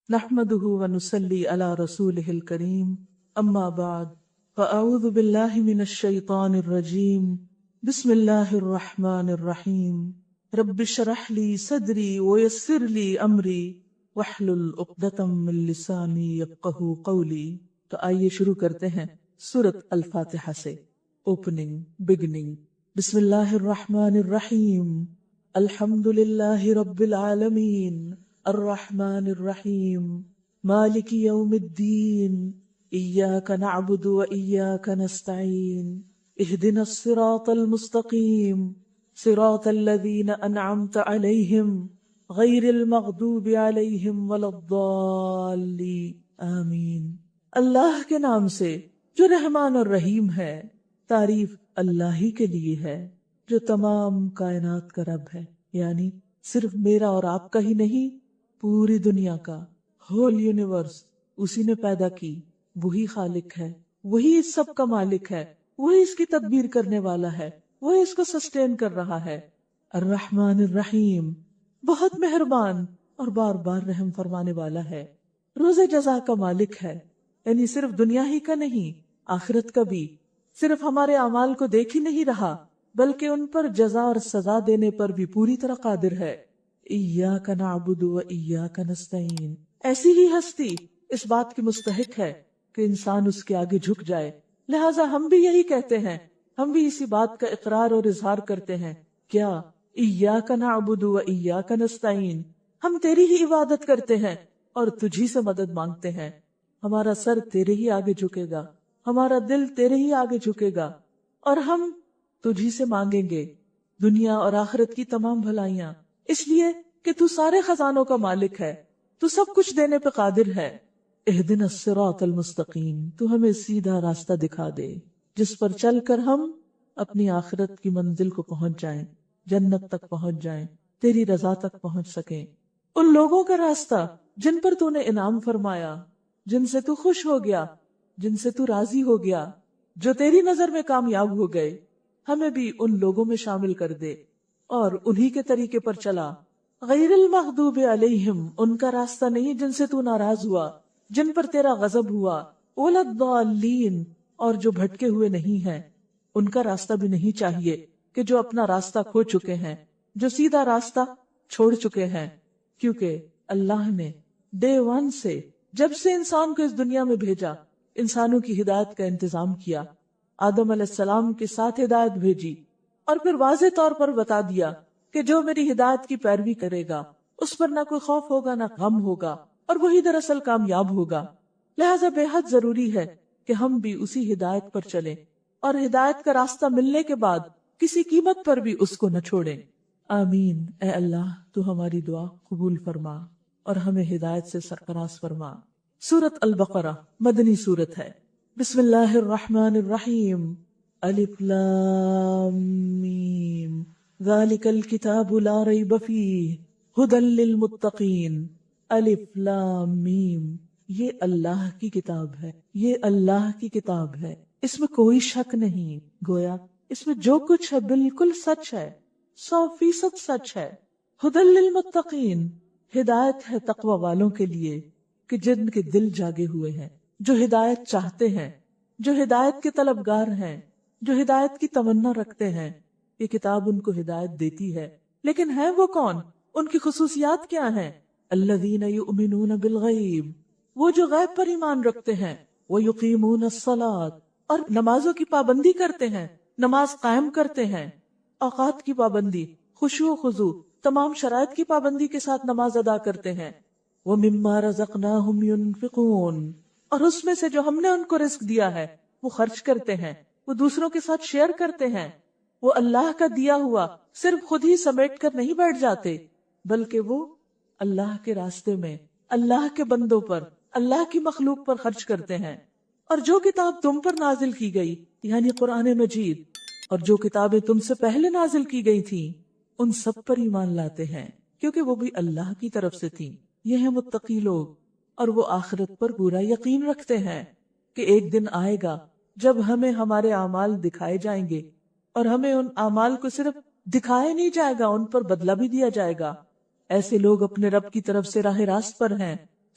نحمده ونصلي على رسوله الكريم اما بعد فاعوذ بالله من الشيطان الرجيم بسم الله الرحمن الرحيم رب اشرح لي صدري ويسر لي امري واحلل عقدة من لساني يفقهوا قولي۔ تو آئیے شروع کرتے ہیں سورۃ الفاتحہ سے۔ بگننگ بسم اللہ الرحمن الرحیم الحمد للہ رب العالمین الرحمن الرحیم مالک یوم الدین ایاک نعبد و ایاک نستعین اہدنا الصراط المستقیم صراط الذین انعمت علیہم غیر المغضوب علیہم ولا الضالین آمین۔ اللہ کے نام سے جو رحمان اور رحیم ہے۔ تعریف اللہ ہی کے لیے ہے جو تمام کائنات کا رب ہے، یعنی صرف میرا اور آپ کا ہی نہیں، پوری دنیا کا، ہول یونیورس اسی نے پیدا کی، وہی خالق ہے، وہی اس سب کا مالک ہے، وہی اس کی تدبیر کرنے والا ہے، وہی اس کو سسٹین کر رہا ہے۔ الرحمن الرحیم، بہت مہربان اور بار بار رحم فرمانے والا ہے، روز جزا کا مالک ہے، یعنی صرف دنیا ہی کا نہیں، آخرت کا بھی۔ صرف ہمارے اعمال کو دیکھ ہی نہیں رہا بلکہ ان پر جزا اور سزا دینے پر بھی پوری طرح قادر ہے۔ ایاک نعبد و ایاک نستعین، ایسی ہی ہستی اس بات کی مستحق ہے کہ انسان اس کے آگے جھک جائے، لہٰذا ہم بھی یہی کہتے ہیں، ہم بھی اسی بات کا اقرار اور اظہار کرتے ہیں۔ کیا؟ ایاک نعبد و ایاک نستعین، ہم تیری ہی عبادت کرتے ہیں اور تجھی سے مدد مانگتے ہیں، ہمارا سر تیرے ہی آگے جھکے گا، ہمارا دل تیرے ہی آگے جھکے گا اور ہم تجھی سے مانگیں گے دنیا اور آخرت کی تمام بھلائیاں، اس لیے کہ تو سارے خزانوں کا مالک ہے، تو سب کچھ دینے پہ قادر ہے۔ اہدنا الصراط المستقیم، تو ہمیں سیدھا راستہ دکھا دے جس پر چل کر ہم اپنی آخرت کی منزل کو پہنچ جائیں، جنت تک پہنچ جائیں، تیری رضا تک پہنچ سکیں۔ ان لوگوں کا راستہ جن پر تو نے انعام فرمایا، جن سے تو خوش ہو گیا، جن سے تو راضی ہو گیا، جو تیری نظر میں کامیاب ہو گئے، ہمیں بھی ان لوگوں میں شامل کر دے اور انہی کے طریقے پر چلا۔ غیر المغضوب علیہم، ان کا راستہ نہیں جن سے تو ناراض ہوا، جن پر تیرا غضب ہوا، ولا الضالین، اور جو بھٹکے ہوئے نہیں ہیں، ان کا راستہ بھی نہیں چاہیے کہ جو اپنا راستہ کھو چکے ہیں، جو سیدھا راستہ چھوڑ چکے ہیں، کیونکہ اللہ نے ڈے ون سے، جب سے انسان کو اس دنیا میں بھیجا، انسانوں کی ہدایت کا انتظام کیا۔ آدم علیہ السلام کے ساتھ ہدایت بھیجی اور پھر واضح طور پر بتا دیا کہ جو میری ہدایت کی پیروی کرے گا اس پر نہ کوئی خوف ہوگا نہ غم ہوگا، اور وہی دراصل کامیاب ہوگا۔ لہٰذا بے حد ضروری ہے کہ ہم بھی اسی ہدایت پر چلیں اور ہدایت کا راستہ ملنے کے بعد کسی قیمت پر بھی اس کو نہ چھوڑیں۔ آمین۔ اے اللہ تو ہماری دعا قبول فرما اور ہمیں ہدایت سے سرفراز فرما۔ سورۃ البقرہ مدنی سورت ہے۔ بسم اللہ الرحمن الرحیم الف لام میم ذالک الکتاب لا ریب فیہ ھدی للمتقین۔ الف لام میم، یہ اللہ کی کتاب ہے، یہ اللہ کی کتاب ہے، اس میں کوئی شک نہیں، گویا اس میں جو کچھ ہے بالکل سچ ہے، 100% سچ ہے۔ ھدی للمتقین، ہدایت ہے تقوی والوں کے لیے کہ جن کے دل جاگے ہوئے ہیں، جو ہدایت چاہتے ہیں، جو ہدایت کے طلبگار ہیں، جو ہدایت کی تمنا رکھتے ہیں۔ یہ کتاب ان کو ہدایت دیتی ہے، لیکن ہیں وہ کون؟ ان کی خصوصیات کیا ہیں؟ الذین یؤمنون بالغیب، وہ جو غیب پر ایمان رکھتے ہیں، ویقیمون الصلاۃ، اور نمازوں کی پابندی کرتے ہیں، نماز قائم کرتے ہیں، اوقات کی پابندی، خشوع و خضوع، تمام شرائط کی پابندی کے ساتھ نماز ادا کرتے ہیں۔ وَمِمَّا رَزَقْنَاهُمْ يُنْفِقُونَ، اور اس میں سے جو ہم نے ان کو رزق دیا ہے وہ خرچ کرتے ہیں، وہ دوسروں کے ساتھ شیئر کرتے ہیں، وہ اللہ کا دیا ہوا صرف خود ہی سمیٹ کر نہیں بیٹھ جاتے بلکہ وہ اللہ کے راستے میں، اللہ کے بندوں پر، اللہ کی مخلوق پر خرچ کرتے ہیں۔ اور جو کتاب تم پر نازل کی گئی یعنی قرآن مجید، اور جو کتابیں تم سے پہلے نازل کی گئی تھیں ان سب پر ایمان لاتے ہیں کیونکہ وہ بھی اللہ کی طرف سے تھیں۔ یہ ہیں متقی لوگ، اور وہ آخرت پر پورا یقین رکھتے ہیں کہ ایک دن آئے گا جب ہمیں ہمارے اعمال دکھائے جائیں گے، اور ہمیں ان اعمال کو صرف دکھائے نہیں جائے گا، ان پر بدلہ بھی دیا جائے گا۔ ایسے لوگ اپنے رب کی طرف سے راہ راست پر ہیں،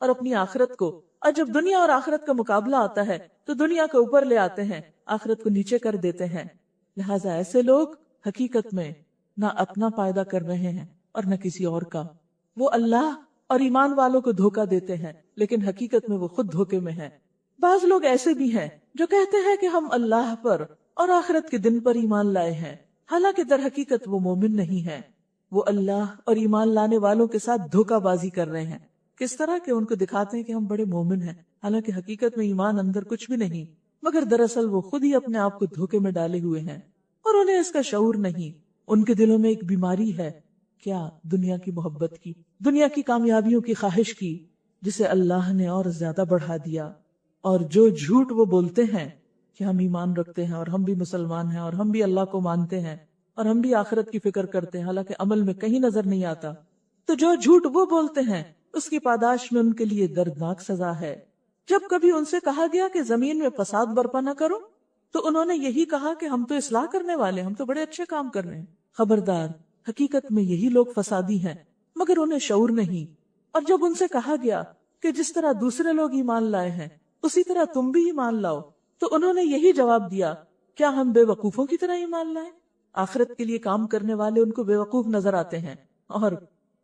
اور اپنی آخرت کو، اور جب دنیا اور آخرت کا مقابلہ آتا ہے تو دنیا کو اوپر لے آتے ہیں، آخرت کو نیچے کر دیتے ہیں۔ لہٰذا ایسے لوگ حقیقت میں نہ اپنا فائدہ کر رہے ہیں اور نہ کسی اور کا، وہ اللہ اور ایمان والوں کو دھوکہ دیتے ہیں، لیکن حقیقت میں وہ خود دھوکے میں ہیں۔ بعض لوگ ایسے بھی ہیں جو کہتے ہیں کہ ہم اللہ پر اور آخرت کے دن پر ایمان لائے ہیں، حالانکہ در حقیقت وہ مومن نہیں ہیں، وہ اللہ اور ایمان لانے والوں کے ساتھ دھوکہ بازی کر رہے ہیں۔ کس طرح کہ ان کو دکھاتے ہیں کہ ہم بڑے مومن ہیں، حالانکہ حقیقت میں ایمان اندر کچھ بھی نہیں، مگر دراصل وہ خود ہی اپنے آپ کو دھوکے میں ڈالے ہوئے ہیں اور انہیں اس کا شعور نہیں۔ ان کے دلوں میں ایک بیماری ہے، کیا؟ دنیا کی محبت کی، دنیا کی کامیابیوں کی خواہش کی، جسے اللہ نے اور زیادہ بڑھا دیا۔ اور جو جھوٹ وہ بولتے ہیں کہ ہم ایمان رکھتے ہیں اور ہم بھی مسلمان ہیں اور ہم بھی اللہ کو مانتے ہیں اور ہم بھی آخرت کی فکر کرتے ہیں، حالانکہ عمل میں کہیں نظر نہیں آتا، تو جو جھوٹ وہ بولتے ہیں اس کی پاداش میں ان کے لیے دردناک سزا ہے۔ جب کبھی ان سے کہا گیا کہ زمین میں فساد برپا نہ کرو تو انہوں نے یہی کہا کہ ہم تو اصلاح کرنے والے، ہم تو بڑے اچھے کام کر رہے ہیں۔ خبردار، حقیقت میں یہی لوگ فسادی ہیں، مگر انہیں شعور نہیں۔ اور جب ان سے کہا گیا کہ جس طرح دوسرے لوگ ایمان لائے ہیں اسی طرح تم بھی ایمان لاؤ، تو انہوں نے یہی جواب دیا، کیا ہم بے وقوفوں کی طرح ایمان لائیں؟ آخرت کے لیے کام کرنے والے ان کو بے وقوف نظر آتے ہیں، اور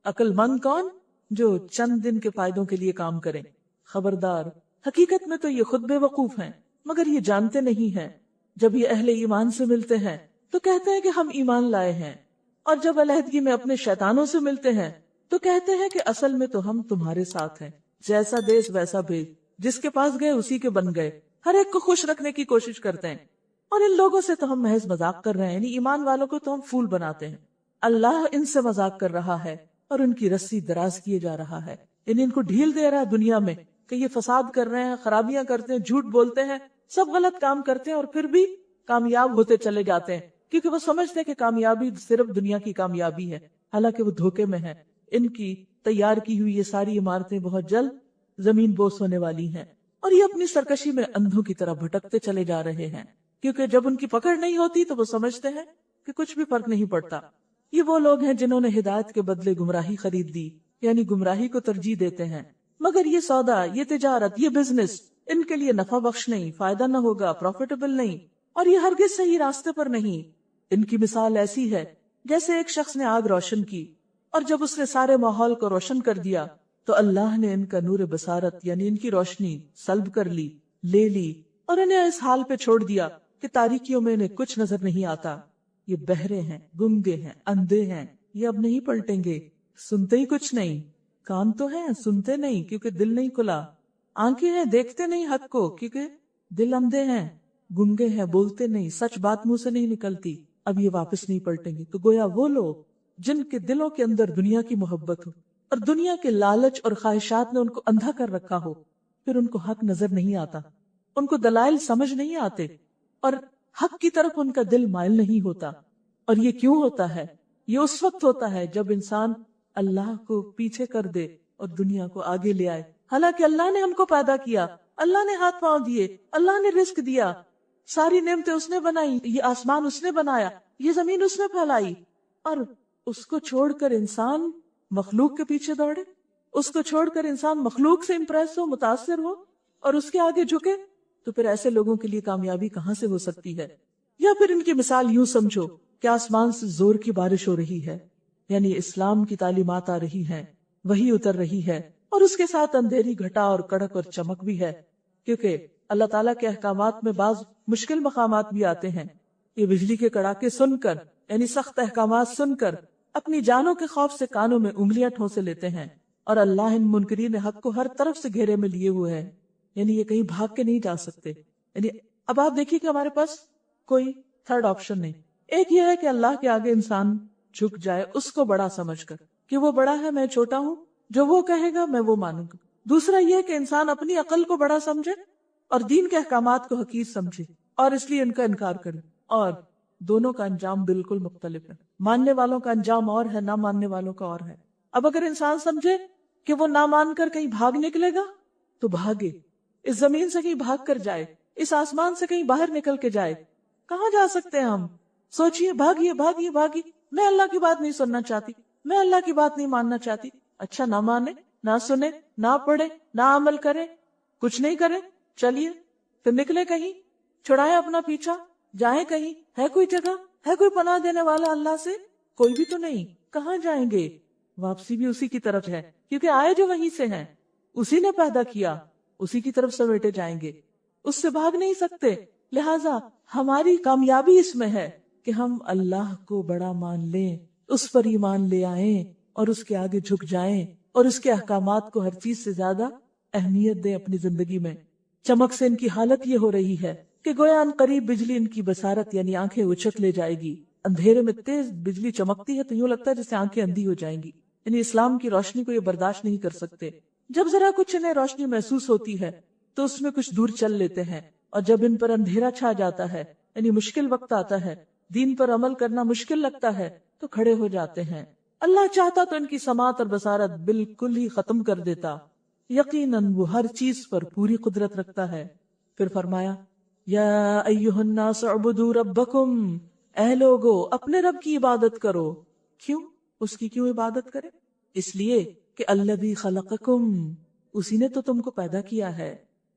عقل مند کون؟ جو چند دن کے فائدوں کے لیے کام کریں۔ خبردار، حقیقت میں تو یہ خود بے وقوف ہیں، مگر یہ جانتے نہیں ہیں۔ جب یہ اہل ایمان سے ملتے ہیں تو کہتے ہیں کہ ہم ایمان لائے ہیں، اور جب علیحدگی میں اپنے شیطانوں سے ملتے ہیں تو کہتے ہیں کہ اصل میں تو ہم تمہارے ساتھ ہیں، جیسا دیس ویسا بھیج، جس کے پاس گئے اسی کے بن گئے، ہر ایک کو خوش رکھنے کی کوشش کرتے ہیں۔ اور ان لوگوں سے تو ہم محض مذاق کر رہے ہیں، یعنی ایمان والوں کو تو ہم پھول بناتے ہیں۔ اللہ ان سے مذاق کر رہا ہے اور ان کی رسی دراز کیے جا رہا ہے، یعنی ان کو ڈھیل دے رہا ہے دنیا میں کہ یہ فساد کر رہے ہیں، خرابیاں کرتے ہیں، جھوٹ بولتے ہیں، سب غلط کام کرتے ہیں، اور پھر بھی کامیاب ہوتے چلے جاتے ہیں، کیونکہ وہ سمجھتے ہیں کہ کامیابی صرف دنیا کی کامیابی ہے، حالانکہ وہ دھوکے میں ہیں۔ ان کی تیار کی ہوئی یہ ساری عمارتیں بہت جلد زمین بوس ہونے والی ہیں، اور یہ اپنی سرکشی میں اندھوں کی طرح بھٹکتے چلے جا رہے ہیں، کیونکہ جب ان کی پکڑ نہیں ہوتی تو وہ سمجھتے ہیں کہ کچھ بھی فرق نہیں پڑتا۔ یہ وہ لوگ ہیں جنہوں نے ہدایت کے بدلے گمراہی خرید لی، یعنی گمراہی کو ترجیح دیتے ہیں، مگر یہ سودا، یہ تجارت، یہ بزنس ان کے لیے نفع بخش نہیں، فائدہ نہ ہوگا، پروفیٹیبل نہیں، اور یہ ہرگز صحیح راستے پر نہیں۔ ان کی مثال ایسی ہے جیسے ایک شخص نے آگ روشن کی، اور جب اس نے سارے ماحول کو روشن کر دیا تو اللہ نے ان کا نور بصارت یعنی ان کی روشنی سلب کر لی، لے لی، اور انہیں اس حال پہ چھوڑ دیا کہ تاریکیوں میں انہیں کچھ نظر نہیں آتا۔ یہ بہرے ہیں، گنگے ہیں، اندھے ہیں، یہ اب نہیں پلٹیں گے، سنتے ہی کچھ نہیں، کان تو ہیں سنتے نہیں کیونکہ دل نہیں کھلا، آنکھیں ہیں دیکھتے نہیں حق کو کیونکہ دل اندھے ہیں، گنگے ہیں بولتے نہیں، سچ بات منہ سے نہیں نکلتی، اب یہ واپس نہیں پلٹیں گے۔ تو گویا وہ لوگ جن کے دلوں کے اندر دنیا کی محبت ہو اور دنیا کے لالچ اور خواہشات نے ان کو اندھا کر رکھا ہو، پھر ان کو حق نظر نہیں آتا، ان کو دلائل سمجھ نہیں آتے، اور حق کی طرف ان کا دل مائل نہیں ہوتا۔ اور یہ کیوں ہوتا ہے؟ یہ اس وقت ہوتا ہے جب انسان اللہ کو پیچھے کر دے اور دنیا کو آگے لے آئے، حالانکہ اللہ نے ہم کو پیدا کیا، اللہ نے ہاتھ پاؤں دیے، اللہ نے رزق دیا، ساری نعمتیں اس نے بنائی، یہ آسمان اس نے بنایا، یہ زمین اس نے پھیلائی، اور اس کو چھوڑ کر انسان مخلوق کے پیچھے دوڑے، اس کو چھوڑ کر انسان مخلوق سے امپریس ہو، متاثر ہو اور اس کے آگے جھکے، تو پھر ایسے لوگوں کے لیے کامیابی کہاں سے ہو سکتی ہے؟ یا پھر ان کی مثال یوں سمجھو کہ آسمان سے زور کی بارش ہو رہی ہے، یعنی اسلام کی تعلیمات آ رہی ہیں، وحی اتر رہی ہے، اور اس کے ساتھ اندھیری گھٹا اور کڑک اور چمک بھی ہے، کیونکہ اللہ تعالیٰ کے احکامات میں بعض مشکل مقامات بھی آتے ہیں۔ یہ بجلی کے کڑاکے سن کر یعنی سخت احکامات سن کر اپنی جانوں کے خوف سے کانوں میں انگلیاں ٹھونسے لیتے ہیں، اور اللہ ان منکرین حق کو ہر طرف سے گھیرے میں لیے ہوئے ہیں، یعنی یہ کہیں بھاگ کے نہیں جا سکتے۔ یعنی اب آپ دیکھیے کہ ہمارے پاس کوئی تھرڈ آپشن نہیں، ایک یہ ہے کہ اللہ کے آگے انسان جھک جائے اس کو بڑا سمجھ کر کہ وہ بڑا ہے میں چھوٹا ہوں، جو وہ کہے گا میں وہ مانوں گا۔ دوسرا یہ کہ انسان اپنی عقل کو بڑا سمجھے اور دین کے احکامات کو حقیر سمجھے اور اس لیے ان کا انکار کرے، اور دونوں کا انجام بالکل مختلف ہے۔ ماننے والوں کا انجام اور ہے، نہ ماننے والوں کا اور ہے۔ اب اگر انسان سمجھے کہ وہ نہ مان کر کہیں بھاگ نکلے گا تو بھاگے، اس زمین سے کہیں بھاگ کر جائے، اس آسمان سے کہیں باہر نکل کے جائے، کہاں جا سکتے ہیں ہم؟ سوچئے، بھاگیے بھاگیے بھاگیے، میں اللہ کی بات نہیں سننا چاہتی، میں اللہ کی بات نہیں ماننا چاہتی، اچھا نہ مانے نہ سنے، نہ پڑھے، نہ عمل کرے، کچھ نہیں کرے، چلیے پھر نکلے کہیں، چھڑائے اپنا پیچھا، جائیں کہیں، ہے کوئی جگہ، ہے کوئی پناہ دینے والا اللہ سے؟ کوئی بھی تو نہیں، کہاں جائیں گے؟ واپسی بھی اسی کی طرف ہے، کیونکہ آئے جو وہیں سے ہیں، اسی نے پیدا کیا، اسی کی طرف سمیٹے جائیں گے، اس سے بھاگ نہیں سکتے۔ لہٰذا ہماری کامیابی اس میں ہے کہ ہم اللہ کو بڑا مان لیں، اس پر ایمان لے آئیں اور اس کے آگے جھک جائیں اور اس کے احکامات کو ہر چیز سے زیادہ اہمیت دیں اپنی زندگی میں۔ چمک سے ان کی حالت یہ ہو رہی ہے کہ گویا ان قریب بجلی ان کی بصارت یعنی آنکھیں اچک لے جائے گی۔ اندھیرے میں تیز بجلی چمکتی ہے تو یوں لگتا ہے جیسے آنکھیں اندھی ہو جائیں گی، یعنی اسلام کی روشنی کو یہ برداشت نہیں کر سکتے۔ جب ذرا کچھ انہیں روشنی محسوس ہوتی ہے تو اس میں کچھ دور چل لیتے ہیں، اور جب ان پر اندھیرا چھا جاتا ہے یعنی مشکل وقت آتا ہے، دین پر عمل کرنا مشکل لگتا ہے، تو کھڑے ہو جاتے ہیں۔ اللہ چاہتا تو ان کی سماعت اور بصارت بالکل ہی ختم کر دیتا، یقیناً وہ ہر چیز پر پوری قدرت رکھتا ہے۔ پھر فرمایا یا ایھا الناس اعبدوا ربکم، اے لوگو اپنے رب کی عبادت کرو۔ کیوں؟ اس کی کیوں عبادت کرے؟ اس لیے کہ الذی خلقکم، اسی نے تو تم کو پیدا کیا ہے،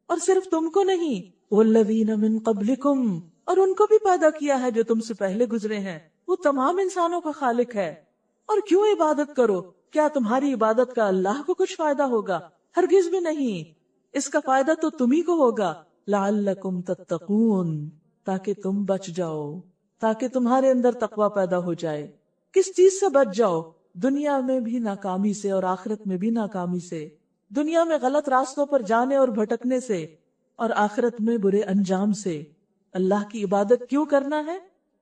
اور صرف تم کو نہیں، والذین من قبلکم، اور ان کو بھی پیدا کیا ہے جو تم سے پہلے گزرے ہیں، وہ تمام انسانوں کا خالق ہے۔ اور کیوں عبادت کرو؟ کیا تمہاری عبادت کا اللہ کو کچھ فائدہ ہوگا؟ ہرگز بھی نہیں، اس کا فائدہ تو تمہیں کو ہوگا۔ لعلکم تتقون، تاکہ تم بچ جاؤ، تاکہ تمہارے اندر تقوی پیدا ہو جائے۔ کس چیز سے بچ جاؤ؟ دنیا میں بھی ناکامی سے اور آخرت میں بھی ناکامی سے، دنیا میں غلط راستوں پر جانے اور بھٹکنے سے، اور آخرت میں برے انجام سے۔ اللہ کی عبادت کیوں کرنا ہے؟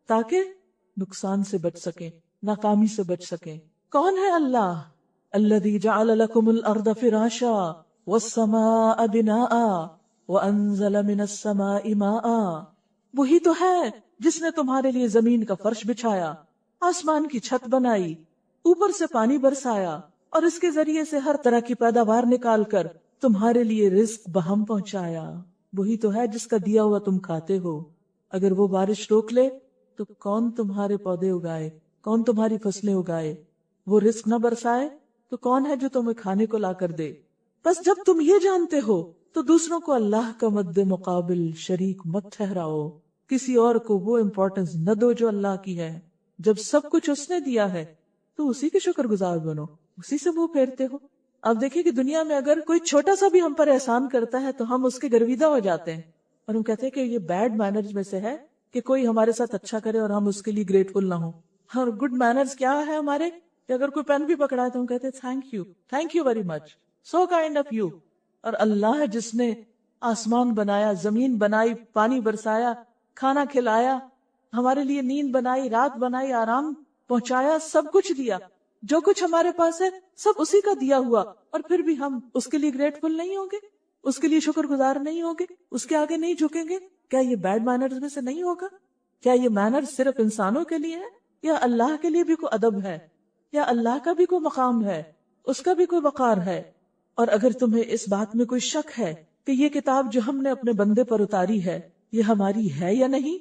تاکہ نقصان سے بچ سکیں، ناکامی سے بچ سکیں۔ کون ہے اللہ؟ الذی جعل لکم الارض فراشا والسماء بناء وانزل من السماء ماء، وہی تو ہے جس نے تمہارے لیے زمین کا فرش بچھایا، آسمان کی چھت بنائی، اوپر سے پانی برسایا، اور اس کے ذریعے سے ہر طرح کی پیداوار نکال کر تمہارے لیے رزق بہم پہنچایا۔ وہی تو ہے جس کا دیا ہوا تم کھاتے ہو۔ اگر وہ بارش روک لے تو کون تمہارے پودے اگائے، کون تمہاری فصلیں اگائے؟ وہ رزق نہ برسائے تو کون ہے جو تمہیں کھانے کو لا کر دے؟ بس جب تم یہ جانتے ہو تو دوسروں کو اللہ کا مد مقابل شریک مت ٹھہراؤ، کسی اور کو وہ امپورٹنس نہ دو جو اللہ کی ہے۔ جب سب کچھ اس نے دیا ہے تو اسی کے شکر گزار بنو، اسی سے منہ پھیرتے ہو۔ اب دیکھیں کہ دنیا میں اگر کوئی چھوٹا سا بھی ہم پر احسان کرتا ہے تو ہم اس کے گرویدہ ہو جاتے ہیں، اور ہم کہتے ہیں کہ یہ بیڈ مینرز میں سے ہے کہ کوئی ہمارے ساتھ اچھا کرے اور ہم اس کے لیے گریٹفل نہ ہوں۔ اور گڈ مینرز کیا ہے ہمارے؟ کہ اگر کوئی پین بھی پکڑائے تو ہم کہتے ہیں thank you very much, so kind of you. اور اللہ جس نے آسمان بنایا، زمین بنائی، پانی برسایا، کھانا کھلایا، ہمارے لیے نیند بنائی، رات بنائی، آرام پہنچایا، سب کچھ دیا، جو کچھ ہمارے پاس ہے سب اسی کا دیا ہوا، اور پھر بھی ہم اس کے لیے گریٹفل نہیں ہوں گے، اس کے لیے شکر گزار نہیں ہوں گے، اس کے آگے نہیں جھکیں گے؟ کیا یہ بیڈ مینرز میں سے نہیں ہوگا؟ کیا یہ مینرز صرف انسانوں کے لیے ہے، یا اللہ کے لیے بھی کوئی ادب ہے، یا اللہ کا بھی کوئی مقام ہے، اس کا بھی کوئی وقار ہے؟ اور اگر تمہیں اس بات میں کوئی شک ہے کہ یہ کتاب جو ہم نے اپنے بندے پر اتاری ہے یہ ہماری ہے یا نہیں،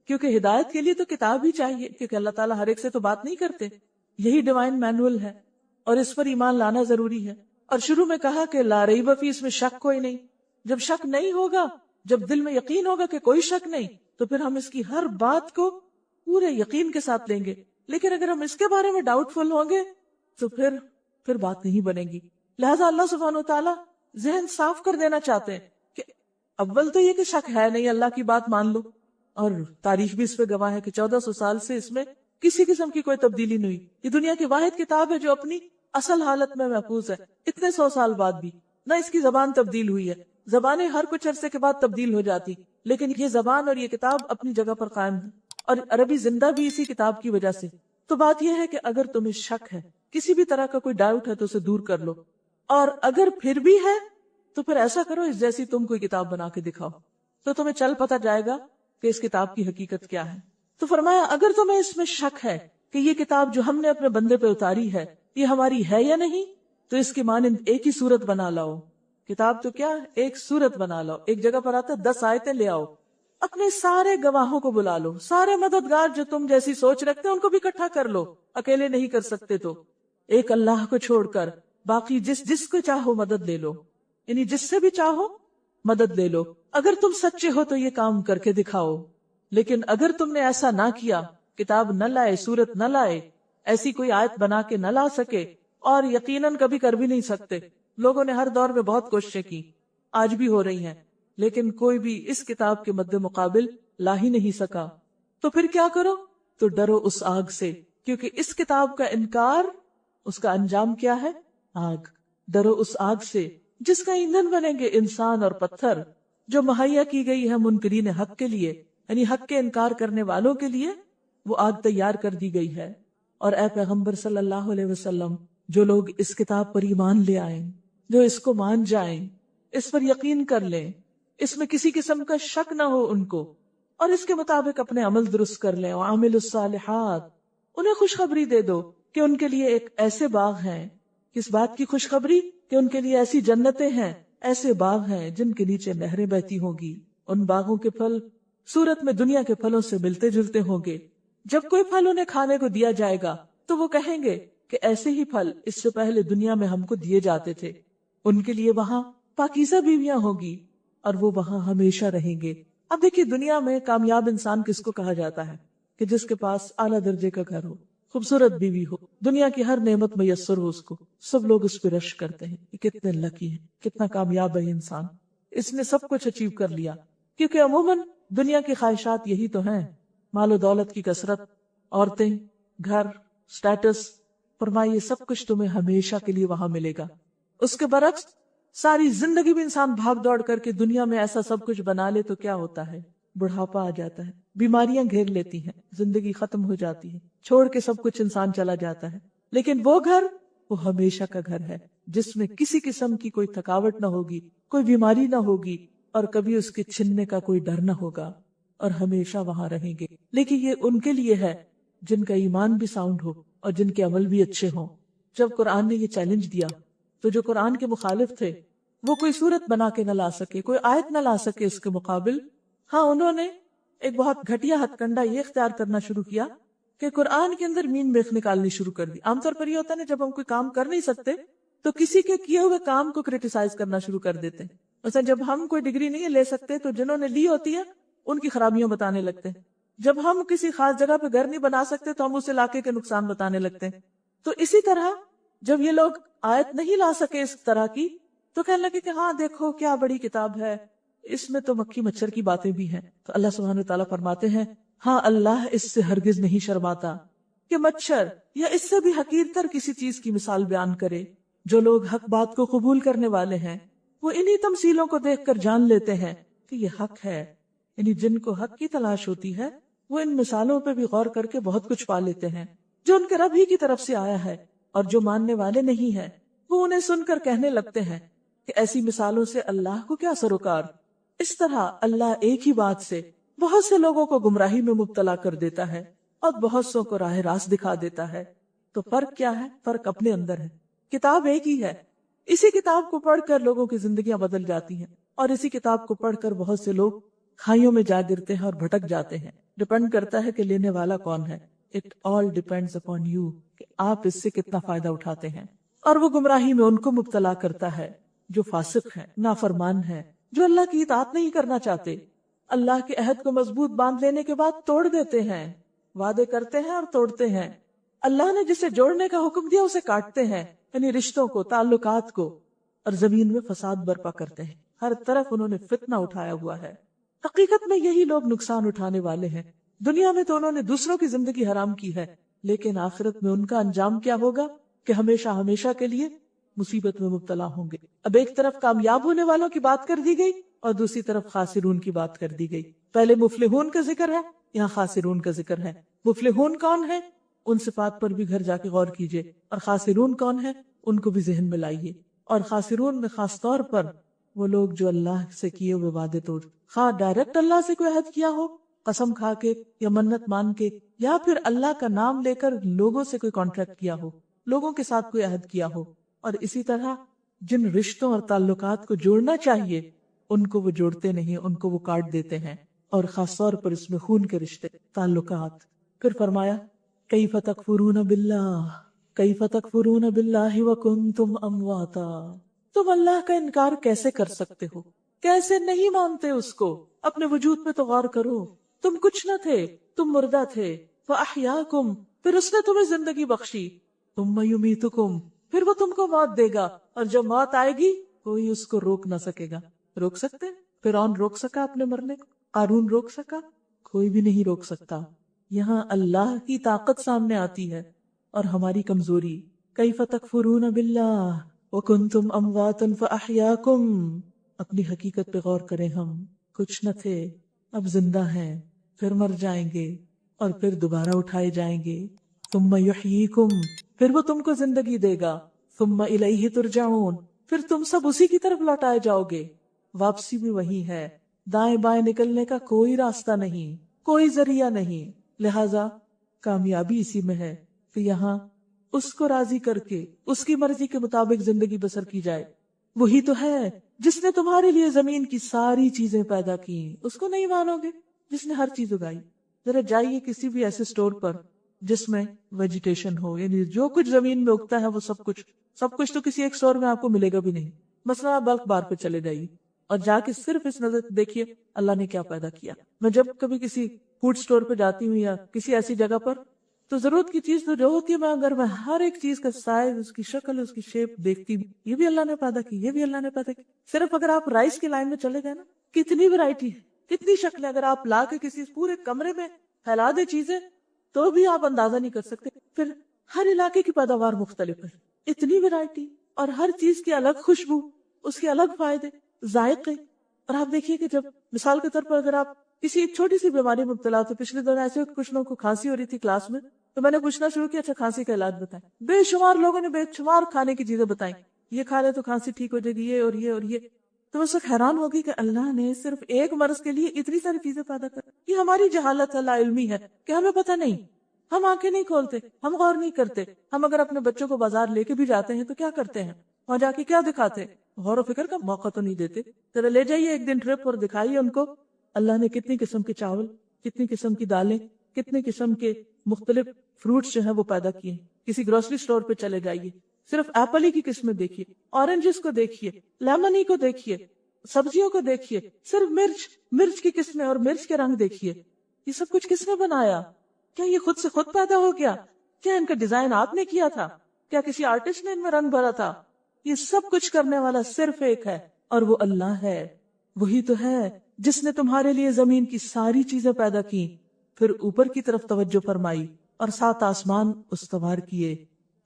کیونکہ ہدایت کے لیے تو کتاب ہی چاہیے، کیونکہ اللہ تعالیٰ ہر ایک سے تو بات نہیں کرتے، یہی ڈیوائن مینول ہے، اور اس پر ایمان لانا ضروری ہے۔ اور شروع میں کہا کہ لا ریب فیہ، اس میں شک کوئی نہیں۔ جب شک نہیں ہوگا، جب دل میں یقین ہوگا کہ کوئی شک نہیں، تو پھر ہم اس کی ہر بات کو پورے یقین کے ساتھ لیں گے۔ لیکن اگر ہم اس کے بارے میں ڈاؤٹ فل ہوں گے تو پھر بات نہیں بنے گی۔ لہٰذا اللہ سبحانہ وتعالیٰ ذہن صاف کر دینا چاہتے ہیں کہ اول تو یہ کہ شک ہے نہیں، اللہ کی بات مان لو، اور تاریخ بھی اس پہ گواہ ہے کہ 1400 سال سے اس میں کسی قسم کی کوئی تبدیلی نہیں ہوئی۔ یہ دنیا کی واحد کتاب ہے جو اپنی اصل حالت میں محفوظ ہے، اتنے 100 سال بعد بھی نہ اس کی زبان تبدیل ہوئی ہے۔ زبانیں ہر کچھ عرصے کے بعد تبدیل ہو جاتی، لیکن یہ زبان اور یہ کتاب اپنی جگہ پر قائم ہے، اور عربی زندہ بھی اسی کتاب کی وجہ سے۔ تو بات یہ ہے کہ اگر تمہیں شک ہے، کسی بھی طرح کا کوئی ڈاؤٹ ہے تو اسے دور کر لو، اور اگر پھر بھی ہے تو پھر ایسا کرو اس جیسی تم کوئی کتاب بنا کے دکھاؤ، تو تمہیں چل پتا جائے گا کہ اس کتاب کی حقیقت کیا ہے۔ تو فرمایا اگر تمہیں اس میں شک ہے کہ یہ کتاب جو ہم نے اپنے بندے پہ اتاری ہے یہ ہماری ہے یا نہیں، تو اس کی مانند ایک ہی صورت بنا لاؤ۔ کتاب تو کیا، ایک صورت بنا لاؤ۔ ایک جگہ پر آتا ہے 10 آیتیں لے آؤ، اپنے سارے گواہوں کو بلا لو، سارے مددگار جو تم جیسی سوچ رکھتے ہیں ان کو بھی اکٹھا کر لو، اکیلے نہیں کر سکتے تو ایک اللہ کو چھوڑ کر، باقی جس کو چاہو مدد لے لو، یعنی جس سے بھی چاہو مدد لے لو. اگر تم سچے ہو تو یہ کام کر کے دکھاؤ، لیکن اگر تم نے ایسا نہ کیا، کتاب نہ لائے، سورت نہ لائے، ایسی کوئی آیت بنا کے نہ لا سکے، اور یقیناً کبھی کر بھی نہیں سکتے. لوگوں نے ہر دور میں بہت کوششیں کی، آج بھی ہو رہی ہیں، لیکن کوئی بھی اس کتاب کے مد مقابل لا ہی نہیں سکا. تو پھر کیا کرو؟ تو ڈرو اس آگ سے، کیونکہ اس کتاب کا انکار، اس کا انجام کیا ہے؟ آگ. ڈرو اس آگ سے جس کا ایندھن بنیں گے انسان اور پتھر، جو مہیا کی گئی ہے منکرین حق کے لیے، یعنی حق کے انکار کرنے والوں کے لیے وہ آگ تیار کر دی گئی ہے. اور اے پیغمبر صلی اللہ علیہ وسلم، جو لوگ اس کتاب پر ایمان لے آئیں، جو اس کو مان جائیں، اس پر یقین کر لیں، اس میں کسی قسم کا شک نہ ہو ان کو، اور اس کے مطابق اپنے عمل درست کر لیں، وعاملوا الصالحات، انہیں خوشخبری دے دو کہ ان کے لیے ایک ایسے باغ ہیں. کس بات کی خوشخبری؟ کہ ان کے لیے ایسی جنتیں ہیں، ایسے باغ ہیں جن کے نیچے نہریں بہتی ہوں گی. ان باغوں کے پھل صورت میں دنیا کے پھلوں سے ملتے جلتے ہوں گے. جب کوئی پھل انہیں کھانے کو دیا جائے گا تو وہ کہیں گے کہ ایسے ہی پھل اس سے پہلے دنیا میں ہم کو دیے جاتے تھے. ان کے لیے وہاں پاکیزہ بیویاں ہوگی اور وہ وہاں ہمیشہ رہیں گے. اب دیکھیے، دنیا میں کامیاب انسان کس کو کہا جاتا ہے؟ کہ جس کے پاس اعلیٰ درجے کا گھر ہو، خوبصورت بیوی ہو، دنیا کی ہر نعمت میسر ہو اس کو. سب لوگ اس پہ رش کرتے ہیں کہ کتنے لکی ہیں، کتنا کامیاب ہے انسان، اس نے سب کچھ اچیو کر لیا. کیونکہ عموماً دنیا کی خواہشات یہی تو ہیں، مال و دولت کی کثرت، عورتیں، گھر، سٹیٹس. فرمائیے سب کچھ تمہیں ہمیشہ کے لیے وہاں ملے گا. اس کے برعکس ساری زندگی بھی انسان بھاگ دوڑ کر کے دنیا میں ایسا سب کچھ بنا لے تو کیا ہوتا ہے؟ بڑھاپا آ جاتا ہے، بیماریاں گھیر لیتی ہیں، زندگی ختم ہو جاتی ہے، چھوڑ کے سب کچھ انسان چلا جاتا ہے. لیکن وہ گھر، وہ ہمیشہ کا گھر ہے جس میں کسی قسم کی کوئی تھکاوٹ نہ ہوگی، کوئی بیماری نہ ہوگی، اور کبھی اس کے چھننے کا کوئی ڈر نہ ہوگا، اور ہمیشہ وہاں رہیں گے. لیکن یہ ان کے لیے ہے جن کا ایمان بھی ساؤنڈ ہو اور جن کے عمل بھی اچھے ہوں. جب قرآن نے یہ چیلنج دیا تو جو قرآن کے مخالف تھے وہ کوئی صورت بنا کے نہ لا سکے، کوئی آیت نہ لا سکے اس کے مقابل. ہاں، انہوں نے ایک بہت گھٹیا ہتھ کنڈا یہ اختیار کرنا شروع کیا کہ قرآن کے اندر مین میخ نکالنی شروع کر دی. عام طور پر یہ ہوتا ہے نا، جب ہم کوئی کام کر نہیں سکتے تو کسی کے کیے ہوئے کام کو کریٹیسائز کرنا شروع کر دیتے ہیں. مثلا جب ہم کوئی ڈگری نہیں لے سکتے تو جنہوں نے لی ہوتی ہے ان کی خرابیاں بتانے لگتے ہیں. جب ہم کسی خاص جگہ پہ گھر نہیں بنا سکتے تو ہم اس علاقے کے نقصان بتانے لگتے ہیں. تو اسی طرح جب یہ لوگ آیت نہیں لا سکے اس طرح کی تو کہنے لگے کہ ہاں دیکھو کیا بڑی کتاب ہے، اس میں تو مکھی مچھر کی باتیں بھی ہیں. تو اللہ سبحانہ وتعالیٰ فرماتے ہیں ہاں، اللہ اس سے ہرگز نہیں شرماتا کہ مچھر یا اس سے بھی حقیر تر کسی چیز کی مثال بیان کرے. جو لوگ حق بات کو قبول کرنے والے ہیں وہ انہی تمثیلوں کو دیکھ کر جان لیتے ہیں کہ یہ حق ہے. یعنی جن کو حق کی تلاش ہوتی ہے وہ ان مثالوں پہ بھی غور کر کے بہت کچھ پا لیتے ہیں جو ان کے رب ہی کی طرف سے آیا ہے. اور جو ماننے والے نہیں ہیں وہ انہیں سن کر کہنے لگتے ہیں کہ ایسی مثالوں سے اللہ کو کیا سروکار. اس طرح اللہ ایک ہی بات سے بہت سے لوگوں کو گمراہی میں مبتلا کر دیتا ہے اور بہت سو کو راہ راست دکھا دیتا ہے. تو فرق کیا ہے؟ فرق اپنے اندر ہے. کتاب ایک ہی ہے، اسی کتاب کو پڑھ کر لوگوں کی زندگیاں بدل جاتی ہیں، اور اسی کتاب کو پڑھ کر بہت سے لوگ کھائیوں میں جا گرتے ہیں اور بھٹک جاتے ہیں. ڈپینڈ کرتا ہے کہ لینے والا کون ہے. It all depends upon you کہ آپ اس سے کتنا فائدہ اٹھاتے ہیں. اور وہ گمراہی میں ان کو مبتلا کرتا ہے جو فاسق ہے، نافرمان ہے، جو اللہ کی اطاعت نہیں کرنا چاہتے، اللہ کے عہد کو مضبوط باندھ لینے کے بعد توڑ دیتے ہیں، وعدے کرتے ہیں اور توڑتے ہیں. اللہ نے جسے جوڑنے کا حکم دیا اسے کاٹتے ہیں، یعنی رشتوں کو، تعلقات کو، اور زمین میں فساد برپا کرتے ہیں. ہر طرف انہوں نے فتنہ اٹھایا ہوا ہے. حقیقت میں یہی لوگ نقصان اٹھانے والے ہیں. دنیا میں تو انہوں نے دوسروں کی زندگی حرام کی ہے، لیکن آخرت میں ان کا انجام کیا ہوگا کہ ہمیشہ ہمیشہ کے لیے مصیبت میں مبتلا ہوں گے. اب ایک طرف کامیاب ہونے والوں کی بات کر دی گئی اور دوسری طرف خاسرون کی بات کر دی گئی. پہلے مفلحون کا ذکر ہے، یہاں خاسرون کا ذکر ہے. مفلحون کون ہے؟ ان صفات پر بھی گھر جا کے غور کیجئے. اور خاسرون کون ہے؟ ان کو بھی ذہن میں لائیے. اور خاسرون میں خاص طور پر وہ لوگ جو اللہ سے کیے ہوئے وعدے توڑ، خواہ ڈائریکٹ اللہ سے کوئی عہد کیا ہو قسم کھا کے یا منت مان کے، یا پھر اللہ کا نام لے کر لوگوں سے کوئی کانٹریکٹ کیا ہو، لوگوں کے ساتھ کوئی عہد کیا ہو. اور اسی طرح جن رشتوں اور تعلقات کو جوڑنا چاہیے ان کو وہ جوڑتے نہیں، ان کو وہ کاٹ دیتے ہیں. اور خاص طور پر اس میں خون کے رشتے، تعلقات. پھر فرمایا کیف تکفرون باللہ، کیف تکفرون باللہ وکنتم امواتا، تم اللہ کا انکار کیسے کر سکتے ہو، کیسے نہیں مانتے اس کو، اپنے وجود پہ تو غور کرو، تم کچھ نہ تھے، تم مردہ تھے، فاحیاکم، پھر اس نے تمہیں زندگی بخشی، ثم یمیتکم، پھر وہ تم کو موت دے گا، اور جب موت آئے گی کوئی اس کو روک نہ سکے گا۔ روک سکتے؟ فرعون روک سکا اپنے مرنے کو؟ قارون روک سکا؟ کوئی بھی نہیں روک سکتا۔ یہاں اللہ کی طاقت سامنے آتی ہے اور ہماری کمزوری۔ کیف تکفرون باللہ وکنتم امواتا فاحیاکم، اپنی حقیقت پہ غور کریں، ہم کچھ نہ تھے، اب زندہ ہیں، پھر مر جائیں گے اور پھر دوبارہ اٹھائے جائیں گے۔ ثم یحییکم، پھر وہ تم کو زندگی دے گا۔ ثم الیہ ترجعون، پھر تم سب اسی کی طرف لوٹائے جاؤ گے۔ واپسی بھی وہی ہے، دائیں بائیں نکلنے کا کوئی راستہ نہیں، کوئی ذریعہ نہیں، لہذا کامیابی اسی میں ہے کہ یہاں اس کو راضی کر کے اس کی مرضی کے مطابق زندگی بسر کی جائے۔ وہی تو ہے جس نے تمہارے لیے زمین کی ساری چیزیں پیدا کی، اس کو نہیں مانو گے؟ جس نے ہر چیز اگائی۔ ذرا جائیے کسی بھی ایسے سٹور پر جس میں ویجیٹیشن ہو، یعنی جو کچھ زمین میں اگتا ہے وہ سب کچھ تو کسی ایک سٹور میں آپ کو ملے گا بھی نہیں۔ مثلا آپ بلک بار پہ چلے جائیے اور جا کے صرف اس نظر دیکھیے اللہ نے کیا پیدا کیا۔ میں جب کبھی کسی فوڈ سٹور پہ جاتی ہوں یا کسی ایسی جگہ پر، تو ضرورت کی چیز تو جو ہوتی ہے میں ہر ایک چیز کا سائز، اس کی شکل، اس کی شیپ دیکھتی ہوں، یہ بھی اللہ نے پیدا کی، یہ بھی اللہ نے پیدا کی۔ صرف اگر آپ رائس کی لائن میں چلے گئے نا، کتنی ورائٹی ہے، کتنی شکلیں، اگر آپ لا کے کسی پورے کمرے میں پھیلا دے چیزیں تو بھی آپ اندازہ نہیں کر سکتے۔ پھر ہر علاقے کی پیداوار مختلف ہے، اتنی ورائٹی، اور ہر چیز کی الگ خوشبو، اس کے الگ فائدے، ذائقے۔ اور آپ دیکھیے کہ جب مثال کے طور پر اگر آپ کسی چھوٹی سی بیماری میں مبتلا ہوتے، پچھلے دن ایسے کچھ لوگوں کو کھانسی ہو رہی تھی کلاس میں، تو میں نے پوچھنا شروع کیا اچھا کھانسی کا علاج بتائیں۔ بے شمار لوگوں نے بے شمار کھانے کی چیزیں بتائیں، یہ کھا لے تو کھانسی ٹھیک ہو جائے گی، یہ اور یہ اور یہ۔ تو میں اس وقت حیران ہوگی کہ اللہ نے صرف ایک مرض کے لیے اتنی ساری چیزیں پیدا کر۔ یہ ہماری جہالت ہے، لا علمی ہے کہ ہمیں پتہ نہیں، ہم آنکھیں نہیں کھولتے، ہم غور نہیں کرتے۔ ہم اگر اپنے بچوں کو بازار لے کے بھی جاتے ہیں تو کیا کرتے ہیں؟ وہاں جا کے کیا دکھاتے؟ غور و فکر کا موقع تو نہیں دیتے۔ ذرا لے جائیے ایک دن ٹرپ اور دکھائیے ان کو اللہ نے کتنی قسم کے چاول، کتنی قسم کی دالیں، کتنے قسم کے مختلف فروٹس جو ہیں وہ پیدا کیے۔ کسی گروسری سٹور پہ چلے جائیے، صرف ایپل ہی کی قسمیں دیکھیے، اورنجز کو دیکھیے، لیمن ہی کو دیکھیے، سبزیوں کو دیکھیے، صرف مرچ کی قسمیں اور مرچ کے رنگ دیکھیے۔ یہ سب کچھ کس نے بنایا؟ کیا یہ خود سے خود پیدا ہو گیا؟ کیا ان کا ڈیزائن آپ نے کیا تھا؟ کیا کسی آرٹسٹ نے ان میں رنگ بھرا تھا؟ یہ سب کچھ کرنے والا صرف ایک ہے اور وہ اللہ ہے۔ وہی تو ہے جس نے تمہارے لیے زمین کی ساری چیزیں پیدا کی، پھر اوپر کی طرف توجہ فرمائی اور 7 آسمان استوار کیے،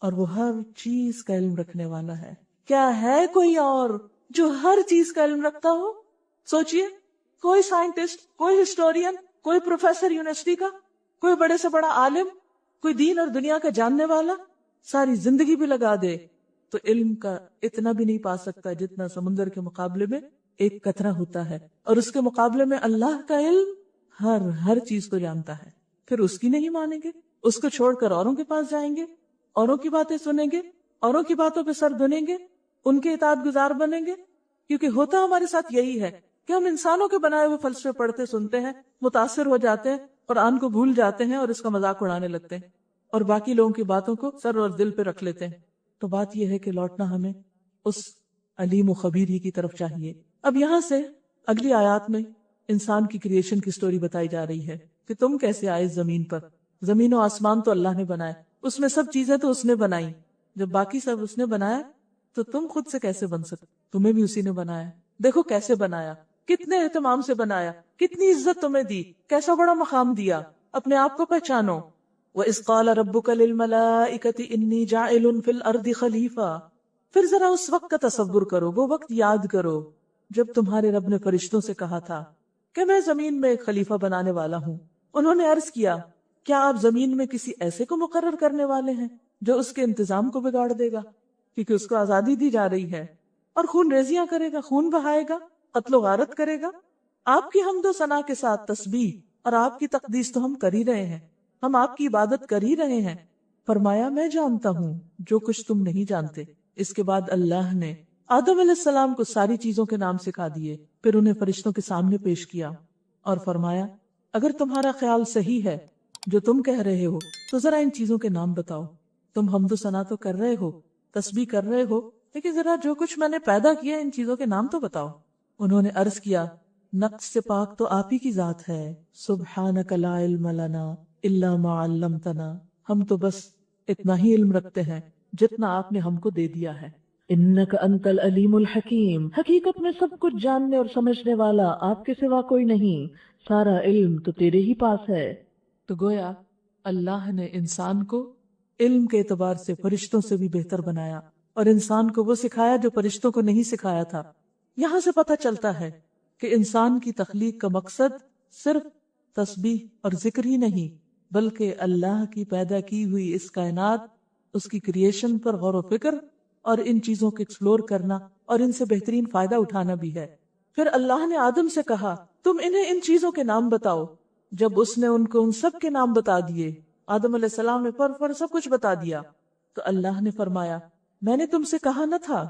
اور وہ ہر چیز کا علم رکھنے والا ہے۔ کیا ہے کوئی اور جو ہر چیز کا علم رکھتا ہو؟ سوچئے، کوئی سائنٹسٹ، کوئی ہسٹورین، کوئی پروفیسر یونیورسٹی کا، کوئی بڑے سے بڑا عالم، کوئی دین اور دنیا کا جاننے والا ساری زندگی بھی لگا دے تو علم کا اتنا بھی نہیں پا سکتا جتنا سمندر کے مقابلے میں ایک قطرہ ہوتا ہے، اور اس کے مقابلے میں اللہ کا علم ہر چیز کو جانتا ہے۔ پھر اس کی نہیں مانیں گے، اس کو چھوڑ کر اوروں کے پاس جائیں گے، اوروں کی باتیں سنیں گے، اوروں کی باتوں پہ سر دھنیں گے، ان کے اطاعت گزار بنیں گے۔ کیونکہ ہوتا ہمارے ساتھ یہی ہے کہ ہم انسانوں کے بنائے ہوئے فلسفے پڑھتے سنتے ہیں، متاثر ہو جاتے ہیں، قرآن کو بھول جاتے ہیں اور اس کا مذاق اڑانے لگتے ہیں، اور باقی لوگوں کی باتوں کو سر اور دل پہ رکھ لیتے ہیں۔ تو بات یہ ہے کہ لوٹنا ہمیں اس علیم و خبیر ہی کی طرف چاہیے۔ اب یہاں سے اگلی آیات میں انسان کی کریشن کی سٹوری بتائی جا رہی ہے کہ تم کیسے آئے زمین پر۔ زمین و آسمان تو اللہ نے بنائے، اس میں سب چیزیں تو اس نے بنائی۔ جب باقی سب اس نے بنایا تو تم خود سے کیسے بن سکتے؟ تمہیں بھی اسی نے بنایا۔ دیکھو کیسے بنایا، کتنے اہتمام سے بنایا، کتنی عزت تمہیں دی، کیسا بڑا مقام دیا۔ اپنے آپ کو پہچانو۔ وَإِذْ قَالَ رَبُّكَ لِلْمَلَائِكَةِ إِنِّي جَاعِلٌ فِي الْأَرْضِ خَلِيفَةً۔ پھر ذرا اس وقت کا تصور کرو، وہ وقت یاد کرو جب تمہارے رب نے فرشتوں سے کہا تھا کہ میں زمین میں ایک خلیفہ بنانے والا ہوں۔ انہوں نے عرض کیا کیا آپ زمین میں کسی ایسے کو مقرر کرنے والے ہیں جو اس کے انتظام کو بگاڑ دے گا؟ کیونکہ اس کو آزادی دی جا رہی ہے، اور خون ریزیاں کرے گا، خون بہائے گا، قتل و غارت کرے گا۔ آپ کی حمد و ثنا کے ساتھ تسبیح اور آپ کی تقدیس تو ہم کر ہی رہے ہیں، ہم آپ کی عبادت کر ہی رہے ہیں۔ فرمایا میں جانتا ہوں جو کچھ تم نہیں جانتے۔ اس کے بعد اللہ نے آدم علیہ السلام کو ساری چیزوں کے نام سکھا دیے، پھر انہیں فرشتوں کے سامنے پیش کیا اور فرمایا اگر تمہارا خیال صحیح ہے جو تم کہہ رہے ہو تو ذرا ان چیزوں کے نام بتاؤ۔ تم حمد و ثنا تو کر رہے ہو، تسبیح کر رہے ہو، لیکن ذرا جو کچھ میں نے پیدا کیا ان چیزوں کے نام تو بتاؤ۔ انہوں نے عرض کیا نقص سے پاک تو آپ ہی کی ذات ہے، سبحانک لا علم لنا الا ما علمتنا، ہم تو بس اتنا ہی علم رکھتے ہیں جتنا آپ نے ہم کو دے دیا ہے۔ انک انت العلیم الحکیم، حقیقت میں سب کچھ جاننے اور سمجھنے والا آپ کے سوا کوئی نہیں، سارا علم تو تیرے ہی پاس ہے۔ تو گویا اللہ نے انسان کو علم کے اعتبار سے فرشتوں سے بھی بہتر بنایا، اور انسان کو وہ سکھایا جو فرشتوں کو نہیں سکھایا تھا۔ یہاں سے پتہ چلتا ہے کہ انسان کی تخلیق کا مقصد صرف تسبیح اور ذکر ہی نہیں، بلکہ اللہ کی پیدا کی ہوئی اس کائنات، اس کی کریشن پر غور و فکر اور ان چیزوں کو ایکسپلور کرنا اور ان سے بہترین فائدہ اٹھانا بھی ہے۔ پھر اللہ نے آدم سے کہا تم انہیں ان چیزوں کے نام بتاؤ۔ جب اس نے ان کو ان سب کے نام بتا دیے، آدم علیہ السلام نے پر سب کچھ بتا دیا، تو اللہ نے فرمایا میں نے تم سے کہا نہ تھا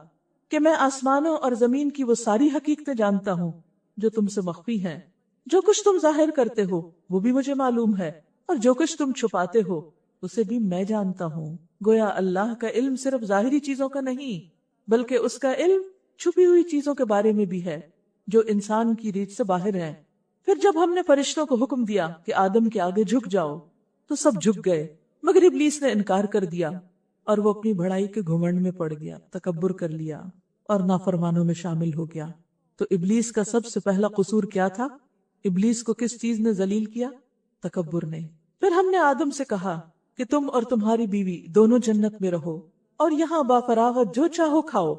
کہ میں آسمانوں اور زمین کی وہ ساری حقیقتیں جانتا ہوں جو تم سے مخفی ہیں، جو کچھ تم ظاہر کرتے ہو وہ بھی مجھے معلوم ہے، اور جو کچھ تم چھپاتے ہو اسے بھی میں جانتا ہوں۔ گویا اللہ کا علم صرف ظاہری چیزوں کا نہیں، بلکہ اس کا علم چھپی ہوئی چیزوں کے بارے میں بھی ہے جو انسان کی ریچ سے باہر ہیں۔ پھر جب ہم نے فرشتوں کو حکم دیا کہ آدم کے آگے جھک جاؤ تو سب جھک گئے، مگر ابلیس نے انکار کر دیا اور وہ اپنی بڑائی کے گھمنڈ میں پڑ گیا، تکبر کر لیا اور نافرمانوں میں شامل ہو گیا۔ تو ابلیس کا سب سے پہلا قصور کیا تھا؟ ابلیس کو کس چیز نے ذلیل کیا؟ تکبر نے۔ پھر ہم نے آدم سے کہا کہ تم اور تمہاری بیوی دونوں جنت میں رہو اور یہاں بافراغت جو چاہو کھاؤ،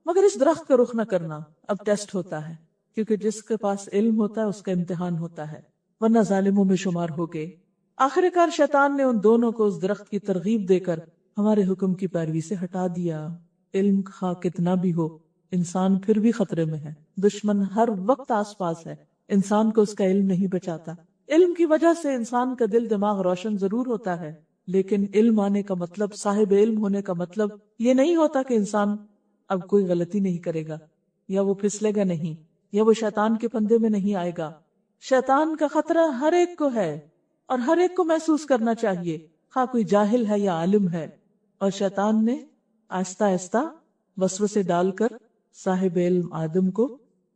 مگر اس درخت کا رخ نہ کرنا۔ اب ٹیسٹ ہوتا ہے، کیونکہ جس کے پاس علم ہوتا ہے اس کا امتحان ہوتا ہے، ورنہ ظالموں میں شمار ہو گئے۔ آخر کار شیطان نے ان دونوں کو اس درخت کی ترغیب دے کر ہمارے حکم کی پیروی سے ہٹا دیا۔ علم خواہ کتنا بھی ہو، انسان پھر بھی خطرے میں ہے، دشمن ہر وقت آس پاس ہے، انسان کو اس کا علم نہیں بچاتا۔ علم کی وجہ سے انسان کا دل دماغ روشن ضرور ہوتا ہے، لیکن علم آنے کا مطلب، صاحب علم ہونے کا مطلب یہ نہیں ہوتا کہ انسان اب کوئی غلطی نہیں کرے گا، یا وہ پھسلے گا نہیں، یا وہ شیطان کے پندے میں نہیں آئے گا۔ شیطان کا خطرہ ہر ایک کو ہے اور ہر ایک کو محسوس کرنا چاہیے، خواہ کوئی جاہل ہے یا عالم ہے۔ اور شیطان نے آہستہ آہستہ وسوسے ڈال کر صاحب علم آدم کو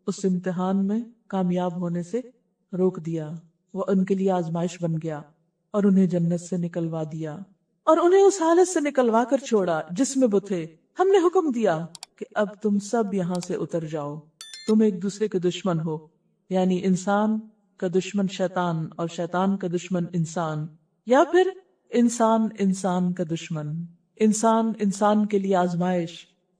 اس امتحان میں کامیاب ہونے سے روک دیا، وہ ان کے لیے آزمائش بن گیا اور انہیں جنت سے نکلوا دیا اور انہیں اس حالت سے نکلوا کر چھوڑا جس میں وہ تھے۔ ہم نے حکم دیا کہ اب تم سب یہاں سے اتر جاؤ، تم ایک دوسرے کے دشمن ہو، یعنی انسان کا دشمن شیطان اور شیطان کا دشمن انسان، یا پھر انسان انسان کا دشمن، انسان انسان کے لیے آزمائش،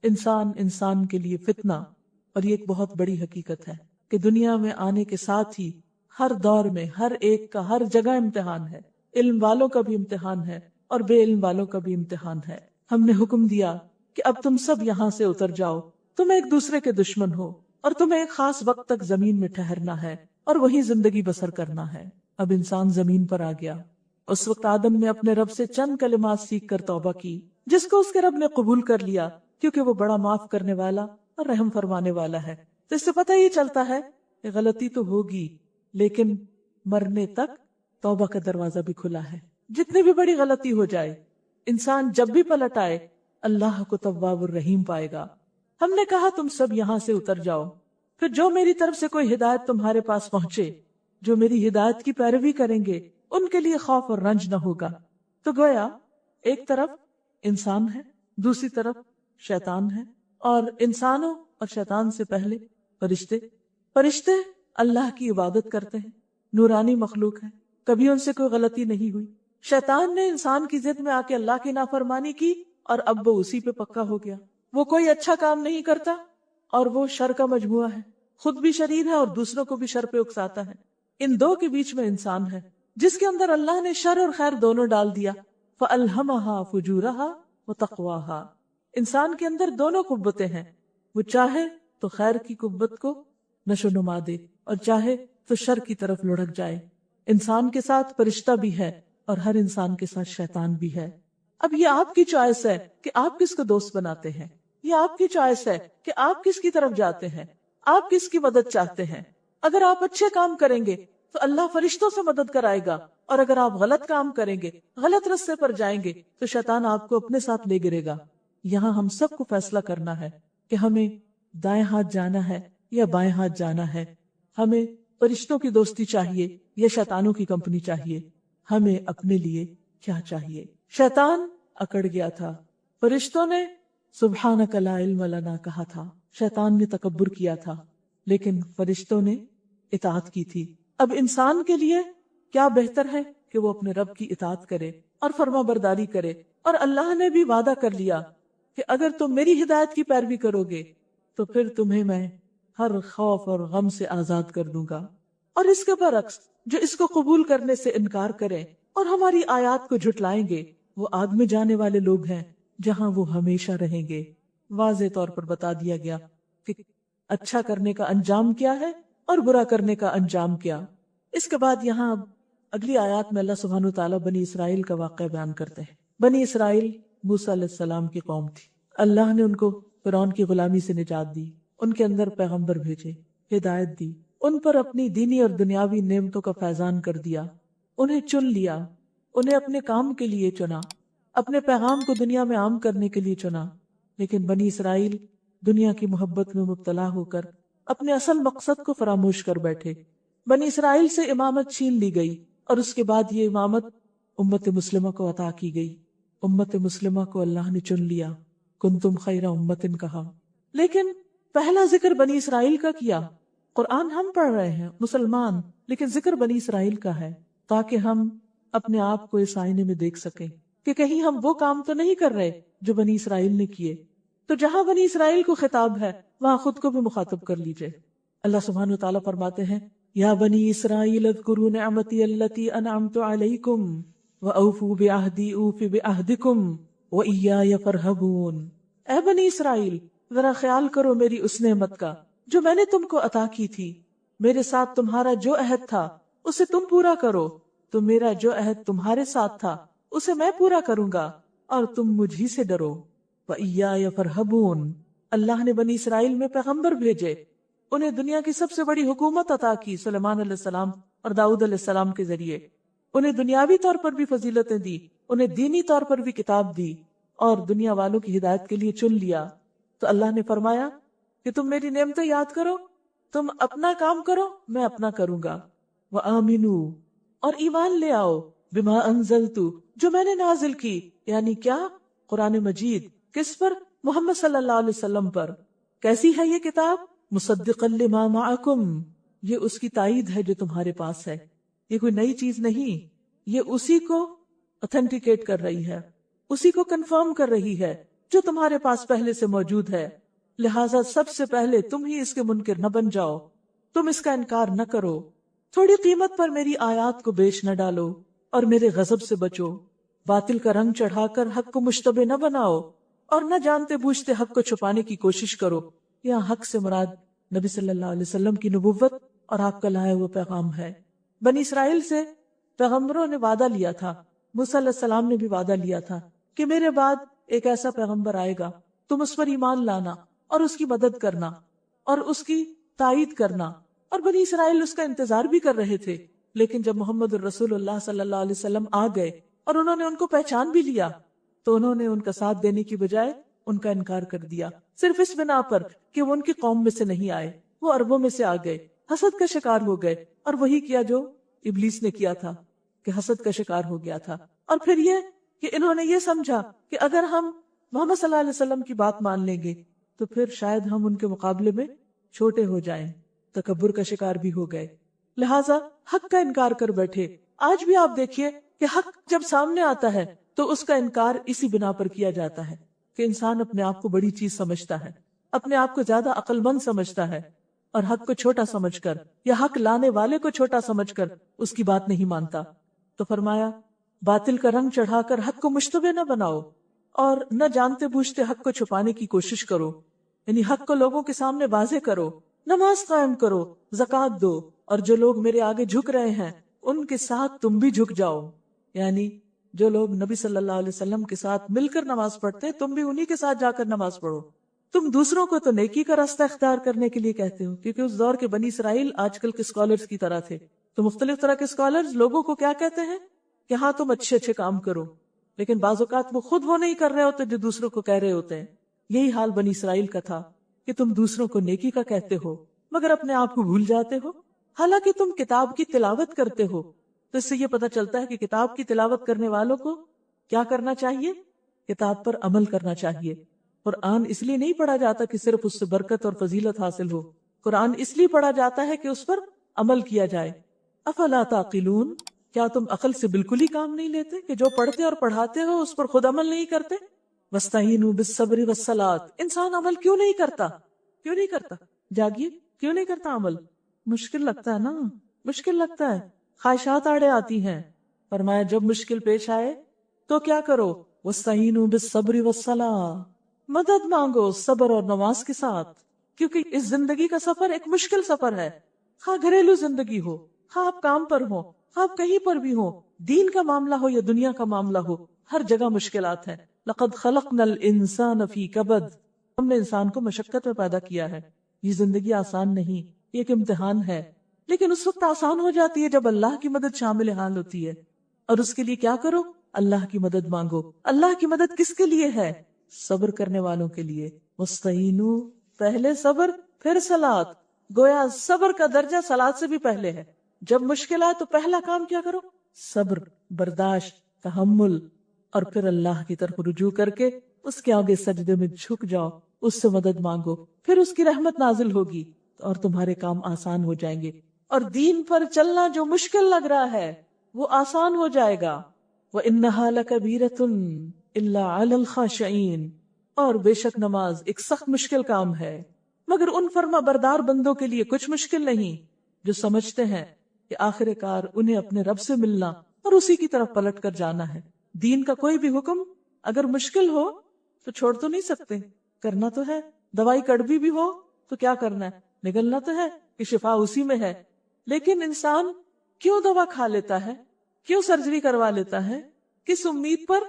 انسان انسان کے لیے فتنہ۔ اور یہ ایک بہت بڑی حقیقت ہے کہ دنیا میں آنے کے ساتھ ہی ہر دور میں ہر ایک کا ہر جگہ امتحان ہے، علم والوں کا بھی امتحان ہے اور بے علم والوں کا بھی امتحان ہے۔ ہم نے حکم دیا کہ اب تم سب یہاں سے اتر جاؤ، تم ایک دوسرے کے دشمن ہو اور تمہیں ایک خاص وقت تک زمین میں ٹھہرنا ہے اور وہیں زندگی بسر کرنا ہے۔ اب انسان زمین پر آ گیا۔ اس وقت آدم نے اپنے رب سے چند کلمات سیکھ کر توبہ کی، جس کو اس کے رب نے قبول کر لیا، کیونکہ وہ بڑا معاف کرنے والا اور رحم فرمانے والا ہے۔ تو اس سے پتہ یہ چلتا ہے کہ غلطی تو ہوگی، لیکن مرنے تک توبہ کا دروازہ بھی کھلا ہے۔ جتنی بھی بڑی غلطی ہو جائے، انسان جب بھی پلٹ آئے اللہ کو تواب الرحیم پائے گا۔ ہم نے کہا تم سب یہاں سے اتر جاؤ، پھر جو میری طرف سے کوئی ہدایت تمہارے پاس پہنچے، جو میری ہدایت کی پیروی کریں گے ان کے لیے خوف اور رنج نہ ہوگا۔ تو گویا ایک طرف انسان ہے، دوسری طرف شیطان ہے، اور انسانوں اور شیطان سے پہلے فرشتے اللہ کی عبادت کرتے ہیں، نورانی مخلوق ہے، کبھی ان سے کوئی غلطی نہیں ہوئی۔ شیطان نے انسان کی ضد میں آ کے اللہ کی نافرمانی کی اور اب وہ اسی پہ پکا ہو گیا۔ وہ کوئی اچھا کام نہیں کرتا اور وہ شر کا مجموعہ ہے، خود بھی شریر ہے اور دوسروں کو بھی شر پہ اکساتا ہے۔ ان دو کے بیچ میں انسان ہے جس کے اندر اللہ نے شر اور خیر دونوں ڈال دیا۔ فَأَلْهَمَهَا فُجُورَهَا وَتَقْوَاهَا۔ انسان کے اندر دونوں قوتیں ہیں، وہ چاہے تو خیر کی قوت کو نشو نما دے اور چاہے تو شر کی طرف لڑک جائے۔ انسان کے ساتھ فرشتہ بھی ہے اور ہر انسان کے ساتھ شیطان بھی ہے۔ اب یہ آپ کی چوائس ہے کہ آپ کس کو دوست بناتے ہیں، یہ آپ کی چوائس ہے کہ آپ کس کی طرف جاتے ہیں، آپ کس کی مدد چاہتے ہیں۔ اگر آپ اچھے کام کریں گے تو تو اللہ فرشتوں سے مدد کرائے گا، اور اگر آپ غلط کام کریں گے، غلط راستے پر جائیں گے، تو شیطان آپ کو اپنے ساتھ لے گرے گا۔ یہاں ہم سب کو فیصلہ کرنا ہے کہ ہمیں دائیں ہاتھ جانا ہے یا بائیں ہاتھ جانا ہے، ہمیں فرشتوں کی دوستی چاہیے یا شیطانوں کی کمپنی چاہیے، ہمیں اپنے لیے کیا چاہیے۔ شیطان اکڑ گیا تھا، فرشتوں نے سبحانک لا علم لنا کہا تھا، شیطان نے تکبر کیا تھا، لیکن فرشتوں نے اطاعت کی تھی۔ اب انسان کے لیے کیا بہتر ہے کہ وہ اپنے رب کی اطاعت کرے اور فرما برداری کرے، اور اللہ نے بھی وعدہ کر لیا کہ اگر تم میری ہدایت کی پیروی کرو گے تو پھر تمہیں میں ہر خوف اور غم سے آزاد کر دوں گا۔ اور اس کے برعکس جو اس کو قبول کرنے سے انکار کریں اور ہماری آیات کو جھٹلائیں گے، وہ آگ میں جانے والے لوگ ہیں جہاں وہ ہمیشہ رہیں گے۔ واضح طور پر بتا دیا گیا کہ اچھا کرنے کا انجام کیا ہے اور برا کرنے کا انجام کیا۔ اس کے بعد یہاں اگلی آیات میں اللہ سبحانہ وتعالیٰ بنی اسرائیل کا واقعہ بیان کرتے ہیں۔ بنی اسرائیل موسیٰ علیہ السلام کی قوم تھی، اللہ نے ان کو فرعون کی غلامی سے نجات دی، ان کے اندر پیغمبر بھیجے، ہدایت دی، ان پر اپنی دینی اور دنیاوی نعمتوں کا فیضان کر دیا، انہیں چن لیا، انہیں اپنے کام کے لیے چنا، اپنے پیغام کو دنیا میں عام کرنے کے لیے چنا۔ لیکن بنی اسرائیل دنیا کی محبت میں مبتلا ہو کر اپنے اصل مقصد کو فراموش کر بیٹھے۔ بنی اسرائیل سے امامت چھین لی گئی، اور اس کے بعد یہ امامت امت مسلمہ کو عطا کی گئی۔ امت مسلمہ کو اللہ نے چن لیا، کنتم خیر امت کہا۔ لیکن پہلا ذکر بنی اسرائیل کا کیا۔ قرآن ہم پڑھ رہے ہیں مسلمان، لیکن ذکر بنی اسرائیل کا ہے، تاکہ ہم اپنے آپ کو اس آئینے میں دیکھ سکیں کہ کہیں ہم وہ کام تو نہیں کر رہے جو بنی اسرائیل نے کیے۔ تو جہاں بنی اسرائیل کو خطاب ہے وہاں خود کو بھی مخاطب کر لیجئے۔ اللہ سبحانہ وتعالیٰ فرماتے ہیں، یا بنی اسرائیل اذکروا نعمتی التی انعمت علیکم واوفوا بعہدی اوف بعہدکم وایای فرہبون۔ اے بنی اسرائیل، ذرا خیال کرو میری اس نعمت کا جو میں نے تم کو عطا کی تھی، میرے ساتھ تمہارا جو عہد تھا اسے تم پورا کرو، تو میرا جو عہد تمہارے ساتھ تھا اسے میں پورا کروں گا، اور تم مجھ ہی سے ڈرو۔ وَإِيَّايَ فَارْهَبُونَ۔ اللہ نے بنی اسرائیل میں پیغمبر بھیجے، انہیں دنیا کی سب سے بڑی حکومت عطا کی سلیمان علیہ السلام اور داؤد علیہ السلام کے ذریعے، انہیں دنیاوی طور پر بھی فضیلتیں دی، انہیں دینی طور پر بھی کتاب دی، اور دنیا والوں کی ہدایت کے لیے چن لیا۔ تو اللہ نے فرمایا کہ تم میری نعمتیں یاد کرو، تم اپنا کام کرو، میں اپنا کروں گا۔ وَآمِنُوا، اور ایمان لے آؤ، بما انزلت، جو میں نے نازل کی، یعنی کیا؟ قرآن مجید۔ کس پر؟ محمد صلی اللہ علیہ وسلم پر۔ کیسی ہے یہ کتاب؟ مصدقا لما معکم، یہ اس کی تائید ہے جو تمہارے پاس ہے، یہ کوئی نئی چیز نہیں، یہ اسی کو اتھینٹیکیٹ کر رہی ہے، اسی کو کنفرم کر رہی ہے جو تمہارے پاس پہلے سے موجود ہے۔ لہٰذا سب سے پہلے تم ہی اس کے منکر نہ بن جاؤ، تم اس کا انکار نہ کرو، تھوڑی قیمت پر میری آیات کو بیچ نہ ڈالو، اور میرے غضب سے بچو۔ باطل کا رنگ چڑھا کر حق کو مشتبہ نہ بناؤ، اور نہ جانتے بوجھتے حق کو چھپانے کی کوشش کرو۔ یہاں حق سے مراد نبی صلی اللہ علیہ وسلم کی نبوت اور آپ کا لایا ہوا پیغام ہے۔ بنی اسرائیل سے پیغمبروں نے وعدہ لیا تھا، موسیٰ علیہ السلام نے بھی وعدہ لیا تھا کہ میرے بعد ایک ایسا پیغمبر آئے گا، تم اس پر ایمان لانا اور اس کی مدد کرنا اور اس کی تائید کرنا، اور بنی اسرائیل اس کا انتظار بھی کر رہے تھے۔ لیکن جب محمد الرسول اللہ صلی اللہ علیہ وسلم آ گئے اور انہوں نے ان کو پہچان بھی لیا، تو انہوں نے ان کا ساتھ دینے کی بجائے ان کا انکار کر دیا، صرف اس بنا پر کہ وہ ان کی قوم میں سے نہیں آئے، وہ عربوں میں سے آ گئے، حسد کا شکار ہو گئے، اور وہی کیا جو ابلیس نے کیا تھا کہ حسد کا شکار ہو گیا تھا۔ اور پھر یہ کہ انہوں نے یہ سمجھا کہ اگر ہم محمد صلی اللہ علیہ وسلم کی بات مان لیں گے تو پھر شاید ہم ان کے مقابلے میں چھوٹے ہو جائیں، تکبر کا شکار بھی ہو گئے، لہٰذا حق کا انکار کر بیٹھے۔ آج بھی آپ دیکھیے کہ حق جب سامنے آتا ہے تو اس کا انکار اسی بنا پر کیا جاتا ہے کہ انسان اپنے آپ کو بڑی چیز سمجھتا ہے، اپنے آپ کو زیادہ عقل مند سمجھتا ہے، اور حق کو چھوٹا سمجھ کر یا حق لانے والے کو چھوٹا سمجھ کر اس کی بات نہیں مانتا۔ تو فرمایا، باطل کا رنگ چڑھا کر حق کو مشتبہ نہ بناؤ، اور نہ جانتے بوجھتے حق کو چھپانے کی کوشش کرو، یعنی حق کو لوگوں کے سامنے واضح کرو، نماز قائم کرو، زکوٰۃ دو، اور جو لوگ میرے آگے جھک رہے ہیں ان کے ساتھ تم بھی جھک جاؤ، یعنی جو لوگ نبی صلی اللہ علیہ وسلم کے ساتھ مل کر نماز پڑھتے تم بھی انہی کے ساتھ جا کر نماز پڑھو۔ تم دوسروں کو تو نیکی کا راستہ اختیار کرنے کے لیے کہتے ہو، کیونکہ اس دور کے بنی اسرائیل آج کل کے اسکالرز کی طرح تھے، تو مختلف طرح کے اسکالرز لوگوں کو کیا کہتے ہیں کہ ہاں تم اچھے اچھے کام کرو، لیکن بعض اوقات وہ خود وہ نہیں کر رہے ہوتے جو دوسروں کو کہہ رہے ہوتے ہیں. یہی حال بنی اسرائیل کا تھا کہ تم دوسروں کو نیکی کا کہتے ہو مگر اپنے آپ کو بھول جاتے ہو، حالانکہ تم کتاب کی تلاوت کرتے ہو. تو اس سے یہ پتا چلتا ہے کہ کتاب کی تلاوت کرنے والوں کو کیا کرنا چاہیے؟ کتاب پر عمل کرنا چاہیے. قرآن اس لیے نہیں پڑھا جاتا کہ صرف اس سے برکت اور فضیلت حاصل ہو، قرآن اس لیے پڑھا جاتا ہے کہ اس پر عمل کیا جائے. افلا تعقلون، کیا تم عقل سے بالکل ہی کام نہیں لیتے کہ جو پڑھتے اور پڑھاتے ہو اس پر خود عمل نہیں کرتے؟ وَاسْتَعِینُوا بِالصَّبْرِ وَالصَّلَاةِ، انسان عمل کیوں نہیں کرتا؟ جاگیے، کیوں نہیں کرتا عمل؟ مشکل لگتا ہے نا، مشکل لگتا ہے، خواہشات آڑے آتی ہیں. فرمایا جب مشکل پیش آئے تو کیا کرو؟ وَاسْتَعِینُوا بِالصَّبْرِ وَالصَّلَاةِ، مدد مانگو صبر اور نماز کے ساتھ، کیونکہ اس زندگی کا سفر ایک مشکل سفر ہے. خواہ گھریلو زندگی ہو، خواہ آپ کام پر ہو، خواہ آپ کہیں پر بھی ہو، دین کا معاملہ ہو یا دنیا کا معاملہ ہو، ہر جگہ مشکلات ہیں. لقد خلقنا الانسان فی کبد، ہم نے انسان کو مشقت میں پیدا کیا ہے. یہ زندگی آسان نہیں، یہ ایک امتحان ہے، لیکن اس وقت آسان ہو جاتی ہے جب اللہ کی مدد شامل حال ہوتی ہے. اور اس کے لیے کیا کرو؟ اللہ کی مدد مانگو. اللہ کی مدد کس کے لیے ہے؟ صبر کرنے والوں کے لیے. مستعینو، پہلے صبر پھر صلاۃ، گویا صبر کا درجہ صلاۃ سے بھی پہلے ہے. جب مشکل آئے تو پہلا کام کیا کرو؟ صبر، برداشت، تحمل، اور پھر اللہ کی طرف رجوع کر کے اس کے آگے سجدے میں جھک جاؤ، اس سے مدد مانگو، پھر اس کی رحمت نازل ہوگی اور تمہارے کام آسان ہو جائیں گے. اور دین پر چلنا جو مشکل لگ رہا ہے وہ آسان ہو جائے گا. وَإِنَّهَا لَكَبِيرَةٌ إِلَّا عَلَى الْخَاشِعِينَ، اور بے شک نماز ایک سخت مشکل کام ہے مگر ان فرما بردار بندوں کے لیے کچھ مشکل نہیں جو سمجھتے ہیں کہ آخر کار انہیں اپنے رب سے ملنا اور اسی کی طرف پلٹ کر جانا ہے. دین کا کوئی بھی حکم اگر مشکل ہو تو چھوڑ تو نہیں سکتے، کرنا تو ہے. دوائی کڑوی بھی ہو تو کیا کرنا ہے؟ نگلنا تو ہے کہ شفا اسی میں ہے. لیکن انسان کیوں دوا کھا لیتا ہے، کیوں سرجری کروا لیتا ہے؟ کس امید پر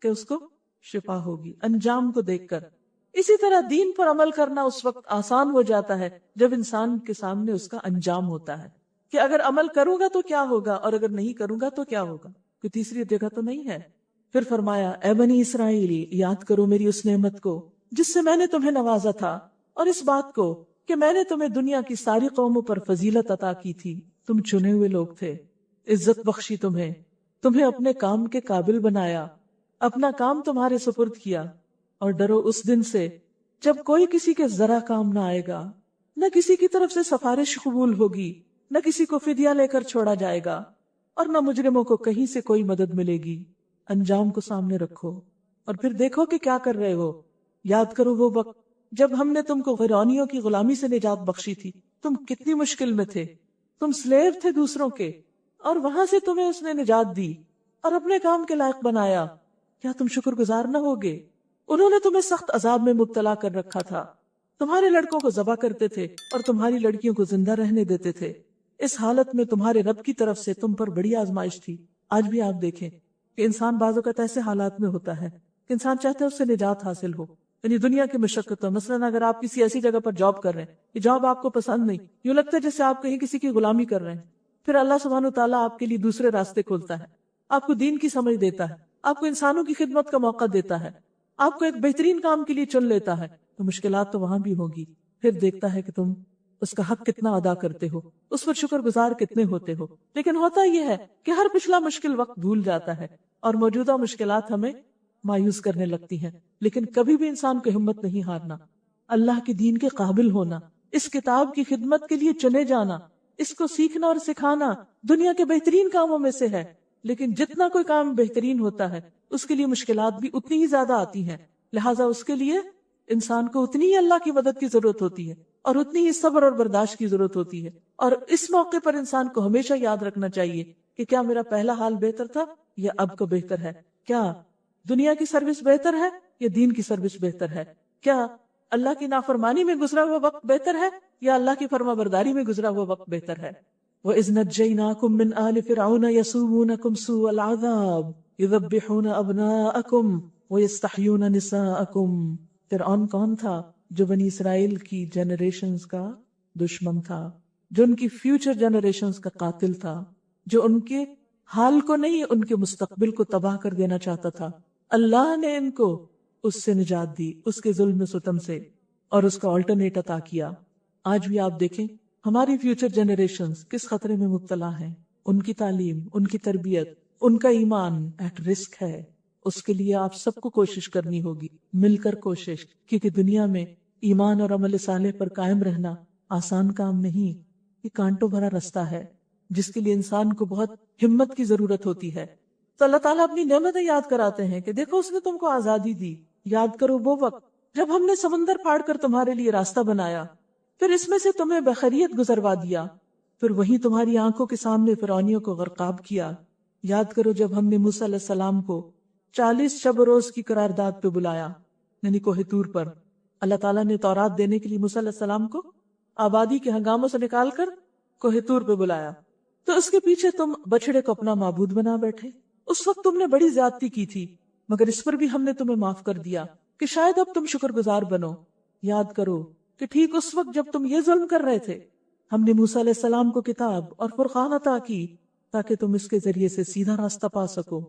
کہ اس کو شفا ہوگی، انجام کو دیکھ کر. اسی طرح دین پر عمل کرنا اس وقت آسان ہو جاتا ہے جب انسان کے سامنے اس کا انجام ہوتا ہے کہ اگر عمل کروں گا تو کیا ہوگا اور اگر نہیں کروں گا تو کیا ہوگا. کوئی تیسری جگہ تو نہیں ہے. پھر فرمایا اے بنی اسرائیل، یاد کرو میری اس نعمت کو جس سے میں نے تمہیں نوازا تھا، اور اس بات کو کہ میں نے تمہیں دنیا کی ساری قوموں پر فضیلت عطا کی تھی. تم چنے ہوئے لوگ تھے، عزت بخشی تمہیں اپنے کام کے قابل بنایا، اپنا کام تمہارے سپرد کیا. اور ڈرو اس دن سے جب کوئی کسی کے ذرا کام نہ آئے گا، نہ کسی کی طرف سے سفارش قبول ہوگی، نہ کسی کو فدیہ لے کر چھوڑا جائے گا، اور نہ مجرموں کو کہیں سے کوئی مدد ملے گی. انجام کو سامنے رکھو اور پھر دیکھو کہ کیا کر رہے ہو. یاد کرو وہ وقت جب ہم نے تم کو غرانیوں کی غلامی سے نجات بخشی تھی. تم کتنی مشکل میں تھے، تم سلیو تھے دوسروں کے، اور وہاں سے تمہیں اس نے نجات دی اور اپنے کام کے لائق بنایا. کیا تم شکر گزار نہ ہوگے؟ انہوں نے تمہیں سخت عذاب میں مبتلا کر رکھا تھا، تمہارے لڑکوں کو ذبح کرتے تھے اور تمہاری لڑکیوں کو زندہ رہنے دیتے تھے. اس حالت میں تمہارے رب کی طرف سے تم پر بڑی آزمائش تھی. آج بھی آپ دیکھیں کہ انسان بعض اوقات ایسے حالات میں ہوتا ہے کہ انسان چاہتا ہے اس سے نجات حاصل ہو، یعنی دنیا کی مشقت. مثلا اگر آپ کسی ایسی جگہ پر جاب کر رہے ہیں، یہ جاب آپ کو پسند نہیں، یوں لگتا ہے جیسے آپ کہیں کسی کی غلامی کر رہے ہیں، پھر اللہ سبحانہ وتعالیٰ آپ کے لیے دوسرے راستے کھولتا ہے، آپ کو دین کی سمجھ دیتا ہے، آپ کو انسانوں کی خدمت کا موقع دیتا ہے، آپ کو ایک بہترین کام کے لیے چن لیتا ہے. تو مشکلات تو وہاں بھی ہوگی، پھر دیکھتا ہے کہ تم اس کا حق کتنا ادا کرتے ہو، اس پر شکر گزار کتنے ہوتے ہو. لیکن ہوتا یہ ہے کہ ہر پچھلا مشکل وقت بھول جاتا ہے اور موجودہ مشکلات ہمیں مایوس کرنے لگتی ہیں. لیکن کبھی بھی انسان کو ہمت نہیں ہارنا، اللہ کے دین کے قابل ہونا، اس کتاب کی خدمت کے لیے چنے جانا، اس کو سیکھنا اور سکھانا دنیا کے بہترین کاموں میں سے ہے. لیکن جتنا کوئی کام بہترین ہوتا ہے اس کے لیے مشکلات بھی اتنی ہی زیادہ آتی ہیں، لہٰذا اس کے لیے انسان کو اتنی ہی اللہ کی مدد کی ضرورت ہوتی ہے اور اتنی ہی صبر اور برداشت کی ضرورت ہوتی ہے. اور اس موقع پر انسان کو ہمیشہ یاد رکھنا چاہیے کہ کیا میرا پہلا حال بہتر تھا یا اب کا بہتر ہے؟ کیا دنیا کی سروس بہتر ہے یا دین کی سروس بہتر ہے؟ کیا اللہ کی نافرمانی میں گزرا ہوا وقت بہتر ہے یا اللہ کی فرما برداری میں گزرا ہوا وقت بہتر ہے؟ وَإِذْ نَجَّيْنَاكُمْ مِنْ آلِ فِرْعَوْنَ يَسُومُونَكُمْ سُوءَ الْعَذَابِ يُذَبِّحُونَ أَبْنَاءَكُمْ وَيَسْتَحْيُونَ نِسَاءَكُمْ. فرعون کون تھا؟ جو بنی اسرائیل کی جنریشنز کا دشمن تھا. جو ان کی فیوچر جنریشنز کا قاتل تھا، جو ان کے حال کو نہیں ان کے مستقبل کو تباہ کر دینا چاہتا تھا، اللہ نے ان کو اس سے نجات دی، اس کے ظلم ستم سے، اور اس کا آلٹرنیٹ عطا کیا۔ آج بھی آپ دیکھیں ہماری فیوچر جنریشنز کس خطرے میں مبتلا ہیں، ان کی تعلیم، ان کی تربیت، ان کا ایمان ایٹ رسک ہے۔ اس کے لیے آپ سب کو کوشش کرنی ہوگی، مل کر کوشش، کیونکہ دنیا میں ایمان اور عمل صالح پر قائم رہنا آسان کام نہیں، یہ کانٹوں بھرا رستہ ہے جس کے لیے انسان کو بہت ہمت کی ضرورت ہوتی ہے۔ تو اللہ تعالیٰ اپنی نعمتیں یاد کراتے ہیں کہ دیکھو اس نے تم کو آزادی دی، یاد کرو وہ وقت جب ہم نے سمندر پھاڑ کر تمہارے لیے راستہ بنایا، پھر اس میں سے تمہیں بخیریت گزروا دیا، پھر وہی تمہاری آنکھوں کے سامنے فرعونیوں کو غرقاب کیا۔ یاد کرو جب ہم نے موسیٰ علیہ السلام کو 40 شب و روز کی قرارداد پہ بلایا، یعنی کوہ طور پر۔ اللہ تعالیٰ نے تورات دینے کے لیے موسیٰ علیہ السلام کو آبادی کے ہنگاموں سے نکال کر کوہ طور پہ بلایا، تو اس کے پیچھے تم بچڑے کو اپنا معبود بنا بیٹھے۔ اس وقت تم نے بڑی زیادتی کی تھی، مگر اس پر بھی ہم نے تمہیں معاف کر دیا کہ شاید اب تم شکر گزار بنو۔ یاد کرو کہ ٹھیک اس وقت جب تم یہ ظلم کر رہے تھے، ہم نے موسیٰ علیہ السلام کو کتاب اور فرقان عطا کی تاکہ تم اس کے ذریعے سے سیدھا راستہ پا سکو،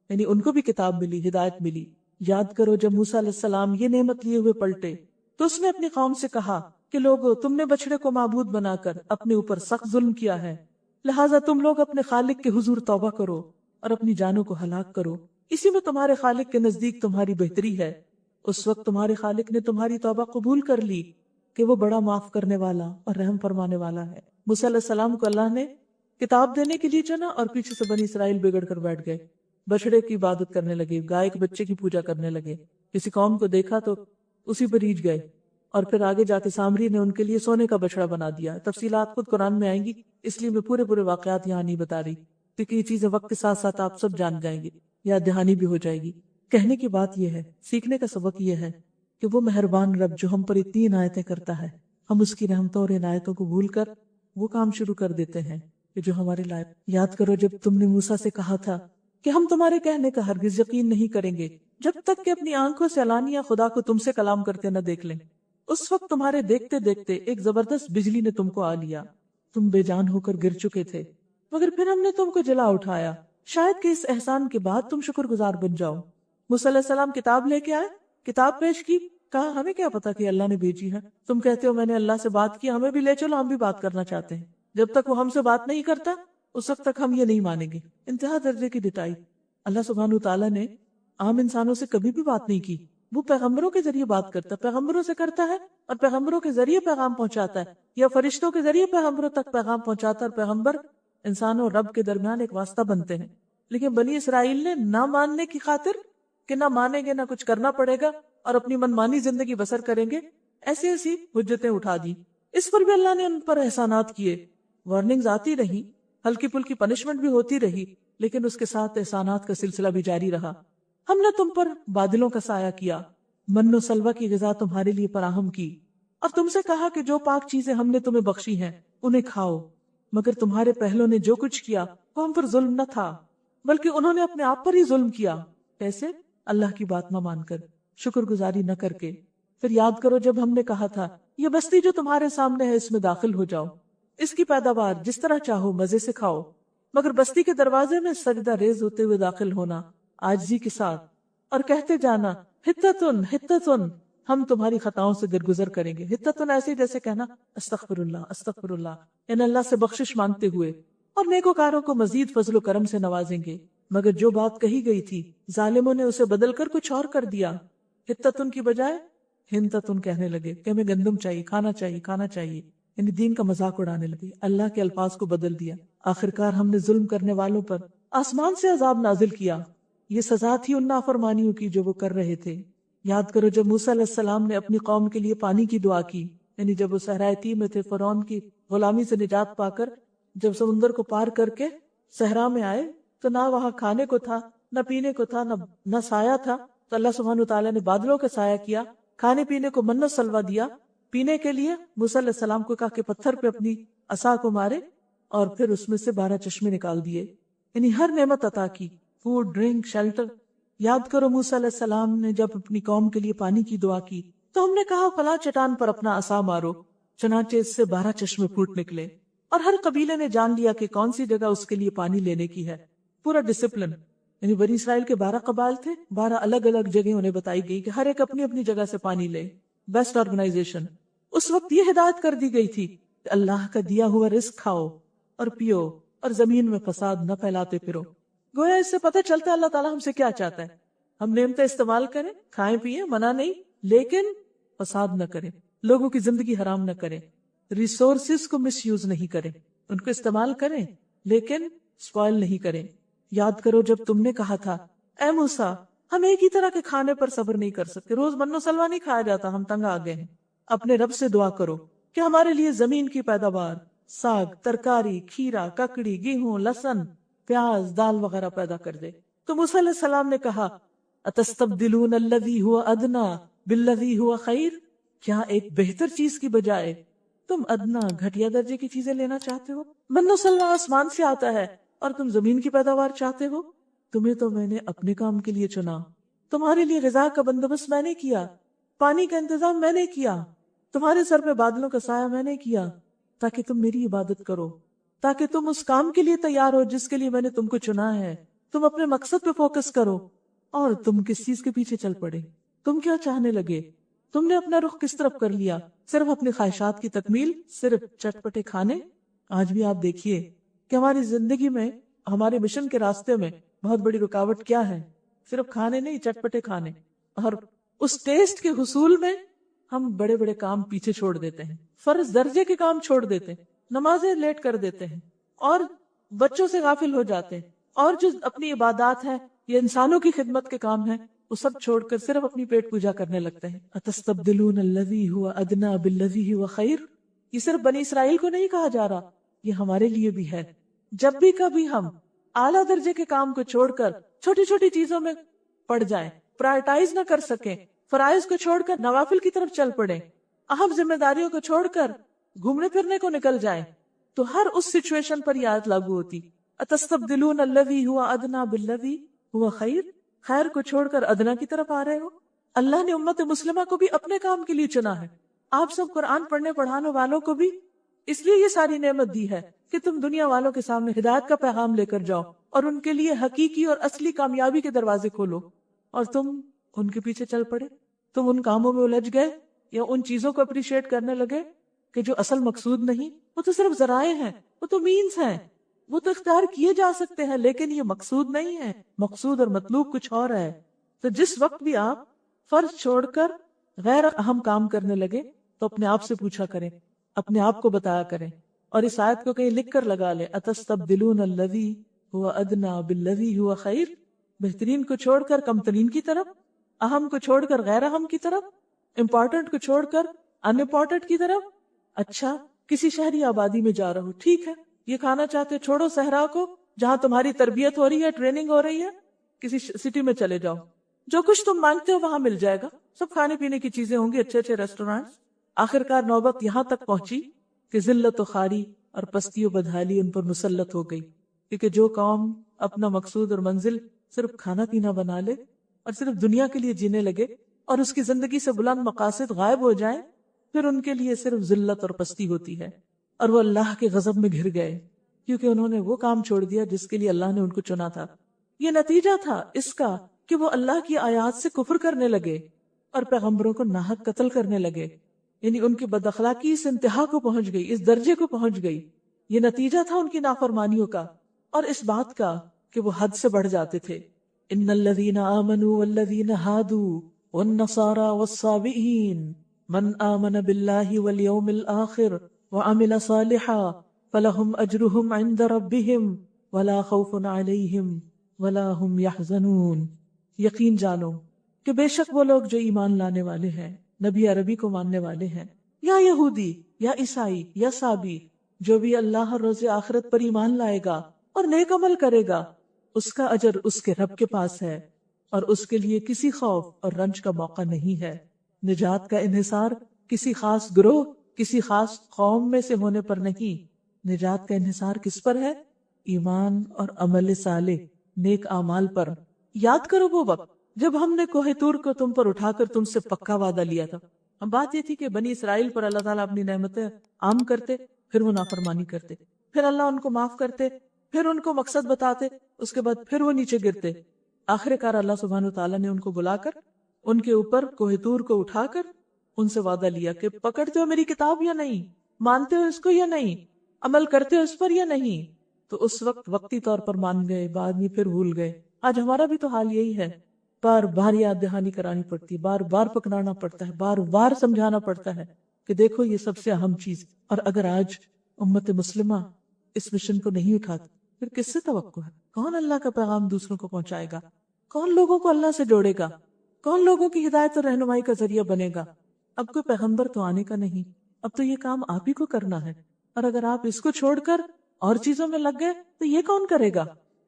یعنی ان کو بھی کتاب ملی، ہدایت ملی۔ یاد کرو جب موسیٰ علیہ السلام یہ نعمت لیے ہوئے پلٹے تو اس نے اپنی قوم سے کہا کہ لوگو، تم نے بچڑے کو معبود بنا کر اپنے اوپر سخت ظلم کیا ہے، لہٰذا تم لوگ اپنے خالق کے حضور توبہ کرو اور اپنی جانوں کو ہلاک کرو، اسی میں تمہارے خالق کے نزدیک تمہاری بہتری ہے۔ اس وقت تمہارے خالق نے تمہاری توبہ قبول کر لی کہ وہ بڑا معاف کرنے والا اور رحم فرمانے والا ہے۔ موسیٰ علیہ السلام کو اللہ نے کتاب دینے کے لیے چنا اور پیچھے سے بنی اسرائیل بگڑ کر بیٹھ گئے، بچڑے کی عبادت کرنے لگے، گائے کے بچے کی پوجا کرنے لگے، کسی قوم کو دیکھا تو اسی پر ریجھ گئے، اور پھر آگے جا کے سامری نے ان کے لیے سونے کا بچڑا بنا دیا۔ تفصیلات خود قرآن میں آئیں گی، اس لیے میں پورے واقعات یہاں نہیں بتا رہی، کیونکہ یہ چیزیں وقت کے ساتھ ساتھ آپ سب جان جائیں گے، یا دہانی بھی ہو جائے گی۔ کہنے کی بات یہ ہے، سیکھنے کا سبق یہ ہے کہ وہ مہربان رب جو ہم پر اتنی عنایتیں کرتا ہے، ہم اس کی رحمتوں اور عنایتوں کو بھول کر وہ کام شروع کر دیتے ہیں کہ جو ہمارے لائق۔ یاد کرو جب تم نے موسیٰ سے کہا تھا کہ ہم تمہارے کہنے کا ہرگز یقین نہیں کریں گے جب تک کہ اپنی آنکھوں سے علانیہ خدا کو تم سے کلام کرتے نہ دیکھ لیں۔ اس وقت تمہارے دیکھتے دیکھتے ایک زبردست بجلی نے تم کو آ لیا، تم بے جان ہو کر گر چکے تھے، مگر پھر ہم نے تم کو جلا اٹھایا، شاید کہ اس احسان کے بعد تم شکر گزار بن جاؤ۔ موسیٰ علیہ السلام کتاب لے کے آئے، کتاب پیش کی، کہا ہمیں کیا پتا کہ اللہ نے بھیجی ہے، تم کہتے ہو میں نے اللہ سے بات کی، ہمیں بھی لے چلو، ہم بھی بات کرنا چاہتے ہیں۔ جب تک وہ ہم سے بات نہیں کرتا اس وقت تک ہم یہ نہیں مانیں گے۔ انتہا درجے کی ڈٹائی۔ اللہ سبحانہ تعالیٰ نے عام انسانوں سے کبھی بھی بات نہیں کی، وہ پیغمبروں کے ذریعے بات کرتا ہے، پیغمبروں سے کرتا ہے اور پیغمبروں کے ذریعے پیغام پہنچاتا ہے، یا فرشتوں کے ذریعے پیغمبروں تک پیغام پہنچاتا ہے، اور پیغمبر انسانوں اور رب کے درمیان ایک واسطہ بنتے ہیں۔ لیکن بنی اسرائیل نے نہ ماننے کی خاطر کہ نہ مانیں گے نہ کچھ کرنا پڑے گا اور اپنی منمانی زندگی بسر کریں گے، ایسی ایسی حجتیں اٹھا دی۔ اس پر بھی اللہ نے ان پر احسانات کیے، وارننگز آتی رہی، ہلکی پھلکی پنشمنٹ بھی ہوتی رہی، لیکن اس کے ساتھ احسانات کا سلسلہ بھی جاری رہا۔ ہم نے تم پر بادلوں کا سایہ کیا، من و سلوہ کی غذا تمہارے لیے فراہم کی، اور تم سے کہا کہ جو پاک چیزیں ہم نے تمہیں بخشی ہیں انہیں کھاؤ، مگر تمہارے پہلوں نے جو کچھ کیا وہ ہم پر ظلم نہ تھا، بلکہ انہوں نے اپنے آپ پر ہی ظلم کیا۔ کیسے؟ اللہ کی بات نہ مان کر، شکر گزاری نہ کر کے۔ پھر یاد کرو جب ہم نے کہا تھا یہ بستی جو تمہارے سامنے ہے اس میں داخل ہو جاؤ، اس کی پیداوار جس طرح چاہو مزے سے کھاؤ، مگر بستی کے دروازے میں سجدہ ریز ہوتے ہوئے داخل ہونا عاجزی کے ساتھ، اور کہتے جانا حتتن حتتن، ہم تمہاری خطاؤں سے درگزر کریں گے۔ حتتن ایسے جیسے کہنا استغفر اللہ، یعنی اللہ سے بخشش مانگتے ہوئے، اور نیکوکاروں کو مزید فضل و کرم سے نوازیں گے۔ مگر جو بات کہی گئی تھی ظالموں نے اسے بدل کر کچھ اور کر دیا، حتتن کی بجائے ہنتتن کہنے لگے کہ ہمیں گندم چاہیے، کھانا چاہیے، یعنی دین کا مذاق اڑانے لگے، اللہ کے الفاظ کو بدل دیا۔ آخرکار ہم نے ظلم کرنے والوں پر آسمان سے عذاب نازل کیا، یہ سزا تھی ان نافرمانیوں کی جو وہ کر رہے تھے۔ یاد کرو جب موسیٰ علیہ السلام نے اپنی قوم کے لیے پانی کی دعا کی، یعنی جب وہ صحرائے طی میں تھے، فرعون کی غلامی سے نجات پا کر جب سمندر کو پار کر کے صحرا میں آئے تو نہ وہاں کھانے کو تھا، نہ پینے کو تھا، نہ سایہ تھا، تو اللہ سبحانہ تعالیٰ نے بادلوں کا سایہ کیا، کھانے پینے کو من و سلوہ دیا، پینے کے لیے موسیٰ علیہ السلام کو کہا کہ پتھر پہ اپنی عصا کو مارے، اور پھر اس میں سے 12 چشمے نکال دیے، یعنی ہر نعمت عطا کی، فوڈ، ڈرنک، شیلٹر۔ یاد کرو موسیٰ علیہ السلام نے جب اپنی قوم کے لیے پانی کی دعا کی تو ہم نے کہا فلاں چٹان پر اپنا عصا مارو، چنانچہ اس سے 12 چشمے پھوٹ نکلے۔ اور ہر قبیلے نے جان لیا کہ کون سی جگہ اس کے لیے پانی لینے کی ہے. پورا ڈسپلن. یعنی بنی اسرائیل کے 12 قبائل تھے، 12 الگ الگ جگہ انہیں بتائی گئی کہ ہر ایک اپنی اپنی جگہ سے پانی لے. Best organization. اس وقت یہ ہدایت کر دی گئی تھی کہ اللہ کا دیا ہوا رزق کھاؤ اور پیو اور زمین میں فساد نہ پھیلاتے پھرو. گویا اس سے پتہ چلتا ہے اللہ تعالیٰ ہم سے کیا چاہتا ہے. ہم نعمتیں استعمال کریں، کھائیں پیئیں، منع نہیں، لیکن فساد نہ کریں، لوگوں کی زندگی حرام نہ کریں، ریسورسز کو مس یوز نہیں کریں، ان کو استعمال کریں لیکن سپوائل نہیں کریں. یاد کرو جب تم نے کہا تھا اے موسیٰ ہم ایک ہی طرح کے کھانے پر صبر نہیں کر سکتے، روز من و سلوہ نہیں کھایا جاتا، ہم تنگ آ گئے ہیں. اپنے رب سے دعا کرو کہ ہمارے لیے زمین کی پیداوار، ساگ، ترکاری، کھیرا، ککڑی، گیہوں، لہسن، پیاز، دال وغیرہ پیدا کر دے. تو موسیٰ علیہ السلام نے کہا اتستبدلون الذی هو ادنی بالذی هو خیر، کیا ایک بہتر چیز کی بجائے تم ادنا گھٹیا درجے کی چیزیں لینا چاہتے ہو؟ من و سلوہ آسمان سے آتا ہے اور تم زمین کی پیداوار چاہتے ہو. تمہیں تو میں نے اپنے کام کے لیے چنا، تمہارے لیے غذا کا بندوبست میں نے کیا، پانی کا انتظام میں نے کیا، تمہارے سر پہ بادلوں کا سایہ میں نے کیا تاکہ تم میری عبادت کرو، تاکہ تم اس کام کے لیے تیار ہو جس کے لیے میں نے تم کو چنا ہے. تم اپنے مقصد پہ فوکس کرو. اور تم کس چیز کے پیچھے چل پڑے؟ تم کیا چاہنے لگے؟ تم نے اپنا رخ کس طرف کر لیا؟ صرف اپنی خواہشات کی تکمیل، صرف چٹپٹے کھانے. آج بھی آپ دیکھیے کہ ہماری زندگی میں، ہمارے مشن کے راستے میں بہت بڑی رکاوٹ کیا ہے؟ صرف کھانے نہیں، چٹپٹے کھانے. اور اس ٹیسٹ کے حصول میں ہم بڑے بڑے کام پیچھے چھوڑ دیتے ہیں، فرض درجے کے کام چھوڑ دیتے ہیں، نمازیں لیٹ کر دیتے ہیں اور بچوں سے غافل ہو جاتے ہیں، اور جو اپنی عبادات ہے یہ انسانوں کی خدمت کے کام ہیں وہ سب چھوڑ کر صرف اپنی پیٹ پوجا کرنے لگتے ہیں. اتستبدلون الذی هو ادنی بالذی هو خیر. یہ صرف بنی اسرائیل کو نہیں کہا جا رہا، یہ ہمارے لیے بھی ہے. جب بھی کبھی ہم اعلیٰ درجے کے کام کو چھوڑ کر چھوٹی چھوٹی چیزوں میں پڑ جائیں، پرائرٹائز نہ کر سکیں، فرائض کو چھوڑ کر نوافل کی طرف چل پڑیں، اہم ذمہ داریوں کو چھوڑ کر گھومنے پھرنے کو نکل جائیں، تو ہر اس سچویشن پر یہ آیت لاگو ہوتی. اتستبدلون الذی هو ادنی بالذی هو خیر. خیر کو چھوڑ کر ادنا کی طرف آ رہے ہو. اللہ نے امت مسلمہ کو بھی اپنے کام کے لیے چنا ہے. آپ سب قرآن پڑھنے پڑھانے والوں کو بھی اس لیے یہ ساری نعمت دی ہے کہ تم دنیا والوں کے سامنے ہدایت کا پیغام لے کر جاؤ اور ان کے لیے حقیقی اور اصلی کامیابی کے دروازے کھولو. اور تم ان کے پیچھے چل پڑے، تم ان کاموں میں الجھ گئے یا ان چیزوں کو اپریشیٹ کرنے لگے کہ جو اصل مقصود نہیں، وہ تو صرف ذرائع ہیں، وہ تو مینز ہیں، وہ تو اختیار کیے جا سکتے ہیں لیکن یہ مقصود نہیں ہے. مقصود اور مطلوب کچھ اور ہے. تو جس وقت بھی آپ فرض چھوڑ کر غیر اہم کام کرنے لگے تو اپنے آپ سے پوچھا کریں، اپنے آپ کو بتایا کریں، اور اس آیت کو کہیں لکھ کر لگا لیں. اتستبدلون الذی هو ادنی بالذی هو خیر. بہترین کو چھوڑ کر کم ترین کی طرف، اہم کو چھوڑ کر غیر اہم کی طرف، امپورٹنٹ کو چھوڑ کر ان امپورٹنٹ کی طرف. اچھا کسی شہری آبادی میں جا رہا ہوں، ٹھیک ہے، یہ کھانا چاہتے چھوڑو صحرا کو جہاں تمہاری تربیت ہو رہی ہے، ٹریننگ ہو رہی ہے، کسی سٹی میں چلے جاؤ، جو کچھ تم مانگتے ہو وہاں مل جائے گا، سب کھانے پینے کی چیزیں ہوں گی، اچھے اچھے ریسٹورینٹس. آخرکار نوبت یہاں تک پہنچی کہ ذلت و خواری اور پستی و بدحالی ان پر مسلط ہو گئی، کیونکہ جو قوم اپنا مقصود اور منزل صرف کھانا پینا بنا لے اور صرف دنیا کے لیے جینے لگے اور اس کی زندگی سے بلند مقاصد غائب ہو جائیں، پھر ان کے لیے صرف ذلت اور پستی ہوتی ہے اور وہ اللہ کے غضب میں گھر گئے کیونکہ انہوں نے وہ کام چھوڑ دیا جس کے لیے اللہ نے ان کو چنا تھا. یہ نتیجہ تھا اس کا کہ وہ اللہ کی آیات سے کفر کرنے لگے اور پیغمبروں کو ناحق قتل کرنے لگے. یعنی ان کی بد اخلاقی اس انتہا کو پہنچ گئی، اس درجے کو پہنچ گئی. یہ نتیجہ تھا ان کی نافرمانیوں کا اور اس بات کا کہ وہ حد سے بڑھ جاتے تھے. ان الذین آمنوا والذین ہادوا والنصارى والصابئین من آمن باللہ والیوم الآخر وعمل صالحا فلہم اجرہم عند ربہم ولا خوف علیہم ولا هم يحزنون. یقین جانو کہ بے شک وہ لوگ جو ایمان لانے والے ہیں، نبی عربی کو ماننے والے ہیں، یا یہودی یا عیسائی یا صابی، جو بھی اللہ اور روز آخرت پر ایمان لائے گا اور نیک عمل کرے گا، اس کا اجر اس کے رب کے پاس ہے اور اس کے لیے کسی خوف اور رنج کا موقع نہیں ہے. نجات کا انحصار کسی خاص گروہ، کسی خاص قوم میں سے ہونے پر نہیں. نجات کا انحصار کس پر ہے؟ ایمان اور عمل صالح، نیک اعمال پر. یاد کرو وہ وقت جب ہم نے کوہ طور کو تم پر اٹھا کر تم سے پکا وعدہ لیا تھا. بات یہ تھی کہ بنی اسرائیل پر اللہ تعالیٰ اپنی نعمتیں عام کرتے پھر وہ نافرمانی کرتے، پھر اللہ ان کو معاف کرتے، پھر ان کو مقصد بتاتے، اس کے بعد پھر وہ نیچے گرتے۔ آخر کار اللہ سبحانہ وتعالیٰ نے ان کو بلا کر ان کے اوپر کوہ طور کو اٹھا کر ان سے وعدہ لیا کہ پکڑتے ہو میری کتاب یا نہیں، مانتے ہو اس کو یا نہیں، عمل کرتے ہو اس پر یا نہیں۔ تو اس وقت وقتی طور پر مان گئے، بعد میں پھر بھول گئے۔ آج ہمارا بھی تو حال یہی ہے، بار بار یاد دہانی کرانی پڑتی ہے، بار بار پکڑانا پڑتا ہے، بار بار سمجھانا پڑتا ہے کہ دیکھو یہ سب سے اہم چیز۔ اور اگر آج امت مسلمہ اس مشن کو نہیں اٹھاتی پھر کس سے توقع ہے؟ کون اللہ کا پیغام دوسروں کو پہنچائے گا؟ کون لوگوں کو اللہ سے جوڑے گا؟ کون لوگوں کی ہدایت اور رہنمائی کا ذریعہ بنے گا؟ اب کوئی پیغمبر تو آنے کا نہیں، اب تو یہ کام آپ ہی کو کرنا ہے۔ اور اگر آپ اس کو چھوڑ کر اور چیزوں میں لگ گئے تو یہ کون کرے گا؟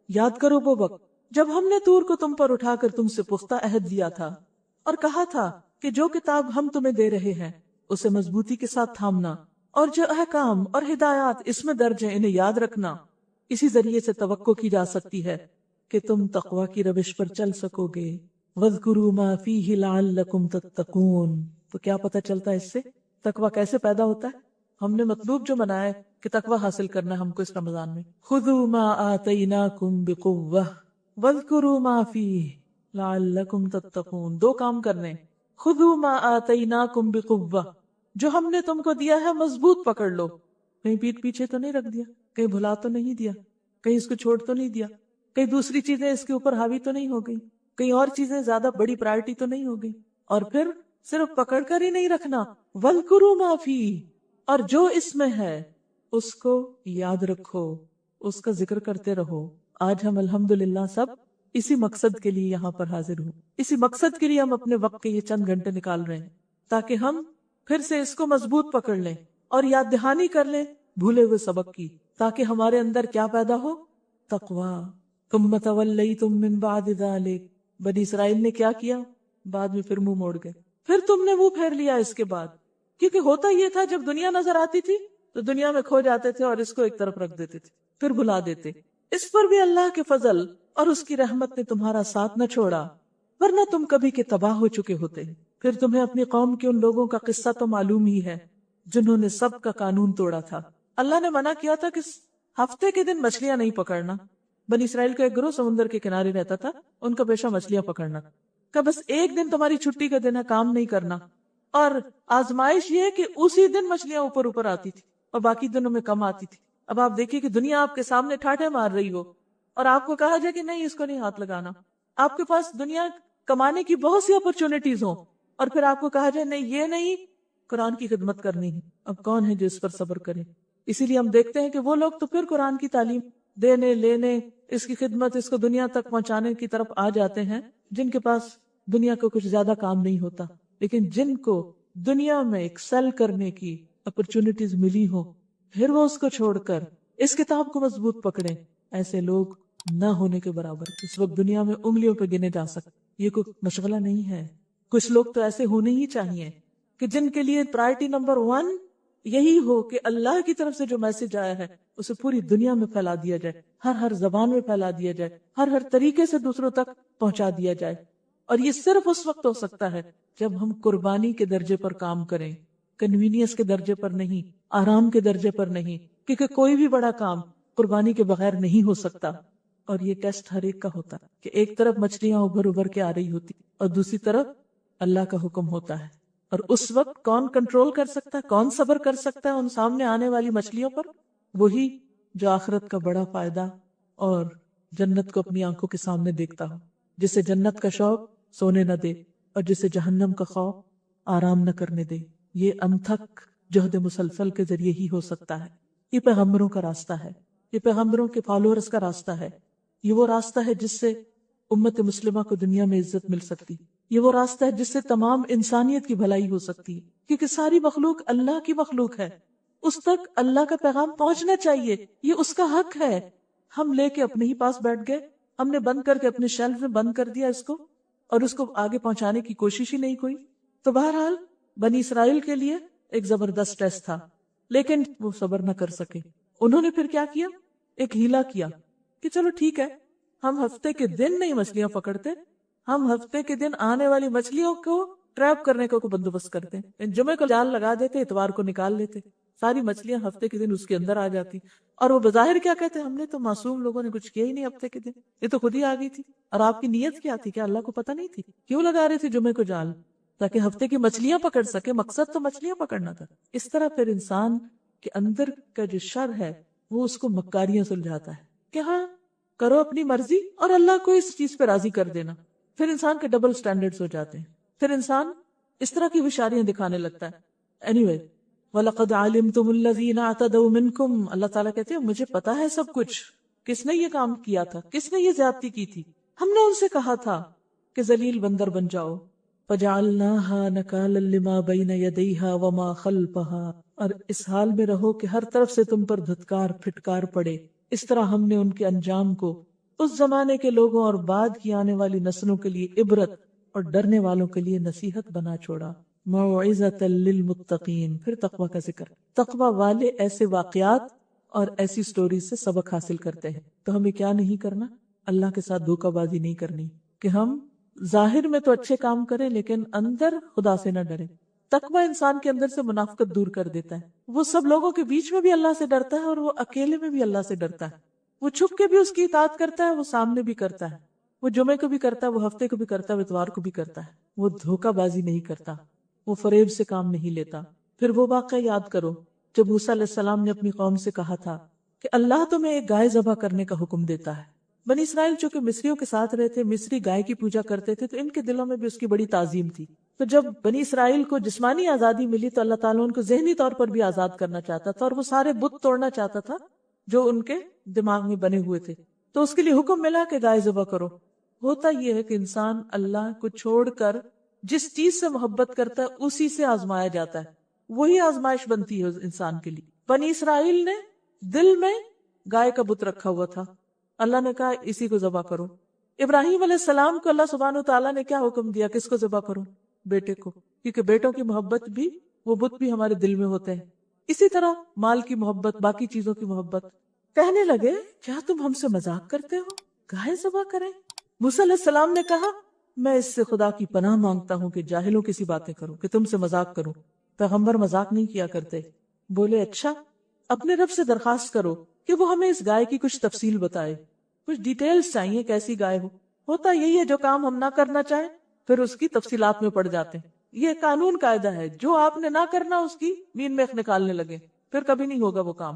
یاد کرو وہ وقت جب ہم نے طور کو تم پر اٹھا کر تم سے پختہ عہد لیا تھا اور کہا تھا کہ جو کتاب ہم تمہیں دے رہے ہیں اسے مضبوطی کے ساتھ تھامنا، اور جو احکام اور ہدایات اس میں درج ہیں انہیں یاد رکھنا۔ اسی ذریعے سے توقع کی جا سکتی ہے کہ تم تقوی کی روش پر چل سکو گے۔ وَاذْكُرُوا مَا فِيهِ لَعَلَّكُمْ تَتَّقُونَ۔ تو کیا پتہ چلتا ہے اس سے تقوی کیسے پیدا ہوتا ہے؟ ہم نے مطلوب جو بنایا ہے کہ تقوی حاصل کرنا ہے ہم کو اس رمضان میں، خُذُوا مَا آتَيْنَاكُمْ بِقُوَّةٍ وَاذْكُرُوا مَا فِيهِ لَعَلَّكُمْ تَتَّقُونَ۔ دو کام کرنے، خُذُوا مَا آتَيْنَاكُمْ بِقُوَّةٍ، جو ہم نے تم کو دیا ہے مضبوط پکڑ لو، کہیں پیٹ پیچھے تو نہیں رکھ دیا، کہیں بھلا تو نہیں دیا، کہیں اس کو چھوڑ تو نہیں دیا، کہیں دوسری چیزیں اس کے اوپر حاوی تو نہیں ہو گئی، کہیں اور چیزیں زیادہ بڑی پرائرٹی تو نہیں ہو گئی۔ اور پھر صرف پکڑ کر ہی نہیں رکھنا، وَاذْكُرُوا مَا فِيهِ، اور جو اس میں ہے اس کو یاد رکھو، اس کا ذکر کرتے رہو۔ آج ہم الحمدللہ سب اسی مقصد کے لیے یہاں پر حاضر ہوں، اسی مقصد کے لیے ہم اپنے وقت کے یہ چند گھنٹے نکال رہے ہیں تاکہ ہم پھر سے اس کو مضبوط پکڑ لیں اور یاد دہانی کر لیں بھولے ہوئے سبق کی، تاکہ ہمارے اندر کیا پیدا ہو؟ تقوی۔ ثم تولیتم من بعد ذلک، بنی اسرائیل نے کیا کیا؟ بعد میں پھر منہ موڑ گئے، پھر تم نے منہ پھیر لیا اس کے بعد۔ کیونکہ ہوتا یہ تھا جب دنیا نظر آتی تھی تو دنیا میں کھو جاتے تھے اور اس کو ایک طرف رکھ دیتے تھے، پھر بھلا دیتے۔ اس پر بھی اللہ کے فضل اور اس کی رحمت نے تمہارا ساتھ نہ چھوڑا، ورنہ تم کبھی کے تباہ ہو چکے ہوتے۔ پھر تمہیں اپنی قوم کے ان لوگوں کا قصہ تو معلوم ہی ہے جنہوں نے سب کا قانون توڑا تھا۔ اللہ نے منع کیا تھا کہ ہفتے کے دن مچھلیاں نہیں پکڑنا۔ بنی اسرائیل کا ایک گروہ سمندر کے کنارے رہتا تھا، ان کا پیشہ مچھلیاں پکڑنا، کہ بس ایک دن تمہاری چھٹی کا دن ہے، کام نہیں کرنا۔ اور آزمائش یہ ہے کہ اسی دن مچھلیاں اوپر اوپر آتی تھی اور باقی دنوں میں کم آتی تھی۔ اب آپ دیکھیے کہ دنیا آپ کے سامنے ٹھاٹھے مار رہی ہو اور آپ کو کہا جائے کہ نہیں اس کو نہیں ہاتھ لگانا، آپ کے پاس دنیا کمانے کی بہت سی اپرچونٹیز ہوں اور پھر آپ کو کہا جائے نہیں یہ نہیں، قرآن کی خدمت کرنی ہے۔ اب کون ہے جو اس پر صبر کرے؟ اسی لیے ہم دیکھتے ہیں کہ وہ لوگ تو پھر قرآن کی تعلیم دینے لینے، اس کی خدمت، اس کو دنیا تک پہنچانے کی طرف آ جاتے ہیں جن کے پاس دنیا کو کچھ زیادہ کام نہیں ہوتا، لیکن جن کو دنیا میں ایکسل کرنے کی اپرچونٹیز ملی ہو پھر وہ اس کو چھوڑ کر اس کتاب کو مضبوط پکڑے، ایسے لوگ نہ ہونے کے برابر اس وقت دنیا میں انگلیوں پہ گنے جا سکتے۔ یہ کوئی مشغلہ نہیں ہے۔ کچھ لوگ تو ایسے ہونے ہی چاہیے کہ جن کے لیے پرائرٹی نمبر 1 یہی ہو کہ اللہ کی طرف سے جو میسج آیا ہے اسے پوری دنیا میں پھیلا دیا جائے، ہر زبان میں پھیلا دیا جائے، ہر طریقے سے دوسروں تک پہنچا دیا جائے۔ اور یہ صرف اس وقت ہو سکتا ہے جب ہم قربانی کے درجے پر کام کریں، کنوینئنس کے درجے پر نہیں، آرام کے درجے پر نہیں، کیونکہ کوئی بھی بڑا کام قربانی کے بغیر نہیں ہو سکتا۔ اور یہ ٹیسٹ ہر ایک کا ہوتا ہے کہ ایک طرف مچھلیاں ابھر ابھر کے آ رہی ہوتی اور دوسری طرف اللہ کا حکم ہوتا ہے، اور اس وقت کون کنٹرول کر سکتا ہے، کون صبر کر سکتا ہے ان سامنے آنے والی مچھلیوں پر؟ وہی جو آخرت کا بڑا فائدہ اور جنت کو اپنی آنکھوں کے سامنے دیکھتا ہو، جسے جنت کا شوق سونے نہ دے اور جسے جہنم کا خوف آرام نہ کرنے دے۔ یہ انتھک جہد مسلسل کے ذریعے ہی ہو سکتا ہے۔ یہ پیغمبروں کا راستہ ہے، یہ پیغمبروں کے فالوورز کا راستہ ہے، یہ وہ راستہ ہے جس سے امت مسلمہ کو دنیا میں عزت مل سکتی، یہ وہ راستہ ہے جس سے تمام انسانیت کی بھلائی ہو سکتی ہے، کیونکہ ساری مخلوق اللہ کی مخلوق ہے، اس تک اللہ کا پیغام پہنچنا چاہیے، یہ اس کا حق ہے۔ ہم لے کے اپنے ہی پاس بیٹھ گئے، ہم نے بند کر کے اپنے شیلف میں بند کر دیا اس کو، اور اس کو آگے پہنچانے کی کوشش ہی نہیں کوئی۔ تو بہرحال بنی اسرائیل کے لیے ایک زبردست ٹیسٹ تھا، لیکن وہ صبر نہ کر سکے۔ انہوں نے پھر کیا کیا؟ ایک ہیلا کیا کہ چلو ٹھیک ہے، ہم ہفتے کے دن نہیں مچھلیاں پکڑتے، ہم ہفتے کے دن آنے والی مچھلیوں کو ٹریپ کرنے کا بندوبست کرتے ہیں، جمعے کو جال لگا دیتے، اتوار کو نکال لیتے، ساری مچھلیاں ہفتے کے دن اس کے اندر آ جاتی، اور وہ بظاہر کیا کہتے ہیں، ہم نے تو معصوم لوگوں نے کچھ کیا ہی نہیں ہفتے کے دن، یہ تو خود ہی آ گئی تھی۔ اور آپ کی نیت کیا تھی؟ کیا اللہ کو پتہ نہیں تھی؟ کیوں لگا رہے تھے جمعے کو جال؟ تاکہ ہفتے کی مچھلیاں پکڑ سکے، مقصد تو مچھلیاں پکڑنا تھا۔ اس طرح پھر انسان کے اندر کا جو شر ہے وہ اس کو مکاریاں سلجھاتا ہے کہ ہاں کرو اپنی مرضی، اور اللہ کو اس چیز پہ راضی کر دینا۔ پھر انسان کے ڈبل سٹینڈرڈز ہو جاتے ہیں، پھر انسان اس طرح کی ہوشیاریاں دکھانے لگتا ہے۔ اینی وَلَقَدْ عَلِمْتُمُ الَّذِينَ اعْتَدَوْا مِنْكُمْ، اللہ تعالیٰ کہتے ہیں مجھے پتا ہے سب کچھ، کس نے یہ کام کیا تھا، کس نے یہ زیادتی کی تھی۔ ہم نے ان سے کہا تھا کہ ذلیل بندر بن جاؤ، فَجَعَلْنَاهَا نَكَالًا لِمَا بَيْنَ يَدَيْهَا وَمَا خَلْفَهَا، اور اس حال میں رہو کہ ہر طرف سے تم پر دھتکار پھٹکار پڑے۔ اس طرح ہم نے ان کے انجام کو اس زمانے کے لوگوں اور بعد کی آنے والی نسلوں کے لیے عبرت اور ڈرنے والوں کے لیے نصیحت بنا چھوڑا۔ موعظۃ للمتقین، پھر تقوی کا ذکر۔ تقوی والے ایسے واقعات اور ایسی سٹوریز سے سبق حاصل کرتے ہیں۔ تو ہمیں کیا نہیں کرنا؟ اللہ کے ساتھ دھوکہ بازی نہیں کرنی، کہ ہم ظاہر میں تو اچھے کام کریں لیکن اندر خدا سے نہ ڈریں۔ تقوی انسان کے اندر سے منافقت دور کر دیتا ہے، وہ سب لوگوں کے بیچ میں بھی اللہ سے ڈرتا ہے اور وہ اکیلے میں بھی اللہ سے ڈرتا ہے۔ وہ چھپ کے بھی اس کی اطاعت کرتا ہے، وہ سامنے بھی کرتا ہے، وہ جمعے کو بھی کرتا ہے، وہ ہفتے کو بھی کرتا ہے، اتوار کو بھی کرتا ہے۔ وہ دھوکہ بازی نہیں کرتا، وہ فریب سے کام نہیں لیتا۔ پھر وہ واقعہ یاد کرو جب موسیٰ علیہ السلام نے اپنی قوم سے کہا تھا کہ اللہ تمہیں ایک گائے ذبح کرنے کا حکم دیتا ہے۔ بنی اسرائیل چونکہ مصریوں کے ساتھ رہے تھے، مصری گائے کی پوجا کرتے تھے، تو ان کے دلوں میں بھی اس کی بڑی تعظیم تھی۔ تو جب بنی اسرائیل کو جسمانی آزادی ملی تو اللہ تعالیٰ ان کو ذہنی طور پر بھی آزاد کرنا چاہتا تھا، اور وہ سارے بت توڑنا چاہتا تھا جو ان کے دماغ میں بنے ہوئے تھے۔ تو اس کے لیے حکم ملا کہ گائے ذبح کرو۔ ہوتا یہ ہے کہ انسان اللہ کو چھوڑ کر جس چیز سے محبت کرتا ہے اسی سے آزمایا جاتا ہے، وہی آزمائش بنتی ہے انسان کے لیے۔ بنی اسرائیل نے دل میں گائے کا بت رکھا ہوا تھا، اللہ نے کہا اسی کو ذبح کرو۔ ابراہیم علیہ السلام کو اللہ سبحانہ وتعالیٰ نے کیا حکم دیا؟ کس کو ذبح کرو؟ بیٹے کو، کیونکہ بیٹوں کی محبت بھی، وہ بت بھی ہمارے دل میں ہوتے ہیں۔ اسی طرح مال کی محبت، باقی چیزوں کی محبت۔ کہنے لگے کیا تم ہم سے مذاق کرتے ہو؟ گائے ذبح کریں؟ موسیٰ علیہ السلام نے کہا میں اس سے خدا کی پناہ مانگتا ہوں کہ جاہلوں کی سی باتیں کروں، کہ تم سے مذاق کروں۔ پیغمبر مذاق نہیں کیا کرتے۔ بولے اچھا، اپنے رب سے درخواست کرو کہ وہ ہمیں اس گائے کی کچھ تفصیل بتائے، کچھ ڈیٹیلز چاہیے کیسی گائے ہو۔ ہوتا یہی ہے جو کام ہم نہ کرنا چاہیں پھر اس کی تفصیلات میں پڑ جاتے ہیں۔ یہ قانون قاعدہ ہے، جو آپ نے نہ کرنا اس کی مین میخ نکالنے لگے، پھر کبھی نہیں ہوگا وہ کام۔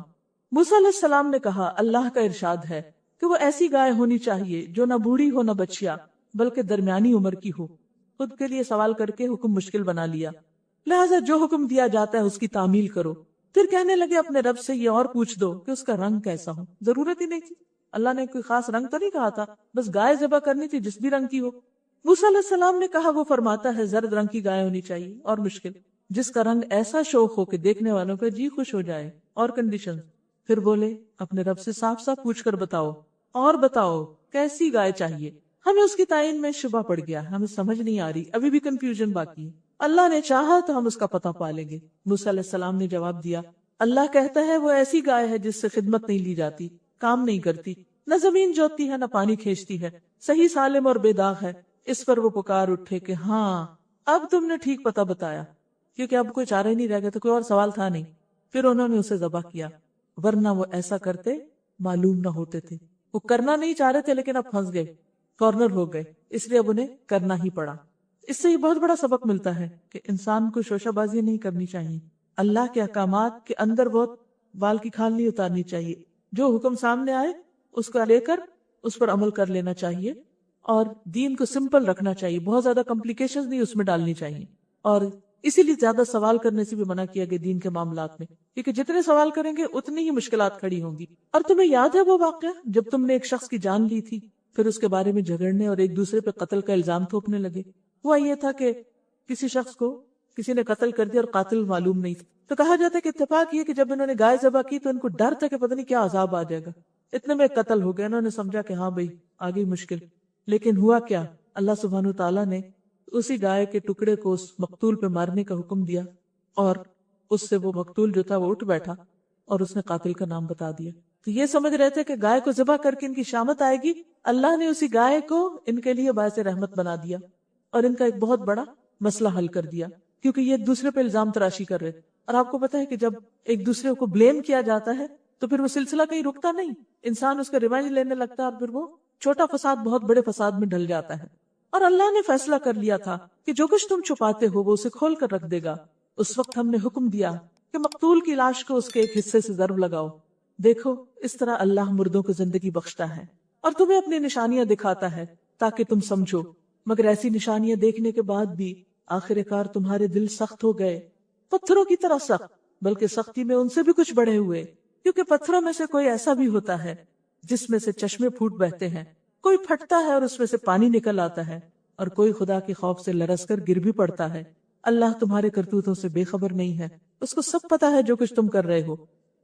موسیٰ علیہ السلام نے کہا اللہ کا ارشاد ہے کہ وہ ایسی گائے ہونی چاہیے جو نہ بوڑھی ہو نہ بچیا بلکہ درمیانی عمر کی ہو۔ خود کے لیے سوال کر کے حکم مشکل بنا لیا، لہٰذا جو حکم دیا جاتا ہے اس کی تعمیل کرو۔ پھر کہنے لگے اپنے رب سے یہ اور پوچھ دو کہ اس کا رنگ کیسا ہو۔ ضرورت ہی نہیں تھی، اللہ نے کوئی خاص رنگ تو نہیں کہا تھا، بس گائے ذبح کرنی تھی جس بھی رنگ کی ہو۔ موسیٰ علیہ السلام نے کہا وہ فرماتا ہے زرد رنگ کی گائے ہونی چاہیے، اور مشکل جس کا رنگ ایسا شوخ ہو کہ دیکھنے والوں کا جی خوش ہو جائے، اور کنڈیشن۔ پھر بولے اپنے رب سے صاف صاف پوچھ کر بتاؤ، اور بتاؤ کیسی گائے چاہیے۔ ہمیں اس کی تعین میں شبہ پڑ گیا، ہمیں سمجھ نہیں آ رہی، ابھی بھی کنفیوژن باقی ہے۔ اللہ نے چاہا تو ہم اس کا پتہ پا لیں گے۔ موسیٰ علیہ السلام نے جواب دیا اللہ کہتا ہے وہ ایسی گائے ہے جس سے خدمت نہیں لی جاتی، کام نہیں کرتی، نہ زمین جوتتی ہے نہ پانی کھینچتی ہے، صحیح سالم اور بے داغ ہے۔ اس پر وہ پکار اٹھے کہ ہاں اب تم نے ٹھیک پتہ بتایا، کیونکہ اب کوئی چارہ ہی نہیں رہ گیا، تو کوئی اور سوال تھا نہیں۔ پھر انہوں نے اسے ذبح کیا، ورنہ وہ ایسا کرتے معلوم نہ ہوتے تھے۔ وہ کرنا نہیں چاہ رہے تھے لیکن اب پھنس گئے، کارنر ہو گئے، اس لیے اب انہیں کرنا ہی پڑا۔ اس سے یہ بہت بڑا سبق ملتا ہے کہ انسان کو شوشہ بازی نہیں کرنی چاہیے، اللہ کے احکامات کے اندر بہت بال کی کھال نہیں اتارنی چاہیے۔ جو حکم سامنے آئے اس کو لے کر اس پر عمل کر لینا چاہیے، اور دین کو سمپل رکھنا چاہیے، بہت زیادہ کمپلیکیشنز نہیں اس میں ڈالنی چاہیے۔ اور اسی لیے زیادہ سوال کرنے سے بھی منع کیا گیا دین کے معاملات میں، کیونکہ جتنے سوال کریں گے اتنی ہی مشکلات کھڑی ہوں گی۔ اور تمہیں یاد ہے وہ واقعہ جب تم نے ایک شخص کی جان لی تھی، پھر اس کے بارے میں جھگڑنے اور ایک دوسرے پہ قتل کا الزام تھوپنے لگے؟ ہوا یہ تھا کہ کسی شخص کو کسی نے قتل کر دیا اور قاتل معلوم نہیں تھا، تو کہا جاتا ہے کہ اتفاق یہ کہ جب انہوں نے گائے ذبح کی تو ان کو ڈر تھا کہ پتہ نہیں کیا عذاب آ جائے گا، اتنے میں قتل ہو گیا۔ انہوں نے سمجھا کہ ہاں بھئی آگے مشکل، لیکن ہوا کیا، اللہ سبحانہ تعالیٰ نے اسی گائے کے ٹکڑے کو اس مقتول پہ مارنے کا حکم دیا، اور اس سے وہ مقتول جو تھا وہ اٹھ بیٹھا اور اس نے قاتل کا نام بتا دیا۔ تو یہ سمجھ رہے تھے کہ گائے کو ذبح کر کے ان کی شامت آئے گی، اللہ نے اسی گائے کو ان کے لیے باعث رحمت بنا دیا اور ان کا ایک بہت بڑا مسئلہ حل کر دیا، کیونکہ یہ ایک دوسرے پہ الزام تراشی کر رہے۔ اور آپ کو پتا ہے کہ جب ایک دوسرے کو بلیم کیا جاتا ہے تو پھر وہ سلسلہ کہیں رکتا نہیں، انسان اس کا ریونج لینے لگتا ہے اور پھر وہ چھوٹا فساد بہت بڑے فساد میں ڈھل جاتا ہے۔ اور اللہ نے فیصلہ کر لیا تھا کہ جو کچھ تم چھپاتے ہو وہ اسے کھول کر رکھ دے گا۔ اس وقت ہم نے حکم دیا کہ مقتول کی لاش کو اس کے ایک حصے سے ضرب لگاؤ۔ دیکھو اس طرح اللہ مردوں کو زندگی بخشتا ہے اور تمہیں اپنی نشانیاں دکھاتا ہے تاکہ تم سمجھو، مگر ایسی نشانیاں دیکھنے کے بعد بھی آخر کار تمہارے دل سخت ہو گئے، پتھروں کی طرح سخت، بلکہ سختی میں ان سے بھی کچھ بڑھے ہوئے، کیونکہ پتھروں میں سے کوئی ایسا بھی ہوتا ہے جس میں سے چشمے پھوٹ بہتے ہیں، کوئی پھٹتا ہے اور اس میں سے پانی نکل آتا ہے، اور کوئی خدا کے خوف سے لرز کر گر بھی پڑتا ہے۔ اللہ تمہارے کرتوتوں سے بے خبر نہیں ہے، اس کو سب پتا ہے جو کچھ تم کر رہے ہو۔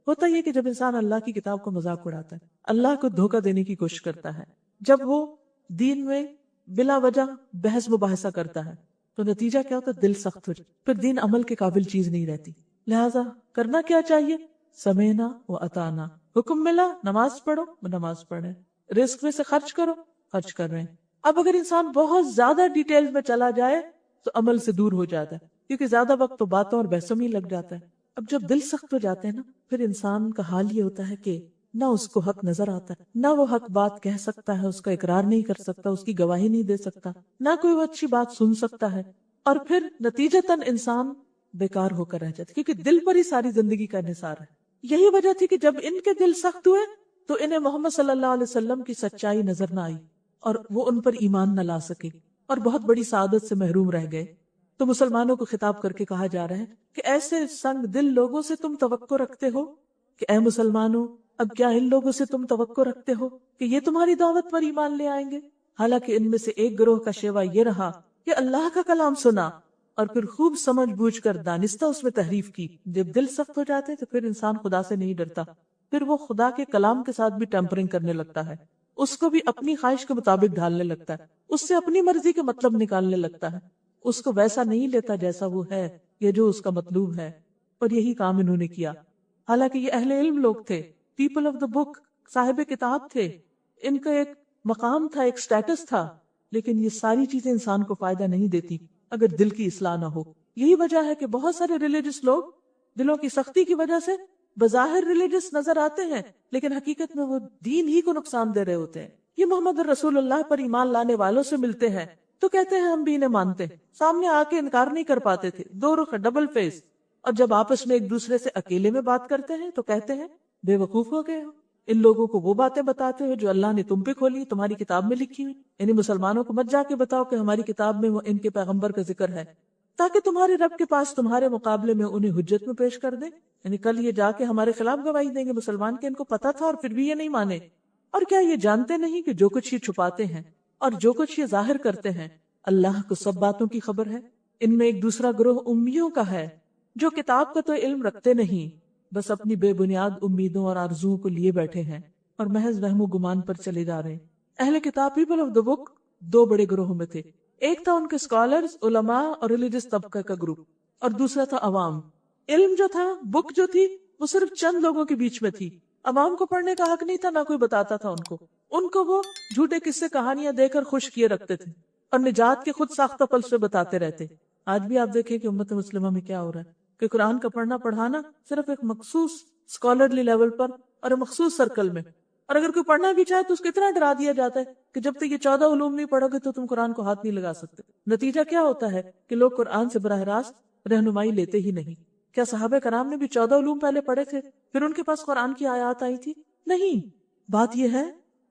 ہوتا یہ کہ جب انسان اللہ کی کتاب کو مذاق اڑاتا ہے، اللہ کو دھوکہ دینے کی کوشش کرتا ہے، جب وہ دین میں بلا وجہ بحث مباحثہ کرتا ہے، تو نتیجہ کیا ہوتا ہے؟ دل سخت ہو جاتا، پھر دین عمل کے قابل چیز نہیں رہتی۔ لہٰذا کرنا کیا چاہیے؟ سمینا و اطانا، حکم ملا نماز پڑھو، نماز پڑھیں، رزق میں سے خرچ کرو، خرچ کر رہے ہیں۔ اب اگر انسان بہت زیادہ ڈیٹیل میں چلا جائے تو عمل سے دور ہو جاتا ہے، کیونکہ زیادہ وقت تو باتوں اور بحثوں میں ہی لگ جاتا ہے۔ اب جب دل سخت ہو جاتے ہیں نا، پھر انسان کا حال یہ ہوتا ہے کہ نہ اس کو حق نظر آتا ہے، نہ وہ حق بات کہہ سکتا ہے، اس کا اقرار نہیں کر سکتا، اس کی گواہی نہیں دے سکتا، نہ کوئی وہ اچھی بات سن سکتا ہے، اور پھر نتیجتاً انسان بیکار ہو کر رہ جاتا ہے، کیونکہ دل پر ہی ساری زندگی کا انحصار ہے۔ یہی وجہ تھی کہ جب ان کے دل سخت ہوئے تو انہیں محمد صلی اللہ علیہ وسلم کی سچائی نظر نہ آئی اور وہ ان پر ایمان نہ لا سکے اور بہت بڑی سعادت سے محروم رہ گئے۔ تو مسلمانوں کو خطاب کر کے کہا جا رہا ہے کہ ایسے سنگ دل لوگوں سے تم توقع رکھتے ہو کہ اے مسلمانوں، اب کیا ان لوگوں سے تم توقع رکھتے ہو کہ یہ تمہاری دعوت پر ایمان لے آئیں گے؟ حالانکہ ان میں سے ایک گروہ کا شیوا یہ رہا کہ اللہ کا کلام سنا اور پھر خوب سمجھ بوجھ کر دانستہ اس میں تحریف کی۔ جب دل سخت ہو جاتے تو پھر انسان خدا سے نہیں ڈرتا، پھر وہ خدا کے کلام کے ساتھ بھی ٹیمپرنگ کرنے لگتا ہے، اس کو بھی اپنی خواہش کے مطابق ڈھالنے لگتا ہے، اس سے اپنی مرضی کے مطلب نکالنے لگتا ہے، اس کو ویسا نہیں لیتا جیسا وہ ہے یا جو اس کا مطلوب ہے۔ اور یہی کام انہوں نے کیا، حالانکہ یہ اہل علم لوگ تھے، پیپل آف دا بک، صاحب کتاب تھے، ان کا ایک مقام تھا، ایک سٹیٹس تھا، لیکن یہ ساری چیزیں انسان کو فائدہ نہیں دیتی اگر دل کی اصلاح نہ ہو۔ یہی وجہ ہے کہ بہت سارے ریلیجس لوگ دلوں کی سختی کی وجہ سے بظاہر ریلیجس نظر آتے ہیں لیکن حقیقت میں وہ دین ہی کو نقصان دے رہے ہوتے ہیں۔ یہ محمد رسول اللہ پر ایمان لانے والوں سے ملتے ہیں تو کہتے ہیں ہم بھی انہیں مانتے ہیں، سامنے آ کے انکار نہیں کر پاتے تھے، دو رخ، ڈبل فیس، اور جب آپس میں ایک دوسرے سے اکیلے میں بات کرتے ہیں تو کہتے ہیں بے وقوف ہو گئے ہو، ان لوگوں کو وہ باتیں بتاتے ہو جو اللہ نے تم پہ کھولی، تمہاری کتاب میں لکھی ہوئی، یعنی مسلمانوں کو مت جا کے بتاؤ کہ ہماری کتاب میں وہ ان کے پیغمبر کا ذکر ہے، تاکہ تمہارے رب کے پاس تمہارے مقابلے میں انہیں حجت میں پیش کر دیں، یعنی کل یہ جا کے ہمارے خلاف گواہی دیں گے مسلمان کہ ان کو پتا تھا اور پھر بھی یہ نہیں مانے۔ اور کیا یہ جانتے نہیں کہ جو کچھ یہ چھپاتے ہیں اور جو کچھ یہ ظاہر کرتے ہیں اللہ کو سب باتوں کی خبر ہے؟ ان میں ایک دوسرا گروہ امیوں کا ہے جو کتاب کا تو علم رکھتے نہیں، بس اپنی بے بنیاد امیدوں اور آرزوؤں کو لیے بیٹھے ہیں اور محض وہم و گمان پر چلے جا رہے ہیں۔ اہل کتاب پیپل آف دا بک دو بڑے گروہوں میں تھے، ایک تھا ان کے اسکالرز، علماء اور ریلیجس طبقہ کا گروپ، اور دوسرا تھا عوام۔ علم جو تھا، بک جو تھی، وہ صرف چند لوگوں کے بیچ میں تھی، عوام کو پڑھنے کا حق نہیں تھا، نہ کوئی بتاتا تھا ان کو وہ جھوٹے قصے کہانیاں دے کر خوش کیے رکھتے تھے اور نجات کے خود ساختہ فلسفے بتاتے رہتے۔ آج بھی آپ دیکھیں کہ امت مسلمہ میں کیا ہو رہا ہے کہ قرآن کا پڑھنا پڑھانا صرف ایک مخصوص اسکالرلی لیول پر اور مخصوص سرکل میں، اور اگر کوئی پڑھنا بھی چاہے تو اس کو اتنا ڈرا دیا جاتا ہے کہ جب تک یہ 14 علوم نہیں پڑھو گے تو تم قرآن کو ہاتھ نہیں لگا سکتے۔ نتیجہ کیا ہوتا ہے کہ لوگ قرآن سے براہ راست رہنمائی لیتے ہی نہیں۔ کیا صحابہ کرام نے بھی 14 علوم پہلے پڑھے تھے پھر ان کے پاس قرآن کی آیات آئی تھی؟ نہیں۔ بات یہ ہے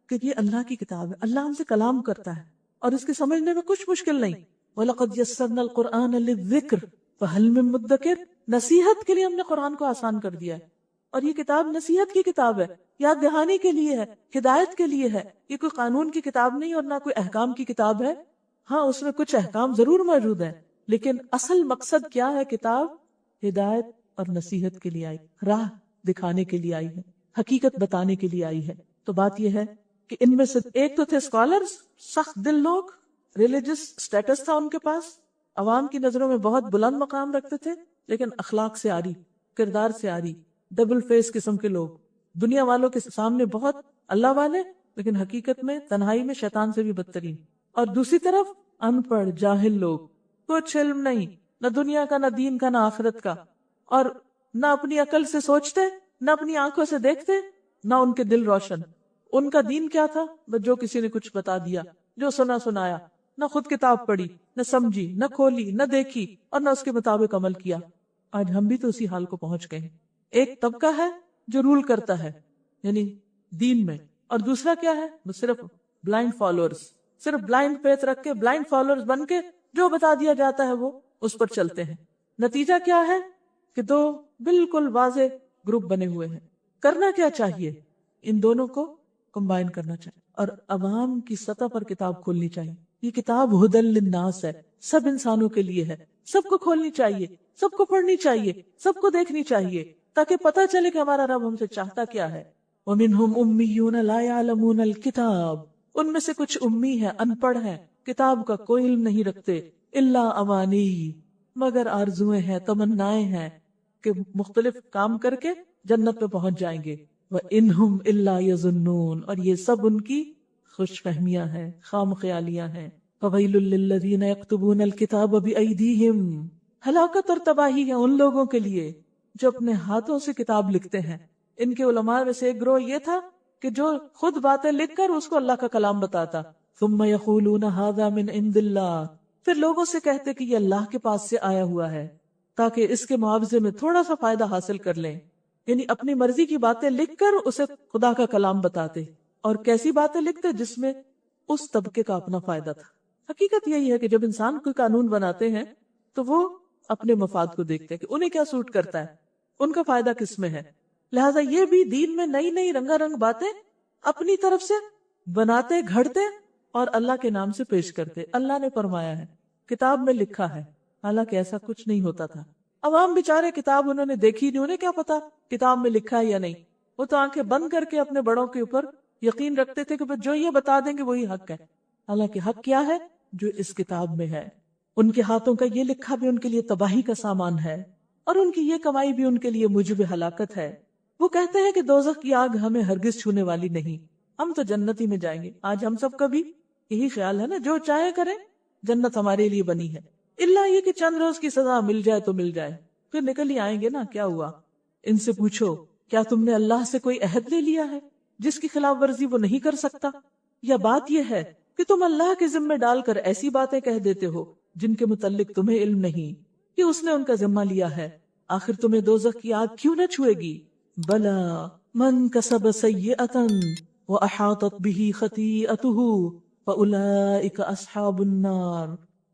کہ یہ اللہ کی کتاب ہے، اللہ ہم سے کلام کرتا ہے اور اس کے سمجھنے میں کچھ مشکل نہیں۔ وَلَقَدْ يَسَّرْنَا الْقُرْآنَ لِلذِّكْرِ فَهَلْ مِن مُدَّكِرٍ، نصیحت کے لیے ہم نے قرآن کو آسان کر دیا ہے، اور یہ کتاب نصیحت کی کتاب ہے، یاد دہانی کے لیے ہے، ہدایت کے لیے ہے، یہ کوئی قانون کی کتاب نہیں اور نہ کوئی احکام کی کتاب ہے۔ ہاں اس میں کچھ احکام ضرور موجود ہیں لیکن اصل مقصد کیا ہے؟ کتاب ہدایت اور نصیحت کے لیے آئی، راہ دکھانے کے لیے آئی ہے، حقیقت بتانے کے لیے آئی ہے۔ تو بات یہ ہے کہ ان میں سے ایک تو تھے اسکالرز، سخت دل لوگ، ریلیجس سٹیٹس تھا ان کے پاس، عوام کی نظروں میں بہت بلند مقام رکھتے تھے، لیکن اخلاق سے آری، کردار سے آری، ڈبل فیس قسم کے لوگ، دنیا والوں کے سامنے بہت اللہ والے لیکن حقیقت میں تنہائی میں شیطان سے بھی بدترین۔ اور دوسری طرف ان پڑھ جاہل لوگ، کچھ علم نہیں، نہ دنیا کا، نہ دین کا، نہ آخرت کا، اور نہ اپنی عقل سے سوچتے، نہ اپنی آنکھوں سے دیکھتے، نہ ان کے دل روشن. ان کا دین کیا تھا؟ بس جو کسی نے کچھ بتا دیا، جو سنا سنایا، نہ خود کتاب پڑھی، نہ سمجھی، نہ کھولی، نہ دیکھی، اور نہ اس کے مطابق عمل کیا. آج ہم بھی تو اسی حال کو پہنچ گئے ہیں. ایک طبقہ ہے جو رول کرتا ہے یعنی دین میں، اور دوسرا کیا ہے؟ وہ صرف بلائنڈ فالوورز، صرف بلائنڈ فیتھ رکھ کے، بلائنڈ فالوورز بن کے جو بتا دیا جاتا ہے وہ اس پر چلتے ہیں. نتیجہ کیا ہے کہ دو بالکل واضح گروپ بنے ہوئے ہیں. کرنا کیا چاہیے؟ ان دونوں کو کمبائن کرنا چاہیے اور عوام کی سطح پر کتاب کھولنی چاہیے. یہ کتاب ہدی للناس ہے، سب انسانوں کے لیے ہے. سب کو کھولنی چاہیے، سب کو پڑھنی چاہیے، سب کو دیکھنی چاہیے، تاکہ پتہ چلے کہ ہمارا رب ہم سے چاہتا کیا ہے. وَمِنْهُمْ أُمِّيُّونَ لَا يَعْلَمُونَ الْكِتَابَ، ان میں سے کچھ امی ہیں، ان پڑھ ہیں، کتاب کا کوئی علم نہیں رکھتے. الا امانی، مگر آرزویں ہیں، تمنائیں ہیں کہ مختلف کام کر کے جنت پہ پہنچ جائیں گے. وَإِنْهُمْ إِلَّا يَظُنُّونَ، اور یہ سب ان کی خوش فہمیاں ہیں، خام خیالیاں ہیں. فَوَيْلٌ لِّلَّذِينَ يَكْتُبُونَ الْكِتَابَ بِأَيْدِيهِمْ، ہلاکت اور تباہی ہے ان لوگوں کے لیے جو اپنے ہاتھوں سے کتاب لکھتے ہیں. ان کے علماء میں سے ایک گروہ یہ تھا کہ جو خود باتیں لکھ کر اس کو اللہ کا کلام بتاتا. ثم یقولون ھذا من عند اللہ، پھر لوگوں سے کہتے کہ یہ اللہ کے پاس سے آیا ہوا ہے تاکہ اس کے معاوضے میں تھوڑا سا فائدہ حاصل کر لیں. یعنی اپنی مرضی کی باتیں لکھ کر اسے خدا کا کلام بتاتے. اور کیسی باتیں لکھتے؟ جس میں اس طبقے کا اپنا فائدہ تھا. حقیقت یہی ہے کہ جب انسان کوئی قانون بناتے ہیں تو وہ اپنے مفاد کو دیکھتے ہیں کہ انہیں کیا سوٹ کرتا ہے، ان کا فائدہ کس میں ہے. لہٰذا یہ بھی دین میں نئی نئی رنگا رنگ باتیں اپنی طرف سے بناتے، گھڑتے اور اللہ کے نام سے پیش کرتے. اللہ نے فرمایا ہے، کتاب میں لکھا ہے، حالانکہ ایسا کچھ نہیں ہوتا تھا. عوام بیچارے کتاب انہوں نے دیکھی نہیں، انہیں کیا پتا کتاب میں لکھا ہے یا نہیں. وہ تو آنکھیں بند کر کے اپنے بڑوں کے اوپر یقین رکھتے تھے کہ جو یہ بتا دیں گے وہی حق ہے. حالانکہ حق کیا ہے؟ جو اس کتاب میں ہے. ان کے ہاتھوں کا یہ لکھا بھی ان کے لیے تباہی کا سامان ہے، اور ان کی یہ کمائی بھی ان کے لیے موجب ہلاکت ہے. وہ کہتے ہیں کہ دوزخ کی آگ ہمیں ہرگز چھونے والی نہیں، ہم تو جنت ہی میں جائیں گے. آج ہم سب کا بھی یہی خیال ہے نا، جو چاہے کریں، جنت ہمارے لیے بنی ہے. اللہ یہ کہ چند روز کی سزا مل جائے تو مل جائے، پھر نکل ہی آئیں گے نا. کیا ہوا؟ ان سے پوچھو، کیا تم نے اللہ سے کوئی عہد لے لیا ہے جس کی خلاف ورزی وہ نہیں کر سکتا؟ یا بات یہ ہے کہ تم اللہ کے ذمے ڈال کر ایسی باتیں کہہ دیتے ہو جن کے متعلق تمہیں علم نہیں کہ اس نے ان کا ذمہ لیا ہے؟ آخر تمہیں دوزخ کی آگ کیوں نہ چھوئے گی؟ بلا من کسب سیئۃ واحاطت به خطیئته فاولئک اصحاب النار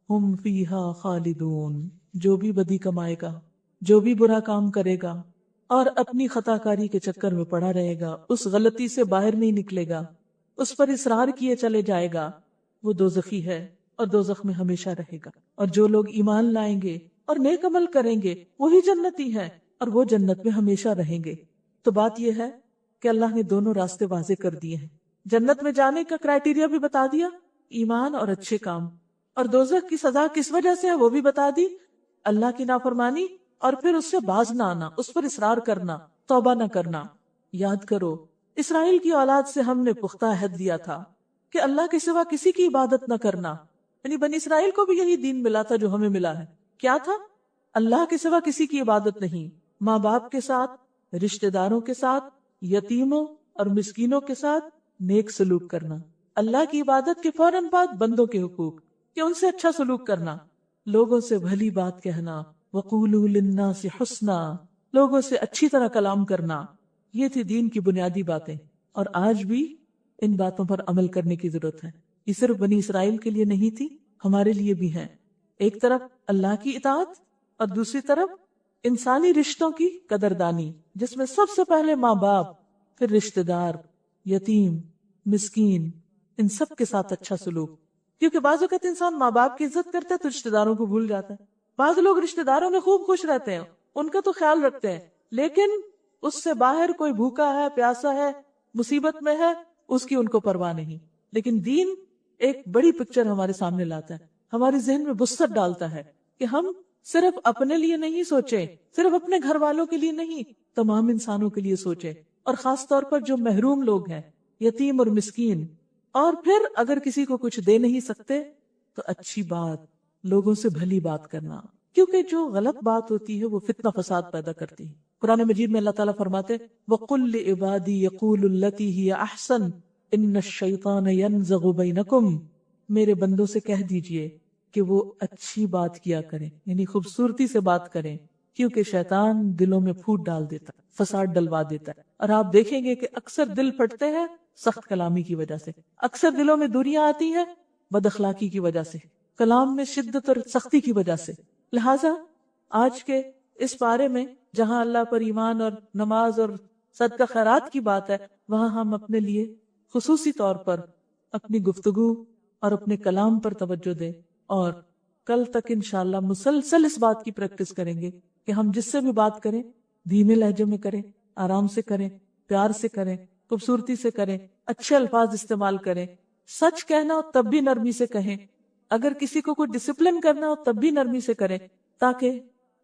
ہم فیہا خالدون. جو بھی بدی کمائے گا، جو بھی برا کام کرے گا اور اپنی خطا کاری کے چکر میں پڑا رہے گا، اس غلطی سے باہر نہیں نکلے گا، اس پر اصرار کیے چلے جائے گا، وہ دوزخی ہے اور دوزخ میں ہمیشہ رہے گا. اور جو لوگ ایمان لائیں گے اور نیک عمل کریں گے وہی جنتی ہیں اور وہ جنت میں ہمیشہ رہیں گے. تو بات یہ ہے کہ اللہ نے دونوں راستے واضح کر دیے ہیں. جنت میں جانے کا کرائٹیریا بھی بتا دیا، ایمان اور اچھے کام. اور دوزخ کی سزا کس وجہ سے ہے وہ بھی بتا دی، اللہ کی نافرمانی اور پھر اس سے باز نہ آنا، اس پر اصرار کرنا، توبہ نہ کرنا. یاد کرو، اسرائیل کی اولاد سے ہم نے پختہ عہد دیا تھا کہ اللہ کے سوا کسی کی عبادت نہ کرنا. یعنی بنی اسرائیل کو بھی یہی دین ملا تھا جو ہمیں ملا ہے. کیا تھا؟ اللہ کے سوا کسی کی عبادت نہیں، ماں باپ کے ساتھ، رشتہ داروں کے ساتھ، یتیموں اور مسکینوں کے ساتھ نیک سلوک کرنا. اللہ کی عبادت کے فوراً بعد بندوں کے حقوق کہ ان سے اچھا سلوک کرنا، لوگوں سے بھلی بات کہنا، وقولوا للناس حسنا، لوگوں سے اچھی طرح کلام کرنا. یہ تھی دین کی بنیادی باتیں، اور آج بھی ان باتوں پر عمل کرنے کی ضرورت ہے. یہ صرف بنی اسرائیل کے لیے نہیں تھی، ہمارے لیے بھی ہیں. ایک طرف اللہ کی اطاعت اور دوسری طرف انسانی رشتوں کی قدردانی، جس میں سب سے پہلے ماں باپ، پھر رشتہ دار، یتیم، مسکین، ان سب کے ساتھ اچھا سلوک. کیونکہ بعض اوقات انسان ماں باپ کی عزت کرتا ہے تو رشتہ داروں کو بھول جاتا ہے. بعض لوگ رشتہ داروں میں خوب خوش رہتے ہیں، ان کا تو خیال رکھتے ہیں، لیکن اس سے باہر کوئی بھوکا ہے، پیاسا ہے، مصیبت میں ہے، اس کی ان کو پرواہ نہیں. لیکن دین ایک بڑی پکچر ہمارے سامنے لاتا ہے، ہمارے ذہن میں وسعت ڈالتا ہے کہ ہم صرف اپنے لیے نہیں سوچیں، صرف اپنے گھر والوں کے لیے نہیں، تمام انسانوں کے لیے سوچیں، اور خاص طور پر جو محروم لوگ ہیں، یتیم اور مسکین. اور پھر اگر کسی کو کچھ دے نہیں سکتے تو اچھی بات، لوگوں سے بھلی بات کرنا، کیونکہ جو غلط بات ہوتی ہے وہ فتنہ فساد پیدا کرتی ہے۔ قرآن مجید میں اللہ تعالیٰ فرماتے وَقُلْ لِعِبَادِي يَقُولُ الَّتِي هِيَ أَحْسَنُ إِنَّ الشَّيْطَانَ يَنزَغُ بَيْنَكُمْ، میرے بندوں سے کہہ دیجئے کہ وہ اچھی بات کیا کریں، یعنی خوبصورتی سے بات کریں، کیونکہ شیطان دلوں میں پھوٹ ڈال دیتا ہے، فساد ڈلوا دیتا ہے۔ اور آپ دیکھیں گے کہ اکثر دل پھٹتے ہیں سخت کلامی کی وجہ سے، اکثر دلوں میں دوریاں آتی ہیں بد اخلاقی کی وجہ سے، کلام میں شدت اور سختی کی وجہ سے۔ لہٰذا آج کے اس پارے میں جہاں اللہ پر ایمان اور نماز اور صدقہ خیرات کی بات ہے، وہاں ہم اپنے لیے خصوصی طور پر اپنی گفتگو اور اپنے کلام پر توجہ دیں، اور کل تک انشاءاللہ مسلسل اس بات کی پریکٹس کریں گے کہ ہم جس سے بھی بات کریں دھیمے لہجے میں کریں، آرام سے کریں، پیار سے کریں، خوبصورتی سے کریں، اچھے الفاظ استعمال کریں، سچ کہنا ہو تب بھی نرمی سے کہیں، اگر کسی کو کوئی ڈسپلن کرنا ہو تب بھی نرمی سے کریں، تاکہ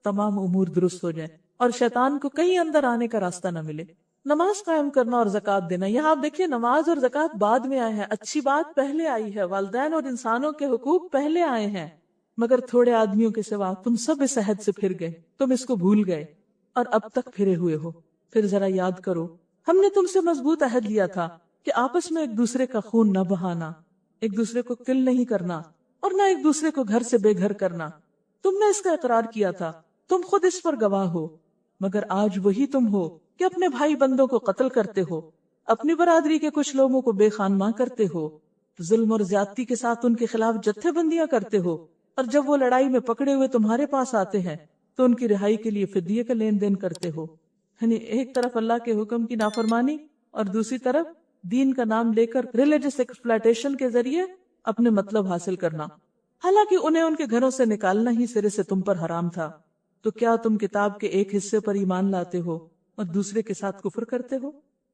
تمام امور درست ہو جائیں اور شیطان کو کہیں اندر آنے کا راستہ نہ ملے۔ نماز قائم کرنا اور زکوٰۃ دینا، یہاں آپ دیکھیے نماز اور زکوٰۃ بعد میں آئے ہیں، اچھی بات پہلے آئی ہے، والدین اور انسانوں کے حقوق پہلے آئے ہیں، مگر تھوڑے آدمیوں کے سوا تم سب اس عہد سے پھر گئے، تم اس کو بھول گئے اور اب تک پھرے ہوئے ہو۔ پھر ذرا یاد کرو، ہم نے تم سے مضبوط عہد لیا تھا کہ آپس میں ایک دوسرے کا خون نہ بہانا، ایک دوسرے کو قتل نہیں کرنا اور نہ ایک دوسرے کو گھر سے بے گھر کرنا۔ تم نے اس کا اقرار کیا تھا، تم خود اس پر گواہ ہو، مگر آج وہی تم ہو کہ اپنے بھائی بندوں کو قتل کرتے ہو، اپنی برادری کے کچھ لوگوں کو بے خانماں کرتے ہو، ظلم اور زیادتی کے ساتھ ان کے خلاف جتھے بندیاں کرتے ہو، اور جب وہ لڑائی میں پکڑے ہوئے تمہارے پاس آتے ہیں تو ان کی رہائی کے لیے فدیے کا لین دین کرتے ہو۔ یعنی ایک طرف اللہ کے حکم کی نافرمانی اور دوسری طرف دین کا نام لے کر ریلیجس ایکسپلائٹیشن کے ذریعے اپنے مطلب حاصل کرنا، حالانکہ انہیں ان کے گھروں سے نکالنا ہی سرے سے تم پر حرام تھا۔ تو کیا تم کتاب کے ایک حصے پر ایمان لاتے ہو اور دوسرے کے ساتھ کفر کرتے ہو؟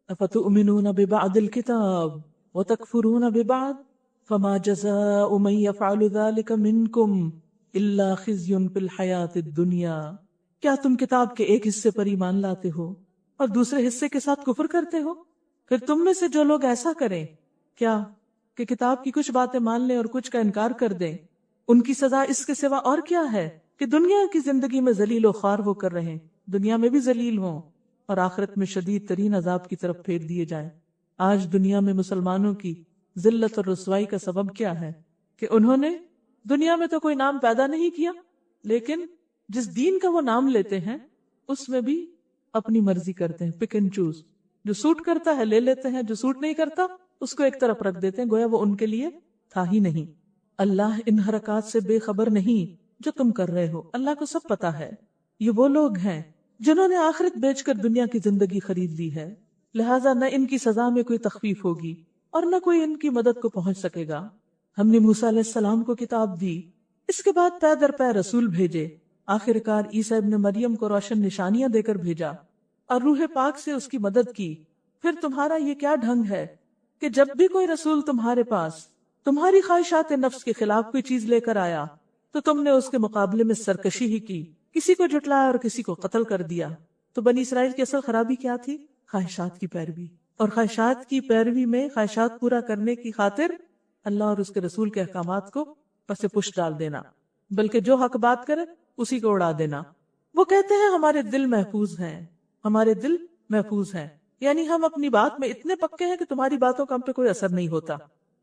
افتؤمنون ببعض الکتاب وتکفرون ببعض فما جزاء من يفعل ذلك منكم الا خزي في الحیاة الدنیا۔ کیا تم کتاب کے ایک حصے پر ایمان لاتے ہو اور دوسرے حصے کے ساتھ کفر کرتے ہو؟ پھر تم میں سے جو لوگ ایسا کریں، کیا کہ کتاب کی کچھ باتیں مان لیں اور کچھ کا انکار کر دیں، ان کی سزا اس کے سوا اور کیا ہے کہ دنیا کی زندگی میں ذلیل و خوار ہو کر رہیں، دنیا میں بھی ذلیل ہوں اور آخرت میں شدید ترین عذاب کی طرف پھیر دیے جائیں۔ آج دنیا میں مسلمانوں کی ذلت اور رسوائی کا سبب کیا ہے کہ انہوں نے دنیا میں تو کوئی نام پیدا نہیں کیا، لیکن جس دین کا وہ نام لیتے ہیں اس میں بھی اپنی مرضی کرتے ہیں، پک اینڈ چوز، جو سوٹ کرتا ہے لے لیتے ہیں، جو سوٹ نہیں کرتا اس کو ایک طرف رکھ دیتے ہیں، گویا وہ ان کے لیے تھا ہی نہیں۔ اللہ ان حرکات سے بے خبر نہیں جو تم کر رہے ہو، اللہ کو سب پتا ہے۔ یہ وہ لوگ ہیں جنہوں نے آخرت بیچ کر دنیا کی زندگی خرید لی ہے، لہٰذا نہ ان کی سزا میں کوئی تخفیف ہوگی اور نہ کوئی ان کی مدد کو پہنچ سکے گا۔ ہم نے موسیٰ علیہ السلام کو کتاب دی، اس کے بعد پے در پے رسول بھیجے، آخر کار عیسیٰ ابن مریم کو روشن نشانیاں دے کر بھیجا اور روح پاک سے اس کی مدد کی۔ پھر تمہارا یہ کیا ڈھنگ ہے کہ جب بھی کوئی رسول تمہارے پاس تمہاری خواہشات نفس کے خلاف کوئی چیز لے کر آیا تو تم نے اس کے مقابلے میں سرکشی ہی کی، کسی کو جھٹلایا اور کسی کو قتل کر دیا۔ تو بنی اسرائیل کی اصل خرابی کیا تھی؟ خواہشات کی پیروی، اور خواہشات کی پیروی میں خواہشات پورا کرنے کی خاطر اللہ اور اس کے رسول کے احکامات کو پس پش ڈال دینا، بلکہ جو حق بات کرے اسی کو اڑا دینا۔ وہ کہتے ہیں ہمارے دل محفوظ ہیں، ہمارے دل محفوظ ہیں، یعنی ہم اپنی بات میں اتنے پکے ہیں کہ تمہاری باتوں کا ہم پہ کوئی اثر نہیں ہوتا۔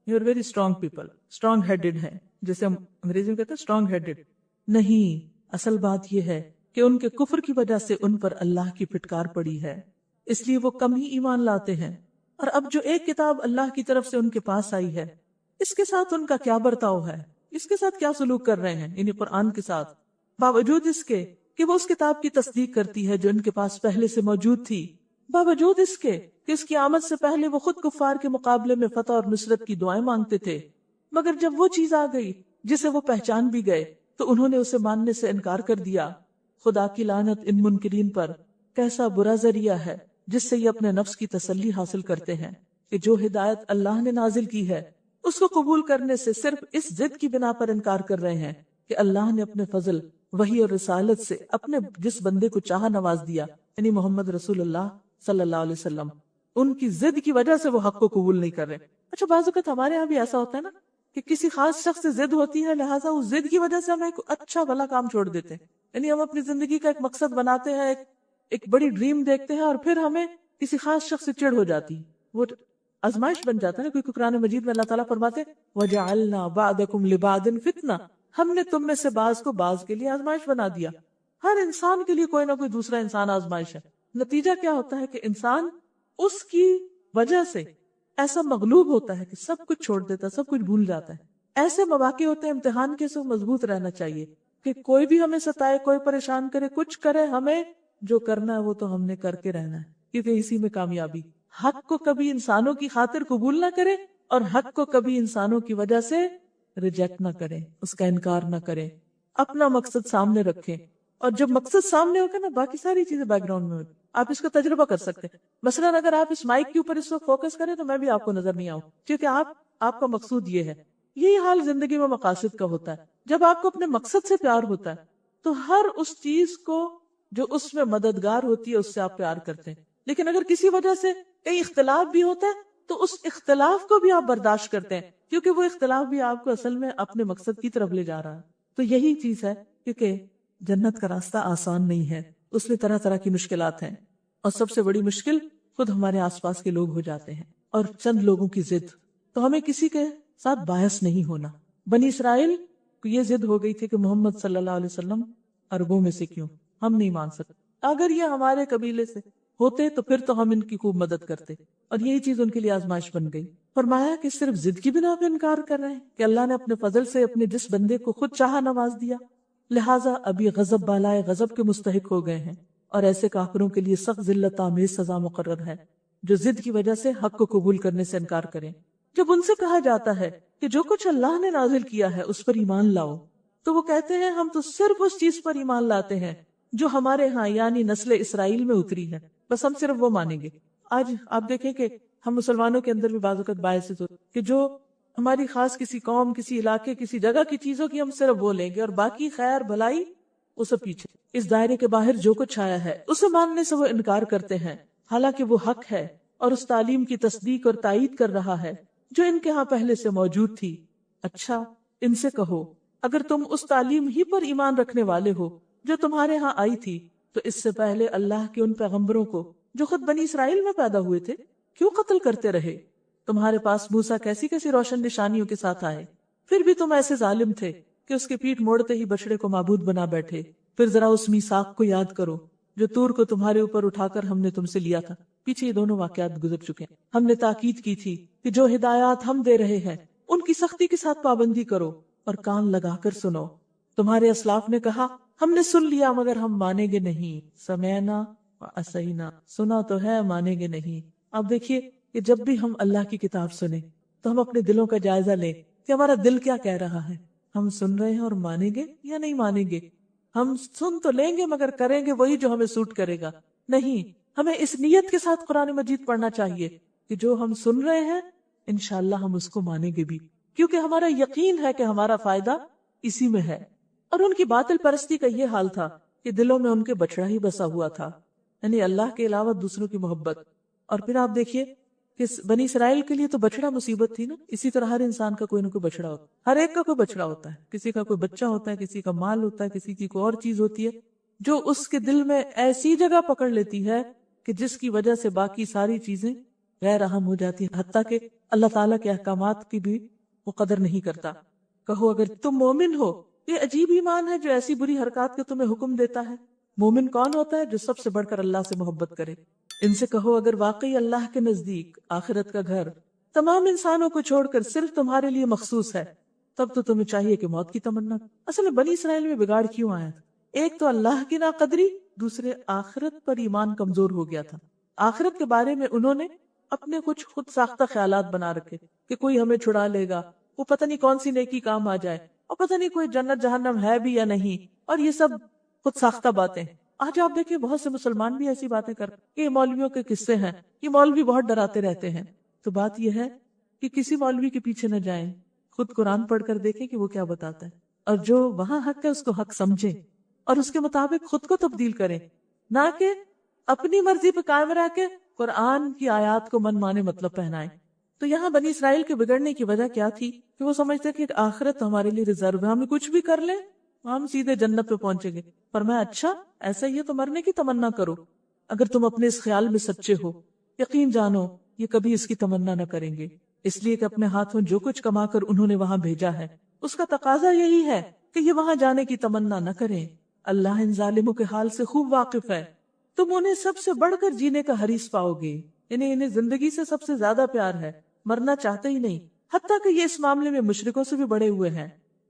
You are very strong people, strong headed ہیں، جیسے ہم انگریزی میں کہتے ہیں اسٹرانگ ہیڈڈ۔ نہیں، اصل بات یہ ہے کہ ان کے کفر کی وجہ سے ان پر اللہ کی پھٹکار پڑی ہے، اس لیے وہ کم ہی ایمان لاتے ہیں۔ اور اب جو ایک کتاب اللہ کی طرف سے ان کے پاس آئی ہے، اس کے ساتھ ان کا کیا برتاؤ ہے، اس کے ساتھ کیا سلوک کر رہے ہیں، یعنی قرآن کے ساتھ، باوجود اس کے کہ وہ اس کتاب کی تصدیق کرتی ہے جو ان کے پاس پہلے سے موجود تھی، باوجود اس کے کہ اس کی آمد سے پہلے وہ خود کفار کے مقابلے میں فتح اور نصرت کی دعائیں مانگتے تھے، مگر جب وہ چیز آ گئی جسے وہ پہچان بھی گئے تو انہوں نے اسے ماننے سے انکار کر دیا۔ خدا کی لعنت ان منکرین پر، کیسا برا ذریعہ ہے جس سے یہ اپنے نفس کی تسلی حاصل کرتے ہیں کہ جو ہدایت اللہ نے نازل کی ہے اس کو قبول کرنے سے صرف اس ضد کی بنا پر انکار کر رہے ہیں کہ اللہ نے اپنے فضل، وحی اور رسالت سے اپنے جس بندے کو چاہا نواز دیا، یعنی محمد رسول اللہ صلی اللہ علیہ وسلم، ان کی ضد کی وجہ سے وہ حق کو قبول نہیں کر رہے۔ اچھا بعض اوقات ہمارے یہاں بھی ایسا ہوتا ہے نا کہ کسی خاص شخص سے ضد ہوتی ہے، لہٰذا اس ضد کی وجہ سے ہم ایک اچھا بھلا کام چھوڑ دیتے ہیں. یعنی ہم اپنی زندگی کا ایک مقصد بناتے ہیں، ایک بڑی ڈریم دیکھتے ہیں، اور پھر ہمیں کسی خاص شخص سے چڑ ہو جاتی ہے، وہ آزمائش بن جاتا ہے. کیونکہ قرآن مجید میں اللہ تعالیٰ فرماتے وَجَعَلْنَا بَعْدَكُمْ لِبَعْدٍ فِتْنَةً، ہم نے تم میں سے بعض کو بعض کے لیے آزمائش بنا دیا. ہر انسان کے لیے کوئی نہ کوئی دوسرا انسان آزمائش ہے. نتیجہ کیا ہوتا ہے کہ انسان اس کی وجہ سے ایسا مغلوب ہوتا ہے کہ سب کچھ چھوڑ دیتا ہے، سب کچھ بھول جاتا ہے. ایسے مواقع ہوتے ہیں امتحان کے، سے مضبوط رہنا چاہیے کہ کوئی بھی ہمیں ستائے، کوئی پریشان کرے، کچھ کرے، ہمیں جو کرنا ہے وہ تو ہم نے کر کے رہنا ہے، کیونکہ اسی میں کامیابی. حق کو کبھی انسانوں کی خاطر قبول نہ کرے، اور حق کو کبھی انسانوں کی وجہ سے ریجیکٹ نہ کرے، اس کا انکار نہ کرے. اپنا مقصد سامنے رکھے، اور جب مقصد سامنے ہوگا نا، باقی ساری چیزیں بیک گراؤنڈ میں ہوگی. آپ اس کا تجربہ کر سکتے ہیں. مثلاً اگر آپ اس مائک کے اوپر اس وقت فوکس کریں تو میں بھی آپ کو نظر نہیں آؤں، کیونکہ آپ کا مقصود یہ ہے. یہی حال زندگی میں مقاصد کا ہوتا ہے. جب آپ کو اپنے مقصد سے پیار ہوتا ہے تو ہر اس چیز کو جو اس میں مددگار ہوتی ہے اس سے آپ پیار کرتے ہیں. لیکن اگر کسی وجہ سے کئی اختلاف بھی ہوتا ہے تو اس اختلاف کو بھی آپ برداشت کرتے ہیں، کیونکہ وہ اختلاف بھی آپ کو اصل میں اپنے مقصد کی طرف لے جا رہا ہے. تو یہی چیز ہے، کیونکہ جنت کا راستہ آسان نہیں ہے، اس میں طرح طرح کی مشکلات ہیں، اور سب سے بڑی مشکل خود ہمارے آس پاس کے لوگ ہو جاتے ہیں، اور چند لوگوں کی ضد. تو ہمیں کسی کے ساتھ باعث نہیں ہونا. بنی اسرائیل کو یہ ضد ہو گئی تھی کہ محمد صلی اللہ علیہ وسلم عربوں میں سے کیوں، ہم نہیں مان سکتے. اگر یہ ہمارے قبیلے سے ہوتے تو پھر تو ہم ان کی خوب مدد کرتے. اور یہی چیز ان کے لیے آزمائش بن گئی. فرمایا کہ صرف ضد کی بنا پہ انکار کر رہے ہیں کہ اللہ نے اپنے فضل سے اپنے جس بندے کو خود چاہا نواز دیا، لہٰذا ابھی غضب بالائے غضب کے مستحق ہو گئے ہیں. اور ایسے کافروں کے لیے سخت ذلت آمیز سزا مقرر ہے جو ضد کی وجہ سے حق کو قبول کرنے سے انکار کریں. جب ان سے کہا جاتا ہے کہ جو کچھ اللہ نے نازل کیا ہے اس پر ایمان لاؤ، تو وہ کہتے ہیں ہم تو صرف اس چیز پر ایمان لاتے ہیں جو ہمارے ہاں یعنی نسل اسرائیل میں اتری ہے، بس ہم صرف وہ مانیں گے. آج آپ دیکھیں کہ ہم مسلمانوں کے اندر بھی بعض اوقات باعث کہ جو ہماری خاص کسی قوم، کسی علاقے، کسی جگہ کی چیزوں کی ہم صرف وہ لیں گے، اور باقی خیر بھلائی وہ سب پیچھے. اس دائرے کے باہر جو کچھ آیا ہے اسے ماننے سے وہ انکار کرتے ہیں، حالانکہ وہ حق ہے اور اس تعلیم کی تصدیق اور تائید کر رہا ہے جو ان کے ہاں پہلے سے موجود تھی. اچھا ان سے کہو اگر تم اس تعلیم ہی پر ایمان رکھنے والے ہو جو تمہارے ہاں آئی تھی تو اس سے پہلے اللہ کے ان پیغمبروں کو جو خود بنی اسرائیل میں پیدا ہوئے تھے کیوں قتل کرتے رہے؟ تمہارے پاس موسیٰ کیسی کیسی روشن نشانیوں کے ساتھ آئے، پھر بھی تم ایسے ظالم تھے کہ اس کے پیٹھ موڑتے ہی بچڑے کو معبود بنا بیٹھے. پھر ذرا اس میثاق کو یاد کرو جو طور کو تمہارے اوپر اٹھا کر ہم نے تم سے لیا تھا. پیچھے یہ دونوں واقعات گزر چکے ہیں. ہم نے تاکید کی تھی کہ جو ہدایات ہم دے رہے ہیں ان کی سختی کے ساتھ پابندی کرو اور کان لگا کر سنو. تمہارے اسلاف نے کہا ہم نے سن لیا مگر ہم مانیں گے نہیں، سمعنا وعصینا، سنا تو ہے مانیں گے نہیں. اب دیکھیے کہ جب بھی ہم اللہ کی کتاب سنیں تو ہم اپنے دلوں کا جائزہ لیں کہ ہمارا دل کیا کہہ رہا ہے. ہم سن رہے ہیں اور مانیں گے یا نہیں مانیں گے؟ ہم سن تو لیں گے مگر کریں گے وہی جو ہمیں سوٹ کرے گا؟ نہیں. ہمیں اس نیت کے ساتھ قرآن مجید پڑھنا چاہیے کہ جو ہم سن رہے ہیں انشاءاللہ ہم اس کو مانیں گے بھی، کیونکہ ہمارا یقین ہے کہ ہمارا فائدہ اسی میں ہے. اور ان کی باطل پرستی کا یہ حال تھا کہ دلوں میں ان کے بچڑا ہی بسا ہوا تھا، یعنی اللہ کے علاوہ دوسروں کی محبت. اور پھر آپ دیکھیے کہ بنی اسرائیل کے لیے تو بچڑا مصیبت تھی نا. اسی طرح ہر انسان کا کوئی نہ کوئی بچڑا ہوتا ہے، ہر ایک کا کوئی بچڑا ہوتا ہے. کسی کا کوئی بچہ ہوتا ہے، کسی کا مال ہوتا ہے، کسی کی کوئی اور چیز ہوتی ہے جو اس کے دل میں ایسی جگہ پکڑ لیتی ہے کہ جس کی وجہ سے باقی ساری چیزیں غیر اہم ہو جاتی ہیں، حتیٰ کہ اللہ تعالیٰ کے احکامات کی بھی وہ قدر نہیں کرتا. کہو اگر تم مومن ہو، یہ عجیب ایمان ہے جو ایسی بری حرکات کے تمہیں حکم دیتا ہے. مومن کون ہوتا ہے؟ جو سب سے بڑھ کر اللہ سے محبت کرے. ان سے کہو اگر واقعی اللہ کے نزدیک آخرت کا گھر تمام انسانوں کو چھوڑ کر صرف تمہارے لیے مخصوص ہے تب تو تمہیں چاہیے کہ موت کی تمنا. اصل میں بنی اسرائیل میں بگاڑ کیوں آیا تھا؟ ایک تو اللہ کی ناقدری، دوسرے آخرت پر ایمان کمزور ہو گیا تھا. آخرت کے بارے میں انہوں نے اپنے کچھ خود ساختہ خیالات بنا رکھے کہ کوئی ہمیں چھڑا لے گا، وہ پتہ نہیں کون سی نیکی کام آ جائے، اور پتہ نہیں کوئی جنت جہنم ہے بھی یا نہیں، اور یہ سب خود ساختہ باتیں. آج آپ دیکھیں بہت سے مسلمان بھی ایسی باتیں کر کہ یہ مولویوں کے قصے ہیں، یہ مولوی بہت ڈراتے رہتے ہیں. تو بات یہ ہے کہ کسی مولوی کے پیچھے نہ جائیں، خود قرآن پڑھ کر دیکھیں کہ وہ کیا بتاتا ہے، اور جو وہاں حق ہے اس کو حق سمجھیں اور اس کے مطابق خود کو تبدیل کریں، نہ کہ اپنی مرضی پہ قائم رہ کے قرآن کی آیات کو من مانے مطلب پہنائیں. تو یہاں بنی اسرائیل کے بگڑنے کی وجہ کیا تھی کہ وہ سمجھتے کہ آخرت ہمارے لیے ریزرو ہے، ہم کچھ بھی کر لیں ہم سیدھے جنت پہ پہنچیں گے۔ فرمایا اچھا ایسا ہی ہے تو مرنے کی تمنا کرو، اگر تم اپنے اس خیال میں سچے ہو یقین جانو یہ کبھی اس کی تمنا نہ کریں گے، اس لیے کہ اپنے ہاتھوں جو کچھ کما کر انہوں نے وہاں بھیجا ہے اس کا تقاضا یہی ہے کہ یہ وہاں جانے کی تمنا نہ کریں۔ اللہ ان ظالموں کے حال سے خوب واقف ہے، تم انہیں سب سے بڑھ کر جینے کا حریص پاؤ گے، انہیں زندگی سے سب سے زیادہ پیار ہے، مرنا چاہتے ہی نہیں، حتیٰ کہ یہ اس معاملے میں مشرکوں سے بھی بڑے ہوئے ہیں۔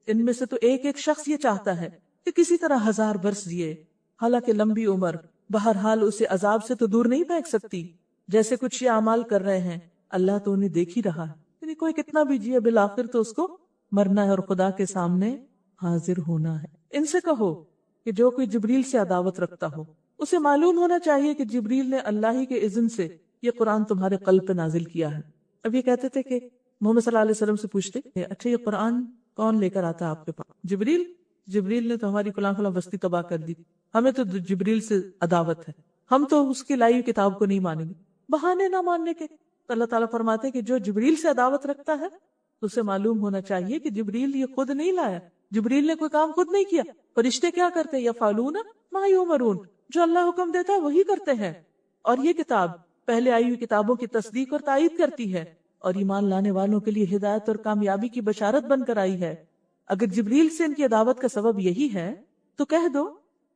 ان میں سے تو ایک ایک شخص یہ چاہتا ہے کہ کسی طرح 1000 برس جیے، حالانکہ لمبی عمر بہرحال اسے عذاب سے تو دور نہیں پھینک سکتی۔ جیسے کچھ یہ اعمال کر رہے ہیں اللہ تو انہیں دیکھ ہی رہا ہے، یعنی کوئی کتنا بھی جیے بالآخر تو اس کو مرنا ہے اور خدا کے سامنے حاضر ہونا ہے۔ ان سے کہو کہ جو کوئی جبریل سے عداوت رکھتا ہو اسے معلوم ہونا چاہیے کہ جبریل نے اللہ ہی کے اذن سے یہ قرآن تمہارے قلب پہ نازل کیا ہے۔ اب یہ کہتے تھے کہ محمد صلی اللہ علیہ وسلم سے پوچھتے کہ اچھا یہ قرآن کون لے کر آتا آپ کے پاس؟ جبریل نے تو ہماری فلاں فلاں بستی تباہ کر دی، ہمیں تو جبریل سے عداوت ہے، ہم تو اس کی لائی ہوئی کتاب کو نہیں مانیں گے۔ بہانے نہ ماننے کے اللہ تعالیٰ فرماتے کہ جو جبریل سے عداوت رکھتا ہے تو اسے معلوم ہونا چاہیے کہ جبریل یہ خود نہیں لایا، جبریل نے کوئی کام خود نہیں کیا۔ فرشتے کیا کرتے ہیں؟ یفعلون ما یؤمرون، جو اللہ حکم دیتا ہے وہی کرتے ہیں۔ اور یہ کتاب پہلے آئی ہوئی کتابوں کی تصدیق اور تائید کرتی ہے اور ایمان لانے والوں کے لیے ہدایت اور کامیابی کی بشارت بن کر آئی ہے۔ اگر جبریل سے ان کی عداوت کا سبب یہی ہے تو کہہ دو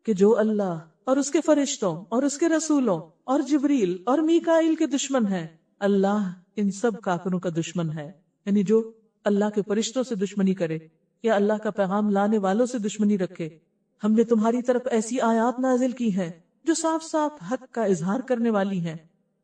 کہ جو اللہ اور اس کے فرشتوں اور اس کے رسولوں اور جبریل اور میکائیل کے دشمن ہیں، اللہ ان سب کافروں کا دشمن ہے۔ یعنی جو اللہ کے فرشتوں سے دشمنی کرے یا اللہ کا پیغام لانے والوں سے دشمنی رکھے، ہم نے تمہاری طرف ایسی آیات نازل کی ہیں جو صاف صاف حق کا اظہار کرنے والی ہیں،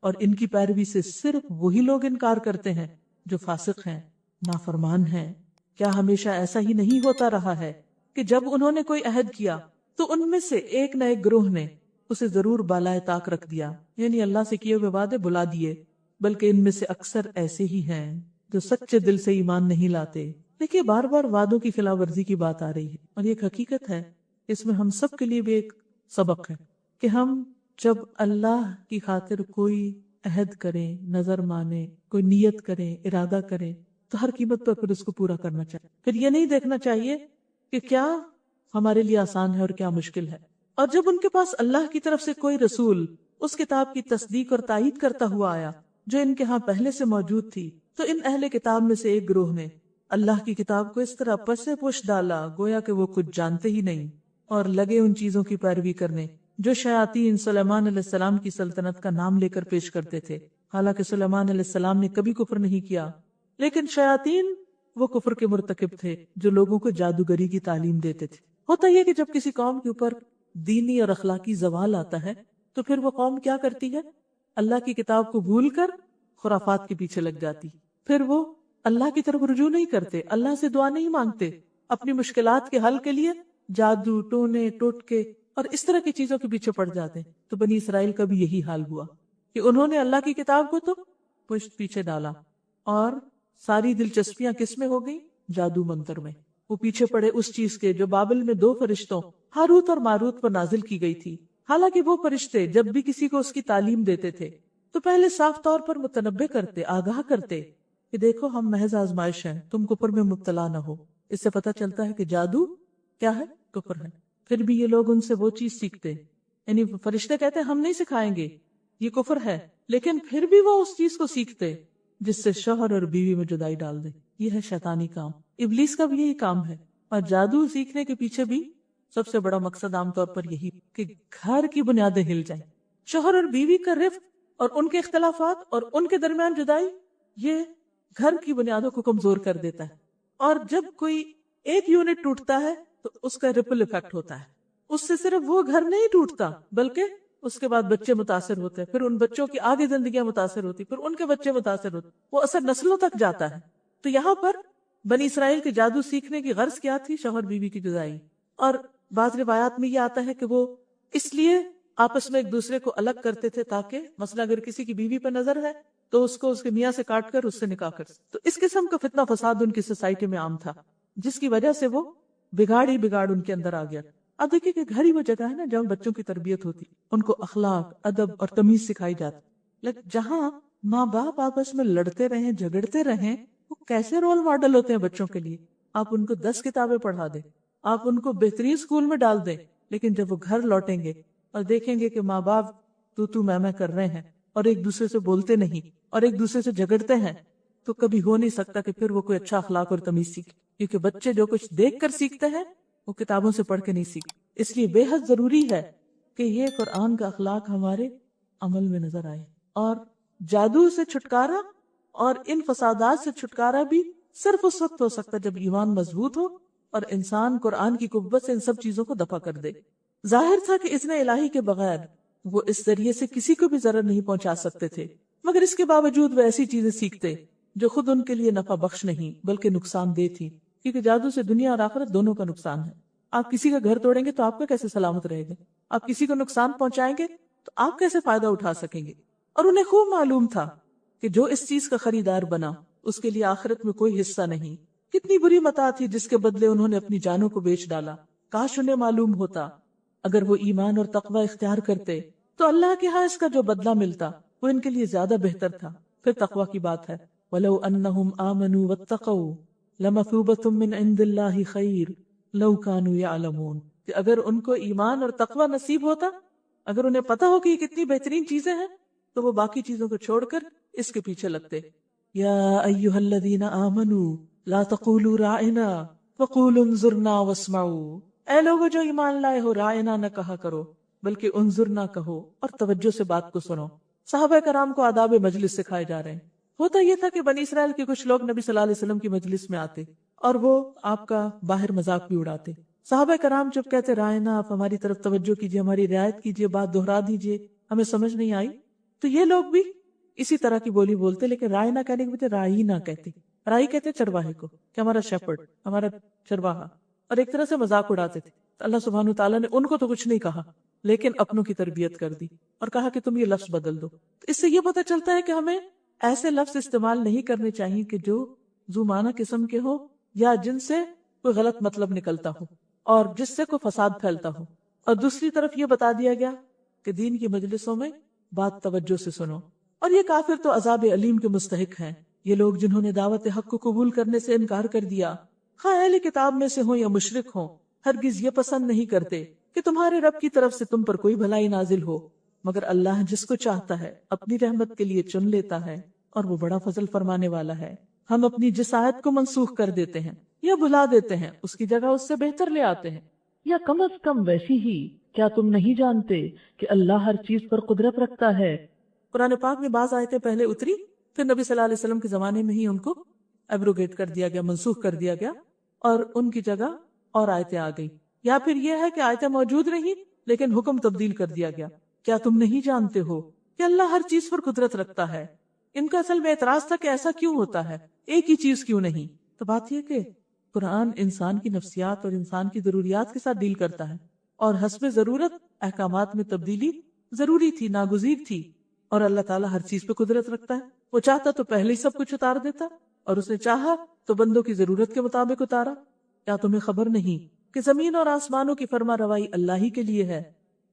اور ان کی پیروی سے صرف وہی لوگ انکار کرتے ہیں جو فاسق ہیں، نافرمان ہیں۔ کیا ہمیشہ ایسا ہی نہیں ہوتا رہا ہے کہ جب انہوں نے کوئی عہد کیا تو ان میں سے ایک نہ ایک گروہ نے اسے ضرور بالائے طاق رکھ دیا، یعنی اللہ سے کیے ہوئے وعدے بلا دیے، بلکہ ان میں سے اکثر ایسے ہی ہیں جو سچے دل سے ایمان نہیں لاتے۔ دیکھیے بار بار وعدوں کی خلاف ورزی کی بات آ رہی ہے، اور یہ ایک حقیقت ہے، اس میں ہم سب کے لیے بھی ایک سبق ہے کہ ہم جب اللہ کی خاطر کوئی عہد کریں، نظر مانے، کوئی نیت کریں، ارادہ کریں تو ہر قیمت پر پھر اس کو پورا کرنا چاہیے۔ پھر یہ نہیں دیکھنا چاہیے کہ کیا ہمارے لیے آسان ہے اور کیا مشکل ہے۔ اور جب ان کے پاس اللہ کی طرف سے کوئی رسول اس کتاب کی تصدیق اور تائید کرتا ہوا آیا جو ان کے ہاں پہلے سے موجود تھی، تو ان اہل کتاب میں سے ایک گروہ نے اللہ کی کتاب کو اس طرح پسے پوش ڈالا گویا کہ وہ کچھ جانتے ہی نہیں، اور لگے ان چیزوں کی پیروی کرنے جو شیاطین سلیمان علیہ السلام کی سلطنت کا نام لے کر پیش کرتے تھے۔ حالانکہ سلیمان علیہ السلام نے کبھی کفر نہیں کیا، لیکن شیاطین وہ کفر کے مرتکب تھے جو لوگوں کو جادوگری کی تعلیم دیتے تھے۔ ہوتا یہ کہ جب کسی قوم کے اوپر دینی اور اخلاقی زوال آتا ہے تو پھر وہ قوم کیا کرتی ہے؟ اللہ کی کتاب کو بھول کر خرافات کے پیچھے لگ جاتی، پھر وہ اللہ کی طرف رجوع نہیں کرتے، اللہ سے دعا نہیں مانگتے، اپنی مشکلات کے حل کے لیے جادو، ٹونے، ٹوٹکے اور اس طرح کی چیزوں کے پیچھے پڑ جاتے ہیں۔ تو بنی اسرائیل کا بھی یہی حال ہوا کہ انہوں نے اللہ کی کتاب کو تو پشت پیچھے ڈالا، اور ساری دلچسپیاں کس میں ہو گئی؟ جادو منتر میں۔ وہ پیچھے پڑے اس چیز کے جو بابل میں 2 فرشتوں ہاروت اور ماروت پر نازل کی گئی تھی۔ حالانکہ وہ فرشتے جب بھی کسی کو اس کی تعلیم دیتے تھے تو پہلے صاف طور پر متنبہ کرتے، آگاہ کرتے کہ دیکھو ہم محض آزمائش ہیں، تم کفر میں مبتلا نہ ہو۔ اس سے پتہ چلتا ہے کہ جادو کیا ہے؟ کفر ہے۔ پھر بھی یہ لوگ ان سے وہ چیز سیکھتے، یعنی فرشتے کہتے ہم نہیں سکھائیں گے، یہ کفر ہے، لیکن پھر بھی وہ اس چیز کو سیکھتے جس سے شوہر اور بیوی میں جدائی ڈال دے۔ یہ ہے شیطانی کام، ابلیس کا بھی یہی کام ہے۔ اور جادو سیکھنے کے پیچھے بھی سب سے بڑا مقصد عام طور پر یہی کہ گھر کی بنیادیں ہل جائیں۔ شوہر اور بیوی کا رفق اور ان کے اختلافات اور ان کے درمیان جدائی یہ گھر کی بنیادوں کو کمزور کر دیتا ہے، اور جب کوئی ایک یونٹ ٹوٹتا ہے تو اس کا ریپل ایفیکٹ ہوتا ہے، اس سے صرف وہ گھر نہیں ٹوٹتا بلکہ اس کے بعد بچے متاثر ہوتے ہیں، پھر ان بچوں کی آگے زندگیاں متاثر ہوتی، پھر ان کے بچے متاثر ہوتے، وہ اثر نسلوں تک جاتا ہے۔ تو یہاں پر بنی اسرائیل کے جادو سیکھنے کی غرض کیا تھی؟ شوہر بیوی کی جدائی۔ اور بعض روایات میں یہ آتا ہے کہ وہ اس لیے آپس میں ایک دوسرے کو الگ کرتے تھے تاکہ مثلا اگر کسی کی بیوی پر نظر ہے تو اس کو اس کے میاں سے کاٹ کر اس سے نکاح کر سکتے۔ تو اس قسم کا فتنہ فساد ان کی سوسائٹی میں عام تھا، جس کی وجہ سے وہ بگاڑ ہی بگاڑ ان کے اندر آ گیا۔ اب دیکھیں کہ گھر ہی وہ جگہ ہے نا جہاں بچوں کی تربیت ہوتی، ان کو اخلاق، ادب اور تمیز سکھائی جاتی، لیکن جہاں ماں باپ آپس میں لڑتے رہیں جھگڑتے رہیں، وہ کیسے رول ماڈل ہوتے ہیں بچوں کے لیے؟ آپ ان کو 10 کتابیں پڑھا دیں، آپ ان کو بہترین اسکول میں ڈال دیں، لیکن جب وہ گھر لوٹیں گے اور دیکھیں گے کہ ماں باپ تو میں کر رہے ہیں اور ایک دوسرے سے بولتے نہیں اور ایک دوسرے سے جھگڑتے ہیں، تو کبھی ہو نہیں سکتا کہ پھر وہ کوئی اچھا اخلاق اور تمیز سیکھے، کیونکہ بچے جو کچھ دیکھ کر سیکھتے ہیں وہ کتابوں سے پڑھ کے نہیں سیکھتے۔ اس لیے بے حد ضروری ہے کہ یہ قرآن کا اخلاق ہمارے عمل میں نظر آئے، اور جادو سے چھٹکارا اور ان فسادات سے چھٹکارا بھی صرف اس وقت ہو سکتا ہے جب ایمان مضبوط ہو اور انسان قرآن کی قوت سے ان سب چیزوں کو دفع کر دے۔ ظاہر تھا کہ اذن الہی کے بغیر وہ اس ذریعے سے کسی کو بھی ضرر نہیں پہنچا سکتے تھے، مگر اس کے باوجود وہ ایسی چیزیں سیکھتے جو خود ان کے لیے نفع بخش نہیں بلکہ نقصان دہ تھی، کیونکہ جادو سے دنیا اور آخرت دونوں کا نقصان ہے۔ آپ کسی کا گھر توڑیں گے تو آپ کا کیسے سلامت رہے گا؟ آپ کسی کو نقصان پہنچائیں گے تو آپ کیسے فائدہ اٹھا سکیں گے؟ اور انہیں خوب معلوم تھا کہ جو اس چیز کا خریدار بنا اس کے لیے آخرت میں کوئی حصہ نہیں۔ کتنی بری متاع تھی جس کے بدلے انہوں نے اپنی جانوں کو بیچ ڈالا۔ کاش انہیں معلوم ہوتا، اگر وہ ایمان اور تقوی اختیار کرتے تو اللہ کے ہاں اس کا جو بدلہ ملتا وہ ان کے لیے زیادہ بہتر تھا۔ پھر تقوی کی بات ہے، وَلَوْ أَنَّهُمْ آمَنُوا وَاتَّقَوْا لَمَثُوبَةٌ مِّنْ عِندِ اللَّهِ خَيْرٌ لَوْ كَانُوا يَعْلَمُونَ، کہ اگر ان کو ایمان اور تقوی نصیب ہوتا، اگر انہیں پتا ہو کہ یہ کتنی بہترین چیزیں ہیں، تو وہ باقی چیزوں کو چھوڑ کر اس کے پیچھے لگتے۔ یا ایھا الذین آمنوا لا تقولوا راعنا وقولوا انظرنا واسمعوا، اے لوگو جو ایمان لائے ہو، راعنا نہ کہا کرو بلکہ انظرنا کہو اور توجہ سے بات کو سنو۔ صحابہ کرام کو آداب مجلس سکھائے جا رہے ہیں۔ ہوتا یہ تھا کہ بنی اسرائیل کے کچھ لوگ نبی صلی اللہ علیہ وسلم کی مجلس میں آتے اور وہ آپ کا باہر مذاق بھی اڑاتے۔ صحابہ کرام جب کہتے رائنا، آپ ہماری طرف توجہ کیجیے، ہماری رعایت کیجیے، بات دہرا دیجیے، ہمیں سمجھ نہیں آئی، تو یہ لوگ بھی اسی طرح کی بولی بولتے، لیکن رائے نہ کہنے کے بجائے رائی نہ کہتے۔ رائی کہتے چرواہے کو، کہ ہمارا شیپرڈ، ہمارا چرواہا، اور ایک طرح سے مذاق اڑاتے تھے۔ اللہ سبحانہ تعالیٰ نے ان کو تو کچھ نہیں کہا، لیکن اپنوں کی تربیت کر دی اور کہا کہ تم یہ لفظ بدل دو۔ تو اس سے یہ پتہ چلتا ہے کہ ہمیں ایسے لفظ استعمال نہیں کرنے چاہیے کہ جو ذو معنی قسم کے ہو یا جن سے کوئی غلط مطلب نکلتا ہو اور جس سے کوئی فساد پھیلتا ہو۔ اور دوسری طرف یہ بتا دیا گیا کہ دین کی مجلسوں میں بات توجہ سے سنو۔ اور یہ کافر تو عذاب علیم کے مستحق ہیں، یہ لوگ جنہوں نے دعوت حق کو قبول کرنے سے انکار کر دیا، خواہ اہل کتاب میں سے ہوں یا مشرک ہوں، ہرگز یہ پسند نہیں کرتے کہ تمہارے رب کی طرف سے تم پر کوئی بھلائی نازل ہو، مگر اللہ جس کو چاہتا ہے اپنی رحمت کے لیے چن لیتا ہے اور وہ بڑا فضل فرمانے والا ہے۔ ہم اپنی جس آیت کو منسوخ کر دیتے ہیں یا بھلا دیتے ہیں اس کی جگہ اس سے بہتر لے آتے ہیں، یا کم از کم ویسی ہی۔ کیا تم نہیں جانتے کہ اللہ ہر چیز پر قدرت رکھتا ہے؟ قرآن پاک میں بعض آیتیں پہلے اتری، پھر نبی صلی اللہ علیہ وسلم کے زمانے میں ہی ان کو ایبروگیٹ کر دیا گیا، منسوخ کر دیا گیا، اور ان کی جگہ اور آیتیں آ گئی، یا پھر یہ ہے کہ آیتیں موجود رہی لیکن حکم تبدیل کر دیا گیا۔ کیا تم نہیں جانتے ہو کہ اللہ ہر چیز پر قدرت رکھتا ہے؟ ان کا اصل میں اعتراض تھا کہ ایسا کیوں ہوتا ہے، ایک ہی چیز کیوں نہیں؟ تو بات یہ کہ قرآن انسان کی نفسیات اور انسان کی ضروریات کے ساتھ ڈیل کرتا ہے، اور حسب ضرورت احکامات میں تبدیلی ضروری تھی، ناگزیر تھی، اور اللہ تعالیٰ ہر چیز پہ قدرت رکھتا ہے۔ وہ چاہتا تو پہلے ہی سب کچھ اتار دیتا، اور اس نے چاہا تو بندوں کی ضرورت کے مطابق اتارا۔ کیا تمہیں خبر نہیں کہ زمین اور آسمانوں کی فرما روائی اللہ ہی کے لیے ہے،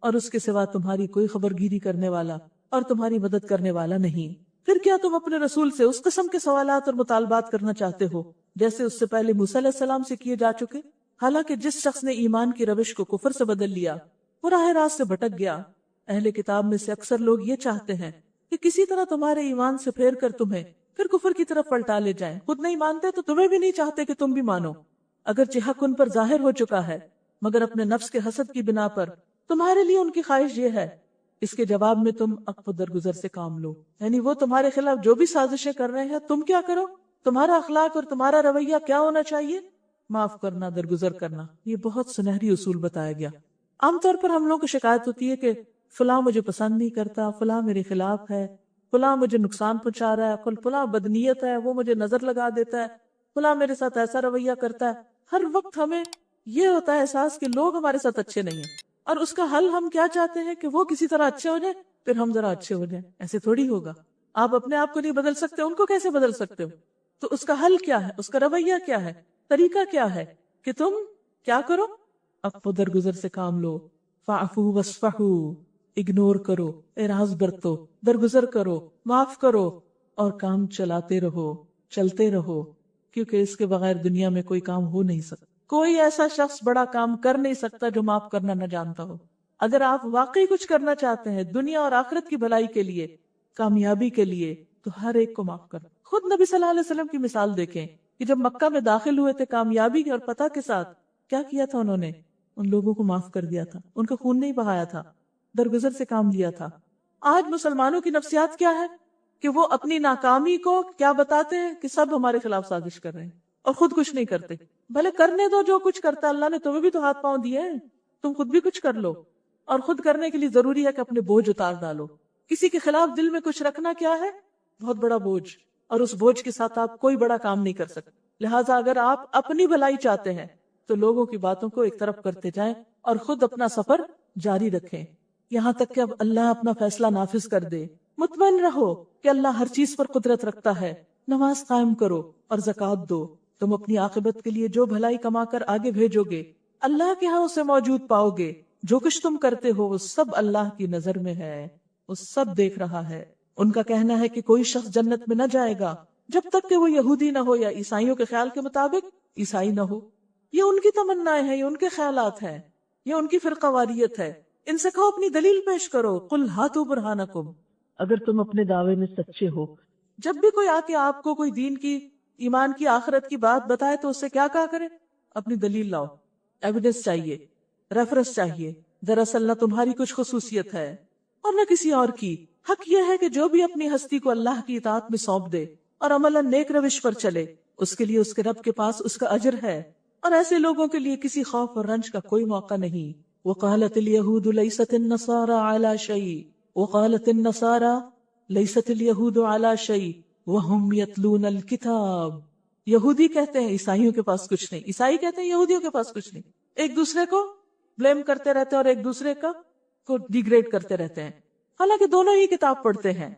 اور اس کے سوا تمہاری کوئی خبر گیری کرنے والا اور تمہاری مدد کرنے والا نہیں؟ پھر کیا تم اپنے رسول سے اس قسم کے سوالات اور مطالبات کرنا چاہتے ہو جیسے اس سے پہلے موسیٰ علیہ السلام سے کیے جا چکے؟ حالانکہ جس شخص نے ایمان کی روش کو کفر سے بدل لیا وہ راہ راست سے بھٹک گیا۔ اہل کتاب میں سے اکثر لوگ یہ چاہتے ہیں کہ کسی طرح تمہارے ایمان سے پھیر کر تمہیں پھر کفر کی طرف پلٹا لے جائیں۔ خود نہیں مانتے تو تمہیں بھی نہیں چاہتے کہ تم بھی مانو، اگرچہ حق ان پر ظاہر ہو چکا ہے، مگر اپنے نفس کے حسد کی بنا پر تمہارے لیے ان کی خواہش یہ ہے۔ اس کے جواب میں تم عقب و درگزر سے کام لو، یعنی وہ تمہارے خلاف جو بھی سازشیں کر رہے ہیں تم کیا کرو، تمہارا اخلاق اور تمہارا رویہ کیا ہونا چاہیے؟ معاف کرنا، درگزر کرنا۔ یہ بہت سنہری اصول بتایا گیا۔ عام طور پر ہم لوگوں کو شکایت ہوتی ہے کہ فلاں مجھے پسند نہیں کرتا، فلاں میرے خلاف ہے، فلاں مجھے نقصان پہنچا رہا ہے، فلاں بدنیت ہے، وہ مجھے نظر لگا دیتا ہے، فلاں میرے ساتھ ایسا رویہ کرتا ہے۔ ہر وقت ہمیں یہ ہوتا ہے احساس کہ لوگ ہمارے ساتھ اچھے نہیں ہیں، اور اس کا حل ہم کیا چاہتے ہیں کہ وہ کسی طرح اچھے ہو جائیں پھر ہم ذرا اچھے ہو جائیں۔ ایسے تھوڑی ہوگا، آپ اپنے آپ کو نہیں بدل سکتے، ان کو کیسے بدل سکتے ہو؟ تو اس کا حل کیا ہے، اس کا رویہ کیا ہے، طریقہ کیا ہے کہ تم کیا کرو؟ عفو درگزر سے کام لو، فاعفو واصفحوا، اگنور کرو، اعراض برتو، درگزر کرو، معاف کرو اور کام چلاتے رہو، چلتے رہو، کیونکہ اس کے بغیر دنیا میں کوئی کام ہو نہیں سکتا۔ کوئی ایسا شخص بڑا کام کر نہیں سکتا جو معاف کرنا نہ جانتا ہو۔ اگر آپ واقعی کچھ کرنا چاہتے ہیں دنیا اور آخرت کی بھلائی کے لیے، کامیابی کے لیے، تو ہر ایک کو معاف کرنا۔ خود نبی صلی اللہ علیہ وسلم کی مثال دیکھیں کہ جب مکہ میں داخل ہوئے تھے کامیابی اور فتح کے ساتھ، کیا کیا تھا انہوں نے؟ ان لوگوں کو معاف کر دیا تھا، ان کا خون نہیں بہایا تھا، درگزر سے کام لیا تھا۔ آج مسلمانوں کی نفسیات کیا ہے کہ وہ اپنی ناکامی کو کیا بتاتے ہیں کہ سب ہمارے خلاف سازش کر رہے ہیں اور خود کچھ نہیں کرتے۔ بھلے کرنے دو جو کچھ کرتا ہے، اللہ نے تمہیں بھی تو ہاتھ پاؤں دیے ہیں، تم خود بھی کچھ کر لو۔ اور خود کرنے کے لیے ضروری ہے کہ اپنے بوجھ اتار ڈالو۔ کسی کے خلاف دل میں کچھ رکھنا کیا ہے؟ بہت بڑا بوجھ، اور اس بوجھ کے ساتھ آپ کوئی بڑا کام نہیں کر سکتے۔ لہٰذا اگر آپ اپنی بھلائی چاہتے ہیں تو لوگوں کی باتوں کو ایک طرف کرتے جائیں اور خود اپنا سفر جاری رکھیں یہاں تک کہ اب اللہ اپنا فیصلہ نافذ کر دے۔ مطمئن رہو کہ اللہ ہر چیز پر قدرت رکھتا ہے۔ نماز قائم کرو اور زکوٰۃ دو، تم اپنی عاقبت کے لیے جو بھلائی کما کر آگے بھیجو گے اللہ کے ہاں اسے موجود پاؤ گے۔ جو کچھ تم کرتے ہو وہ سب اللہ کی نظر میں ہے، وہ سب دیکھ رہا ہے۔ ان کا کہنا ہے کہ کوئی شخص جنت میں نہ جائے گا جب تک کہ وہ یہودی نہ ہو یا عیسائیوں کے خیال کے مطابق عیسائی نہ ہو۔ یہ ان کی تمنائیں ہیں، یہ ان کے خیالات ہیں، یہ ان کی فرقہ واریت ہے۔ ان سے کہو اپنی دلیل پیش کرو، قل ہاتوا برہانکم، اگر تم اپنے دعوے میں سچے ہو۔ جب بھی کوئی آ کے آپ کو کوئی دین کی، ایمان کی، آخرت کی بات بتائے تو اس سے کیا کہا کرے؟ اپنی دلیل لاؤ، ایویڈنس چاہیے، ریفرنس چاہیے۔ دراصل نہ تمہاری کچھ خصوصیت ہے اور نہ کسی اور کی۔ حق یہ ہے کہ جو بھی اپنی ہستی کو اللہ کی اطاعت میں سونپ دے اور عملاً نیک روش پر چلے، اس کے لیے اس کے رب کے پاس اس کا اجر ہے، اور ایسے لوگوں کے لیے کسی خوف اور رنج کا کوئی موقع نہیں۔ وقالت اليهود ليست النصارى على شيء وقالت النصارى ليست اليهود على شيء وهم يتلون الكتاب۔ یہودی کہتے ہیں عیسائیوں کے پاس کچھ نہیں، عیسائی کہتے ہیں یہودیوں کے پاس کچھ نہیں۔ ایک دوسرے کو بلیم کرتے رہتے ہیں اور ایک دوسرے کو ڈیگریڈ کرتے رہتے ہیں، حالانکہ دونوں ہی کتاب پڑھتے ہیں۔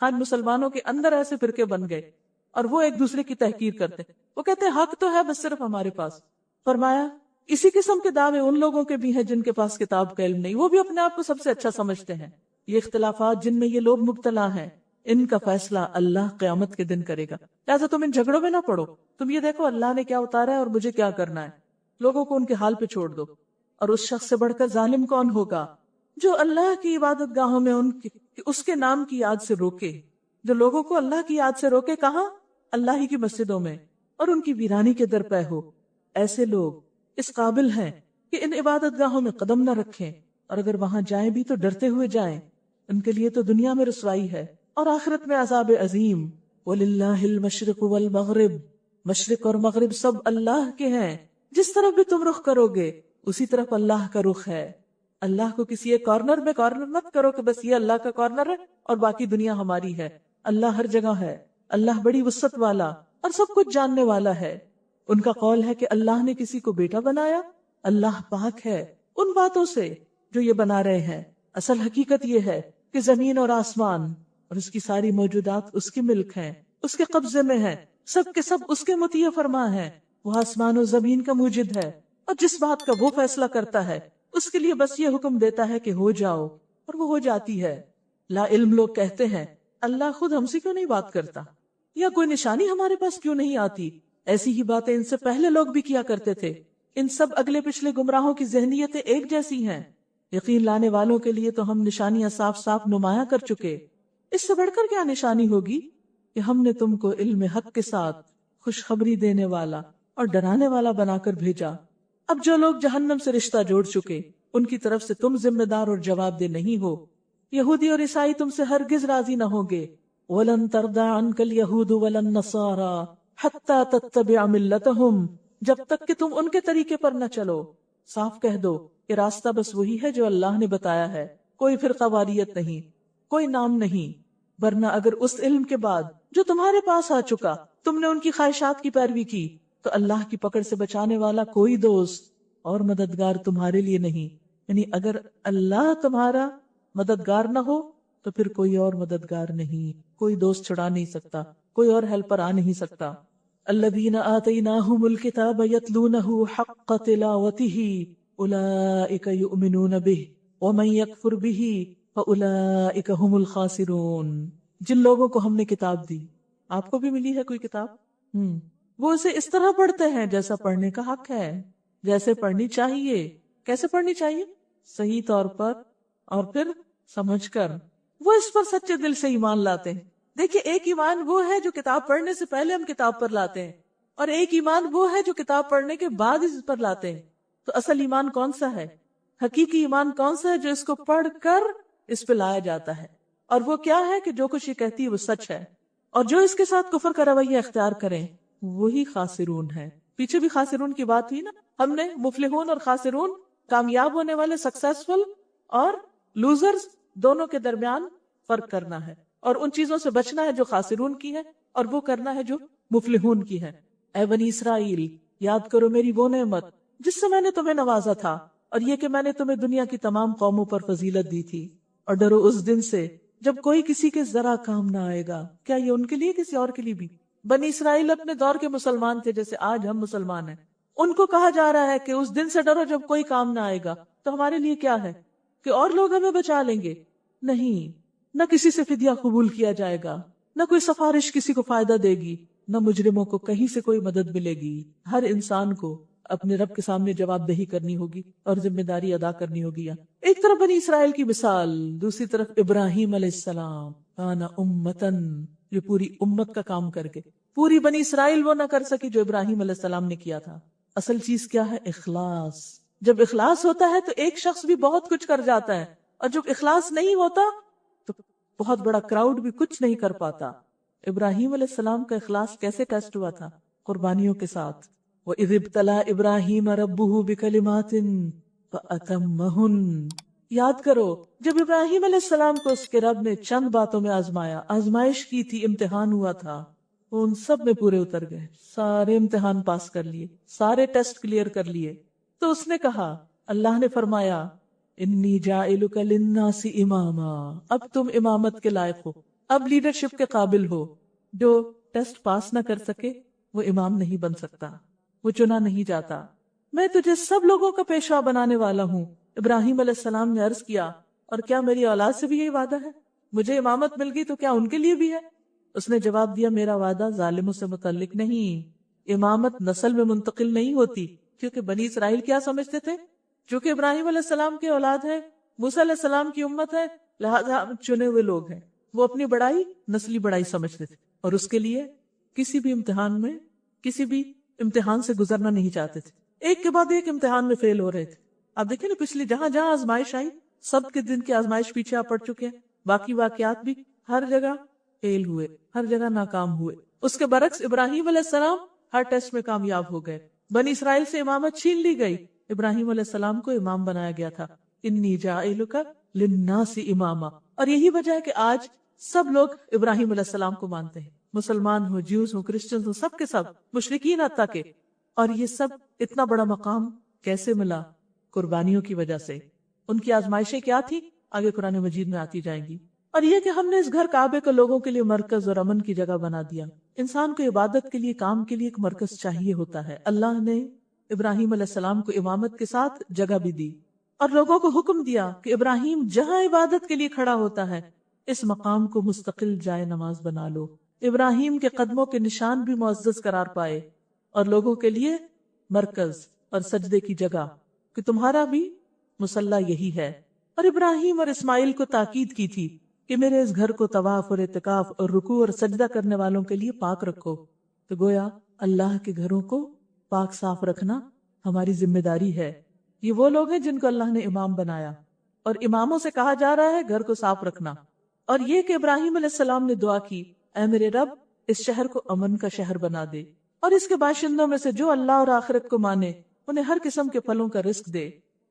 خان مسلمانوں کے اندر ایسے فرقے بن گئے اور وہ ایک دوسرے کی تحقیر کرتے ہیں۔ وہ کہتے ہیں حق تو ہے بس صرف ہمارے پاس۔ فرمایا اسی قسم کے دعوے ان لوگوں کے بھی ہیں جن کے پاس کتاب کا علم نہیں، وہ بھی اپنے آپ کو سب سے اچھا سمجھتے ہیں۔ یہ اختلافات جن میں یہ لوگ مبتلا ہیں، ان کا فیصلہ اللہ قیامت کے دن کرے گا۔ لہٰذا تم ان جھگڑوں میں نہ پڑو، تم یہ دیکھو اللہ نے کیا اتارا ہے اور مجھے کیا کرنا ہے۔ لوگوں کو ان کے حال پہ چھوڑ دو۔ اور اس شخص سے بڑھ کر ظالم کون ہوگا جو اللہ کی عبادت گاہوں میں اس کے نام کی یاد سے روکے، جو لوگوں کو اللہ کی یاد سے روکے، کہاں؟ اللہ ہی کی مسجدوں میں، اور ان کی ویرانی کے در پہ ہو۔ ایسے لوگ اس قابل ہیں کہ ان عبادت گاہوں میں قدم نہ رکھیں، اور اگر وہاں جائیں بھی تو ڈرتے ہوئے جائیں۔ ان کے لیے تو دنیا میں رسوائی ہے اور آخرت میں عذاب عظیم۔ وَلِلَّهِ الْمَشْرِقُ وَالْمَغْرِبُ، مشرق اور مغرب سب اللہ کے ہیں، جس طرف بھی تم رخ کرو گے اسی طرف اللہ کا رخ ہے۔ اللہ کو کسی ایک کارنر میں کارنر مت کرو کہ بس یہ اللہ کا کارنر ہے اور باقی دنیا ہماری ہے۔ اللہ ہر جگہ ہے، اللہ بڑی وسعت والا اور سب کچھ جاننے والا ہے۔ ان کا قول ہے کہ اللہ نے کسی کو بیٹا بنایا، اللہ پاک ہے ان باتوں سے جو یہ بنا رہے ہیں۔ اصل حقیقت یہ ہے کہ زمین اور آسمان اور اس کی ساری موجودات اس کی ملک ہیں، اس کے قبضے میں ہیں، سب کے سب اس کے مطیع فرما ہیں۔ وہ آسمان و زمین کا موجد ہے، اور جس بات کا وہ فیصلہ کرتا ہے اس کے لیے بس یہ حکم دیتا ہے کہ ہو جاؤ، اور وہ ہو جاتی ہے۔ لا علم لوگ کہتے ہیں اللہ خود ہم سے کیوں نہیں بات کرتا، یا کوئی نشانی ہمارے پاس کیوں نہیں آتی؟ ایسی ہی باتیں ان سے پہلے لوگ بھی کیا کرتے تھے۔ ان سب اگلے پچھلے گمراہوں کی ذہنیتیں ایک جیسی ہیں۔ یقین لانے والوں کے لیے تو ہم نشانیاں صاف صاف نمایاں کر چکے۔ اس سے بڑھ کر کیا نشانی ہوگی کہ ہم نے تم کو علم حق کے ساتھ خوشخبری دینے والا اور ڈرانے والا بنا کر بھیجا۔ اب جو لوگ جہنم سے رشتہ جوڑ چکے ان کی طرف سے تم ذمہ دار اور جواب دہ نہیں ہو۔ یہودی اور عیسائی تم سے ہرگز راضی نہ ہوں گے۔ وَلَن تَرْضَىٰ عَنْكَ الْيَهُودُ وَلَا النَّصَارَىٰ حَتَّىٰ تَتَّبِعَ مِلَّتَهُمْ، جب تک کہ تم ان کے طریقے پر نہ چلو۔ صاف کہہ دو کہ راستہ بس وہی ہے جو اللہ نے بتایا ہے، کوئی فرقہ واریت نہیں، کوئی نام نہیں۔ ورنہ اگر اس علم کے بعد جو تمہارے پاس آ چکا تم نے ان کی خواہشات کی پیروی کی تو اللہ کی پکڑ سے بچانے والا کوئی دوست اور مددگار تمہارے لیے نہیں۔ یعنی اگر اللہ تمہارا مددگار نہ ہو تو پھر کوئی اور مددگار نہیں، کوئی دوست چھڑا نہیں سکتا، کوئی اور ہیلپر آ نہیں سکتا۔ الذین آتیناہم الکتاب یتلونہ حق تلاوتہ اولئک یؤمنون بہ ومن یکفر بہ فَأُولَئِكَ هُمُ الْخَاسِرُونَ۔ جن لوگوں کو ہم نے کتاب دی، آپ کو بھی ملی ہے کوئی کتاب، وہ اسے اس طرح پڑھتے ہیں جیسا پڑھنے کا حق ہے، جیسے پڑھنی چاہیے۔ کیسے پڑھنی چاہیے؟ صحیح طور پر، اور پھر سمجھ کر۔ وہ اس پر سچے دل سے ایمان لاتے ہیں۔ دیکھیے، ایک ایمان وہ ہے جو کتاب پڑھنے سے پہلے ہم کتاب پر لاتے ہیں، اور ایک ایمان وہ ہے جو کتاب پڑھنے کے بعد اس پر لاتے ہیں۔ تو اصل ایمان کون سا ہے؟ حقیقی ایمان کون سا ہے جو اس کو پڑھ کر اس پہ لایا جاتا ہے؟ اور وہ کیا ہے کہ جو کچھ یہ کہتی ہے وہ سچ ہے، اور جو اس کے ساتھ کفر کا رویہ اختیار کریں وہی خاسرون ہے۔ پیچھے بھی خاسرون کی بات ہوئی نا، ہم نے مفلحون اور خاسرون، کامیاب ہونے والے، سکسیسفل اور لوزرز، دونوں کے درمیان فرق کرنا ہے، اور ان چیزوں سے بچنا ہے جو خاسرون کی ہے، اور وہ کرنا ہے جو مفلحون کی ہے۔ اے بنی اسرائیل، یاد کرو میری وہ نعمت جس سے میں نے تمہیں نوازا تھا، اور یہ کہ میں نے تمہیں دنیا کی تمام قوموں پر فضیلت دی تھی، اور ڈرو اس دن سے جب کوئی کسی کے ذرا کام نہ آئے گا۔ کیا یہ ان کے لیے، کسی اور کے لیے بھی؟ بنی اسرائیل اپنے دور کے مسلمان تھے جیسے آج ہم مسلمان ہیں، ان کو کہا جا رہا ہے کہ اس دن سے ڈرو جب کوئی کام نہ آئے گا۔ تو ہمارے لیے کیا ہے کہ اور لوگ ہمیں بچا لیں گے؟ نہیں، نہ کسی سے فدیہ قبول کیا جائے گا، نہ کوئی سفارش کسی کو فائدہ دے گی، نہ مجرموں کو کہیں سے کوئی مدد ملے گی۔ ہر انسان کو اپنے رب کے سامنے جواب دہی کرنی ہوگی اور ذمہ داری ادا کرنی ہوگی۔ ایک طرف بنی اسرائیل کی مثال، دوسری طرف ابراہیم علیہ السلام، کانا امتن، یہ پوری امت کا کام کر کے۔ پوری بنی اسرائیل وہ نہ کر سکی جو ابراہیم علیہ السلام نے کیا تھا۔ اصل چیز کیا ہے؟ اخلاص۔ جب اخلاص ہوتا ہے تو ایک شخص بھی بہت کچھ کر جاتا ہے، اور جب اخلاص نہیں ہوتا تو بہت بڑا کراؤڈ بھی کچھ نہیں کر پاتا۔ ابراہیم علیہ السلام کا اخلاص کیسے ٹیسٹ ہوا تھا؟ قربانیوں کے ساتھ۔ وَإِذِ ابْتَلَىٰ إِبْرَاهِيمَ رَبُّهُ بِكَلِمَاتٍ فَأَتَمَّهُنَّ۔ یاد کرو جب ابراہیم علیہ السلام کو اس کے رب نے چند باتوں میں آزمایا، آزمائش کی تھی، امتحان ہوا تھا، وہ ان سب میں پورے اتر گئے، سارے امتحان پاس کر لیے، سارے ٹیسٹ کلیئر کر لیے۔ تو اس نے کہا، اللہ نے فرمایا، انی جاعلک للناس اماما، اب تم امامت کے لائق ہو، اب لیڈرشپ کے قابل ہو۔ جو ٹیسٹ پاس نہ کر سکے وہ امام نہیں بن سکتا، وہ چنا نہیں جاتا۔ میں تجھے سب لوگوں کا پیشوا بنانے والا ہوں۔ ابراہیم علیہ السلام نے عرض کیا، اور کیا میری اولاد سے بھی یہی وعدہ ہے؟ مجھے امامت مل گئی تو کیا ان کے لیے بھی ہے؟ اس نے جواب دیا، میرا وعدہ ظالموں سے متعلق نہیں، امامت نسل میں منتقل نہیں ہوتی۔ کیونکہ بنی اسرائیل کیا سمجھتے تھے؟ جو کہ ابراہیم علیہ السلام کے اولاد ہے، موسیٰ علیہ السلام کی امت ہے، لہذا ہم چنے ہوئے لوگ ہیں۔ وہ اپنی بڑائی نسلی بڑائی سمجھتے تھے، اور اس کے لیے کسی بھی امتحان سے گزرنا نہیں چاہتے تھے۔ ایک کے بعد ایک امتحان میں فیل ہو رہے تھے۔ آپ دیکھیں نا، پچھلی جہاں جہاں آزمائش آئی، سب کے دن کی آزمائش پیچھے آپ پڑ چکے ہیں، باقی واقعات بھی ہر جگہ فیل ہوئے، ہر جگہ ناکام ہوئے۔ اس کے برعکس ابراہیم علیہ السلام ہر ٹیسٹ میں کامیاب ہو گئے۔ بنی اسرائیل سے امامت چھین لی گئی، ابراہیم علیہ السلام کو امام بنایا گیا تھا۔ انی جاعلک للناس اماما۔ اور یہی وجہ ہے کہ آج سب لوگ ابراہیم علیہ السلام کو مانتے ہیں، مسلمان ہو، جیوز ہو، کرسچنز ہو، سب کے سب، مشرکین حتیٰ کے۔ اور یہ سب اتنا بڑا مقام کیسے ملا؟ قربانیوں کی وجہ سے۔ ان کی آزمائشیں کیا تھی؟ آگے قرآن مجید میں آتی جائیں گی۔ اور یہ کہ ہم نے اس گھر کعبے کو لوگوں کے لیے مرکز اور امن کی جگہ بنا دیا۔ انسان کو عبادت کے لیے، کام کے لیے ایک مرکز چاہیے ہوتا ہے۔ اللہ نے ابراہیم علیہ السلام کو امامت کے ساتھ جگہ بھی دی، اور لوگوں کو حکم دیا کہ ابراہیم جہاں عبادت کے لیے کھڑا ہوتا ہے، اس مقام کو مستقل جائے نماز بنا لو۔ ابراہیم کے قدموں کے نشان بھی معزز قرار پائے، اور لوگوں کے لیے مرکز اور سجدے کی جگہ، کہ تمہارا بھی مصلی یہی ہے۔ اور ابراہیم اور اسماعیل کو تاکید کی تھی کہ میرے اس گھر کو طواف اور اعتکاف اور رکوع اور سجدہ کرنے والوں کے لیے پاک رکھو۔ تو گویا اللہ کے گھروں کو پاک صاف رکھنا ہماری ذمہ داری ہے۔ یہ وہ لوگ ہیں جن کو اللہ نے امام بنایا، اور اماموں سے کہا جا رہا ہے گھر کو صاف رکھنا۔ اور یہ کہ ابراہیم علیہ السلام نے دعا کی، اے میرے رب، اس شہر کو امن کا شہر بنا دے، اور اس کے باشندوں میں سے جو اللہ اور آخرت کو مانے انہیں ہر قسم کے پھلوں کا رزق دے۔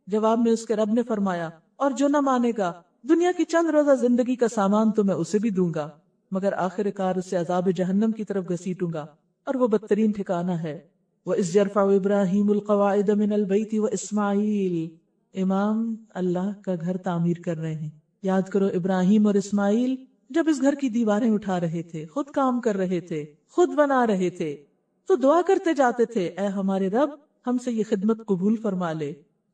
جواب میں اس کے رب نے فرمایا، اور جو نہ مانے گا، دنیا کی چند روزہ زندگی کا سامان تو میں اسے بھی دوں گا، مگر آخر کار اسے عذاب جہنم کی طرف گھسیٹوں گا، اور وہ بدترین ٹھکانہ ہے۔ وَإِذْ يَرْفَعُ إِبْرَاهِيمُ الْقَوَاعِدَ مِنَ الْبَيْتِ وَإِسْمَاعِيلُ۔ امام اللہ کا گھر تعمیر کر رہے ہیں۔ یاد کرو ابراہیم اور اسماعیل جب اس گھر کی دیواریں اٹھا رہے تھے، خود کام کر رہے تھے، خود بنا رہے تھے، تو دعا کرتے جاتے تھے، اے ہمارے رب، ہم سے یہ خدمت قبول فرما لے،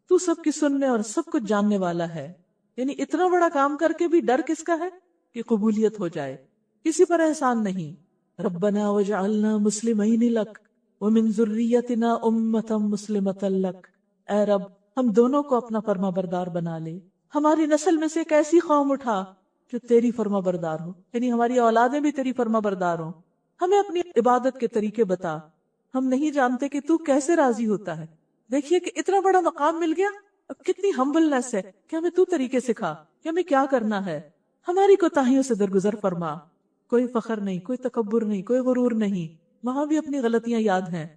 تو سب کی سننے اور سب کچھ جاننے والا ہے۔ یعنی اتنا بڑا کام کر کے بھی ڈر کس کا ہے کہ قبولیت ہو جائے، کسی پر احسان نہیں. ربنا وجعلنا مسلمین لک ومن ذریتنا امۃ مسلمۃ لک، اے رب ہم دونوں کو اپنا فرما بردار بنا لے، ہماری نسل میں سے ایک ایسی قوم اٹھا جو تیری فرما بردار ہو، یعنی ہماری اولادیں بھی تیری فرما بردار ہوں. ہمیں اپنی عبادت کے طریقے بتا، ہم نہیں جانتے کہ تو کیسے راضی ہوتا ہے. دیکھیے کہ اتنا بڑا مقام مل گیا، اب کتنی ہمبلنس ہے کہ ہمیں تو طریقے سکھا کہ ہمیں کیا کرنا ہے. ہماری کوتاہیوں سے درگزر فرما، کوئی فخر نہیں، کوئی تکبر نہیں، کوئی غرور نہیں، وہاں بھی اپنی غلطیاں یاد ہیں.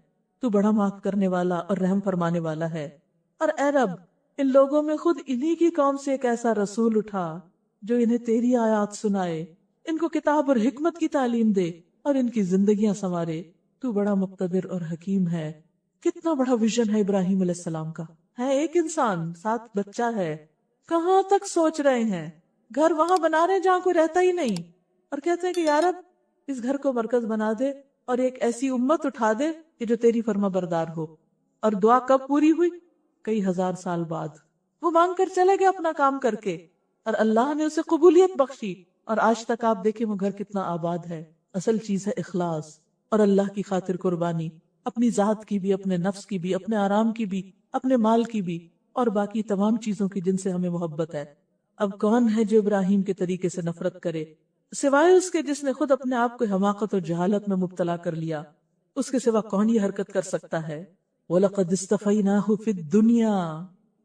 تو بڑا معاف کرنے والا اور رحم فرمانے والا ہے. اور اے رب ان لوگوں میں خود انہی کی قوم سے ایک ایسا رسول اٹھا جو انہیں تیری آیات سنائے، ان کو کتاب اور حکمت کی تعلیم دے اور ان کی زندگیاں سنوارے. تو بڑا مقتدر اور حکیم ہے. کتنا بڑا ویژن ہے ابراہیم علیہ السلام کا. ہے ایک انسان، ساتھ بچہ ہے، کہاں تک سوچ رہے ہیں، گھر وہاں بنا رہے ہیں جہاں کوئی رہتا ہی نہیں، اور کہتے ہیں کہ یا رب اس گھر کو مرکز بنا دے اور ایک ایسی امت اٹھا دے کہ جو تیری فرما بردار ہو. اور دعا کب پوری ہوئی؟ کئی ہزار سال بعد. وہ مانگ کر چلے گئے اپنا کام کر کے، اور اللہ نے اسے قبولیت بخشی، اور آج تک آپ دیکھیں وہ گھر کتنا آباد ہے. اصل چیز ہے اخلاص اور اللہ کی خاطر قربانی، اپنی ذات کی بھی، اپنے نفس کی بھی، اپنے آرام کی بھی، اپنے مال کی بھی، اور باقی تمام چیزوں کی جن سے ہمیں محبت ہے. اب کون ہے جو ابراہیم کے طریقے سے نفرت کرے سوائے اس کے جس نے خود اپنے آپ کو حماقت اور جہالت میں مبتلا کر لیا. اس کے سوا کون یہ حرکت کر سکتا ہے؟ وَلَقَدْ اسْتَفَيْنَاهُ فِي الدُّنْيَا،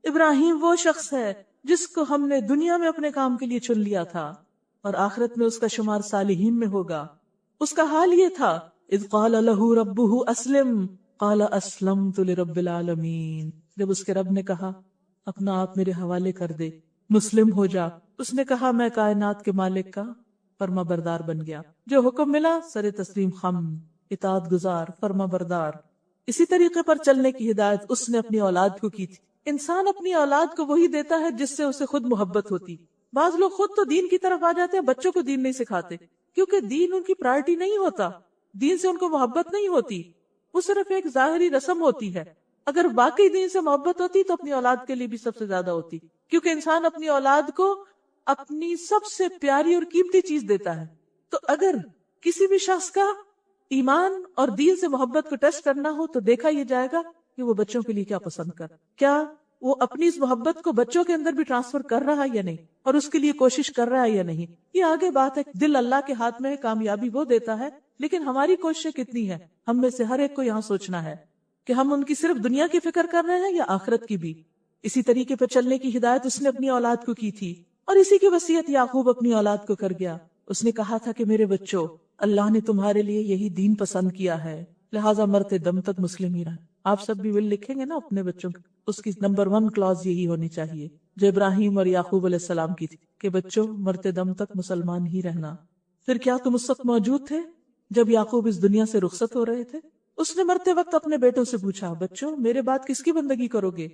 ابراہیم وہ شخص ہے جس کو ہم نے دنیا میں اپنے کام کے لیے چن لیا تھا، اور آخرت میں اس کا شمار صالحین میں ہوگا. اس کا حال یہ تھا اذ قال له ربه اسلم قال اسلمت لرب العالمین، جب اس کے رب نے کہا اپنا آپ میرے حوالے کر دے، مسلم ہو جا، اس نے کہا میں کائنات کے مالک کا فرما بردار بن گیا. جو حکم ملا سر تسلیم خم، اطاعت گزار، فرما بردار. اسی طریقے پر چلنے کی ہدایت اس نے اپنی اولاد کو کی تھی. انسان اپنی اولاد کو وہی دیتا ہے جس سے اسے خود محبت ہوتی. بعض لوگ خود تو دین کی طرف آ جاتے ہیں، بچوں کو دین نہیں سکھاتے، کیونکہ دین ان کی پرائرٹی نہیں ہوتا، دین سے ان کو محبت نہیں ہوتی، وہ صرف ایک ظاہری رسم ہوتی ہے. اگر باقی دین سے محبت ہوتی تو اپنی اولاد کے لیے بھی سب سے زیادہ ہوتی، کیونکہ انسان اپنی اولاد کو اپنی سب سے پیاری اور قیمتی چیز دیتا ہے. تو اگر کسی بھی شخص کا ایمان اور دین سے محبت کو ٹیسٹ کرنا ہو تو دیکھا یہ جائے گا کہ وہ بچوں کے لیے کیا پسند کر، کیا وہ اپنی اس محبت کو بچوں کے اندر بھی ٹرانسفر کر رہا ہے یا نہیں، اور اس کے لیے کوشش کر رہا ہے یا نہیں. یہ آگے بات ہے، دل اللہ کے ہاتھ میں ہے، کامیابی وہ دیتا ہے، لیکن ہماری کوششیں کتنی ہے. ہم میں سے ہر ایک کو یہاں سوچنا ہے کہ ہم ان کی صرف دنیا کی فکر کر رہے ہیں یا آخرت کی بھی. اسی طریقے پر چلنے کی ہدایت اس نے اپنی اولاد کو کی تھی، اور اسی کی وصیت یعقوب اپنی اولاد کو کر گیا. اس نے کہا تھا کہ میرے بچوں، اللہ نے تمہارے لیے یہی دین پسند کیا ہے، لہٰذا مرتے دم تک مسلم ہی رہنا. آپ سب بھی ول لکھیں گے نا اپنے بچوں کی، اس کی نمبر 1 کلاز یہی ہونی چاہیے جو ابراہیم اور یعقوب علیہ السلام کی تھی کہ بچوں مرتے دم تک مسلمان ہی رہنا. پھر کیا تم اس وقت موجود تھے جب یعقوب اس دنیا سے رخصت ہو رہے تھے؟ اس نے مرتے وقت اپنے بیٹوں سے پوچھا بچوں میرے بعد کس کی بندگی کرو گے؟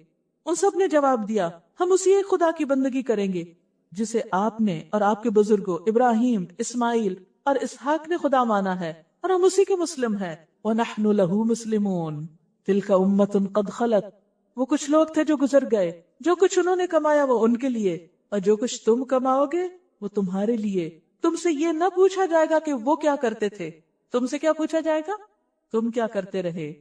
ان سب نے جواب دیا ہم اسی ایک خدا کی بندگی کریں گے جسے آپ نے اور آپ کے بزرگوں ابراہیم، اسماعیل اور اسحاق نے خدا مانا ہے، اور ہم اسی کے مسلم ہیں. وَنَحْنُ لَهُ مُسْلِمُونَ تِلْكَ أُمَّةٌ قَدْ خَلَتْ، وہ کچھ لوگ تھے جو گزر گئے، جو کچھ انہوں نے کمایا وہ ان کے لیے، اور جو کچھ تم کماؤ گے وہ تمہارے لیے. تم سے یہ نہ پوچھا جائے گا کہ وہ کیا کرتے تھے، تم سے کیا پوچھا جائے گا؟ تم کیا کرتے رہے.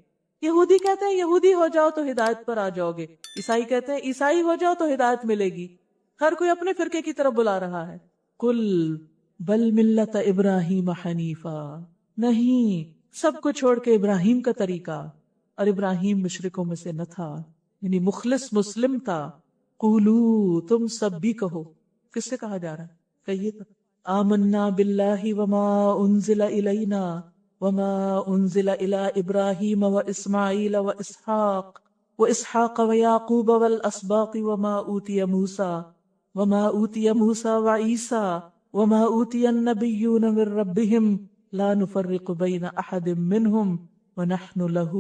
یہودی کہتے ہیں یہودی ہو جاؤ تو ہدایت پر آ جاؤ گے، عیسائی کہتے ہیں عیسائی ہو جاؤ تو ہدایت ملے گی. ہر کوئی اپنے فرقے کی طرف بلا رہا ہے. قل بل ملت ابراہیم حنیفا، نہیں، سب کو چھوڑ کے ابراہیم کا طریقہ، اور ابراہیم مشرکوں میں سے نہ تھا، یعنی مخلص مسلم تھا. قولو، تم سب بھی کہو. کس سے کہا جا رہا ہے؟ کہیے تو آمنا باللہ وما انزل الینا وما انزل الی ابراہیم واسماعیل واسحاق ویعقوب والاسباط وما اوتی موسیٰ وعیسیٰ وما اوتی النبیون من ربهم لا نفرق بین احد منہم ونحن له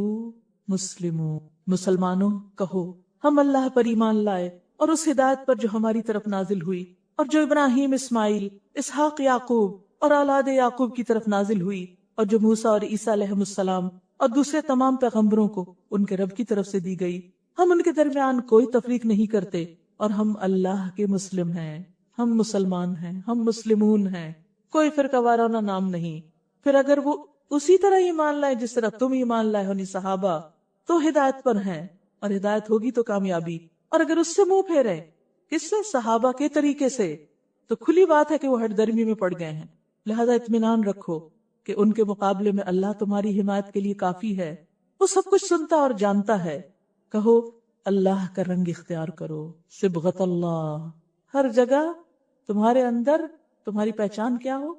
مسلمون. مسلمانوں کہو ہم اللہ پر ایمان لائے اور اس ہدایت پر جو ہماری طرف نازل ہوئی اور جو ابراہیم، اسماعیل، اسحاق، یعقوب اور اولاد یعقوب کی طرف نازل ہوئی، اور جو موسیٰ اور عیسیٰ علیہ السلام اور دوسرے تمام پیغمبروں کو ان کے رب کی طرف سے دی گئی. ہم ان کے درمیان کوئی تفریق نہیں کرتے اور ہم اللہ کے مسلم ہیں، ہم مسلمان ہیں، ہم مسلمون ہیں، کوئی فرقہ وارانہ نام نہیں. پھر اگر وہ اسی طرح ایمان لائے جس طرح تم ایمان لائے ہو، صحابہ، تو ہدایت پر ہیں، اور ہدایت ہوگی تو کامیابی. اور اگر اس سے منہ پھیرے، کس سے؟ صحابہ کے طریقے سے، تو کھلی بات ہے کہ وہ ہٹ درمی میں پڑ گئے ہیں. لہذا اطمینان رکھو کہ ان کے مقابلے میں اللہ تمہاری حمایت کے لیے کافی ہے. وہ سب کچھ سنتا اور جانتا ہے. کہو اللہ کا رنگ اختیار کرو، صبغت اللہ. ہر جگہ تمہارے اندر تمہاری پہچان کیا ہو؟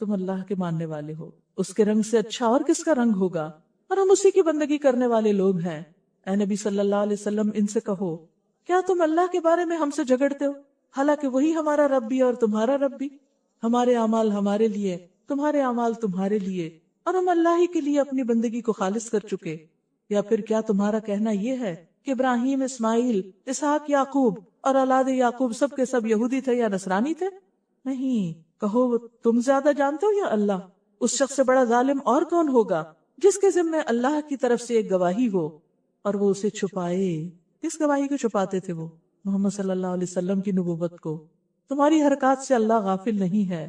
تم اللہ کے ماننے والے ہو. اس کے رنگ سے اچھا اور کس کا رنگ ہوگا؟ اور ہم اسی کی بندگی کرنے والے لوگ ہیں. اے نبی صلی اللہ علیہ وسلم، ان سے کہو کیا تم اللہ کے بارے میں ہم سے جھگڑتے ہو، حالانکہ وہی ہمارا رب بھی اور تمہارا رب بھی. ہمارے اعمال ہمارے لیے، تمہارے اعمال تمہارے لیے، اور ہم اللہ ہی کے لیے اپنی بندگی کو خالص کر چکے. یا پھر کیا تمہارا کہنا یہ ہے کہ ابراہیم، اسماعیل، اسحاق، یعقوب اور اولاد یعقوب سب کے سب یہودی تھے یا نصرانی تھے؟ نہیں. کہو تم زیادہ جانتے ہو یا اللہ؟ اس شخص سے بڑا ظالم اور کون ہوگا جس کے ذمہ اللہ کی طرف سے ایک گواہی ہو اور وہ اسے چھپائے. کس گواہی کو چھپاتے تھے وہ؟ محمد صلی اللہ علیہ وسلم کی نبوت کو. تمہاری حرکات سے اللہ غافل نہیں ہے.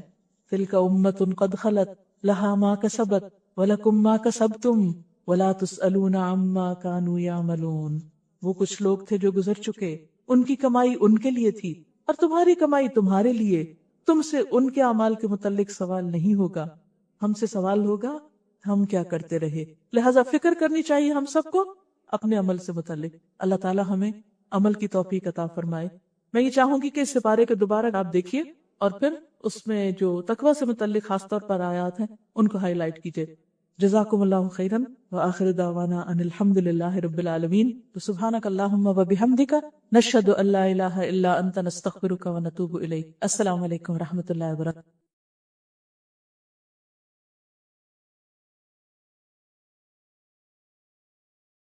تلک امت قد خلت لہا ما کسبت ولکم ما کسبتم ولا تسألون عما كانوا يعملون. وہ کچھ لوگ تھے جو گزر چکے، ان کی کمائی ان کے لیے تھی اور تمہاری کمائی تمہارے لیے. تم سے ان کے اعمال کے متعلق سوال نہیں ہوگا، ہم سے سوال ہوگا ہم کیا کرتے رہے. لہذا فکر کرنی چاہیے ہم سب کو اپنے عمل سے متعلق. اللہ تعالی ہمیں عمل کی توفیق عطا فرمائے. میں یہ چاہوں گی کہ اس سپارے کے دوبارہ آپ دیکھیے اور پھر اس میں جو تقوی سے متعلق خاص طور پر آیات ہیں ان کو ہائی لائٹ کیجیے. جزاکم اللہ خیرا وآخر دعوانا ان الحمد للہ رب العالمین. سبحانک اللہم وبحمدک نشہد ان لا الہ الا انت نستغفرک ونتوب الیک. السلام علیکم ورحمۃ اللہ وبرکاتہ.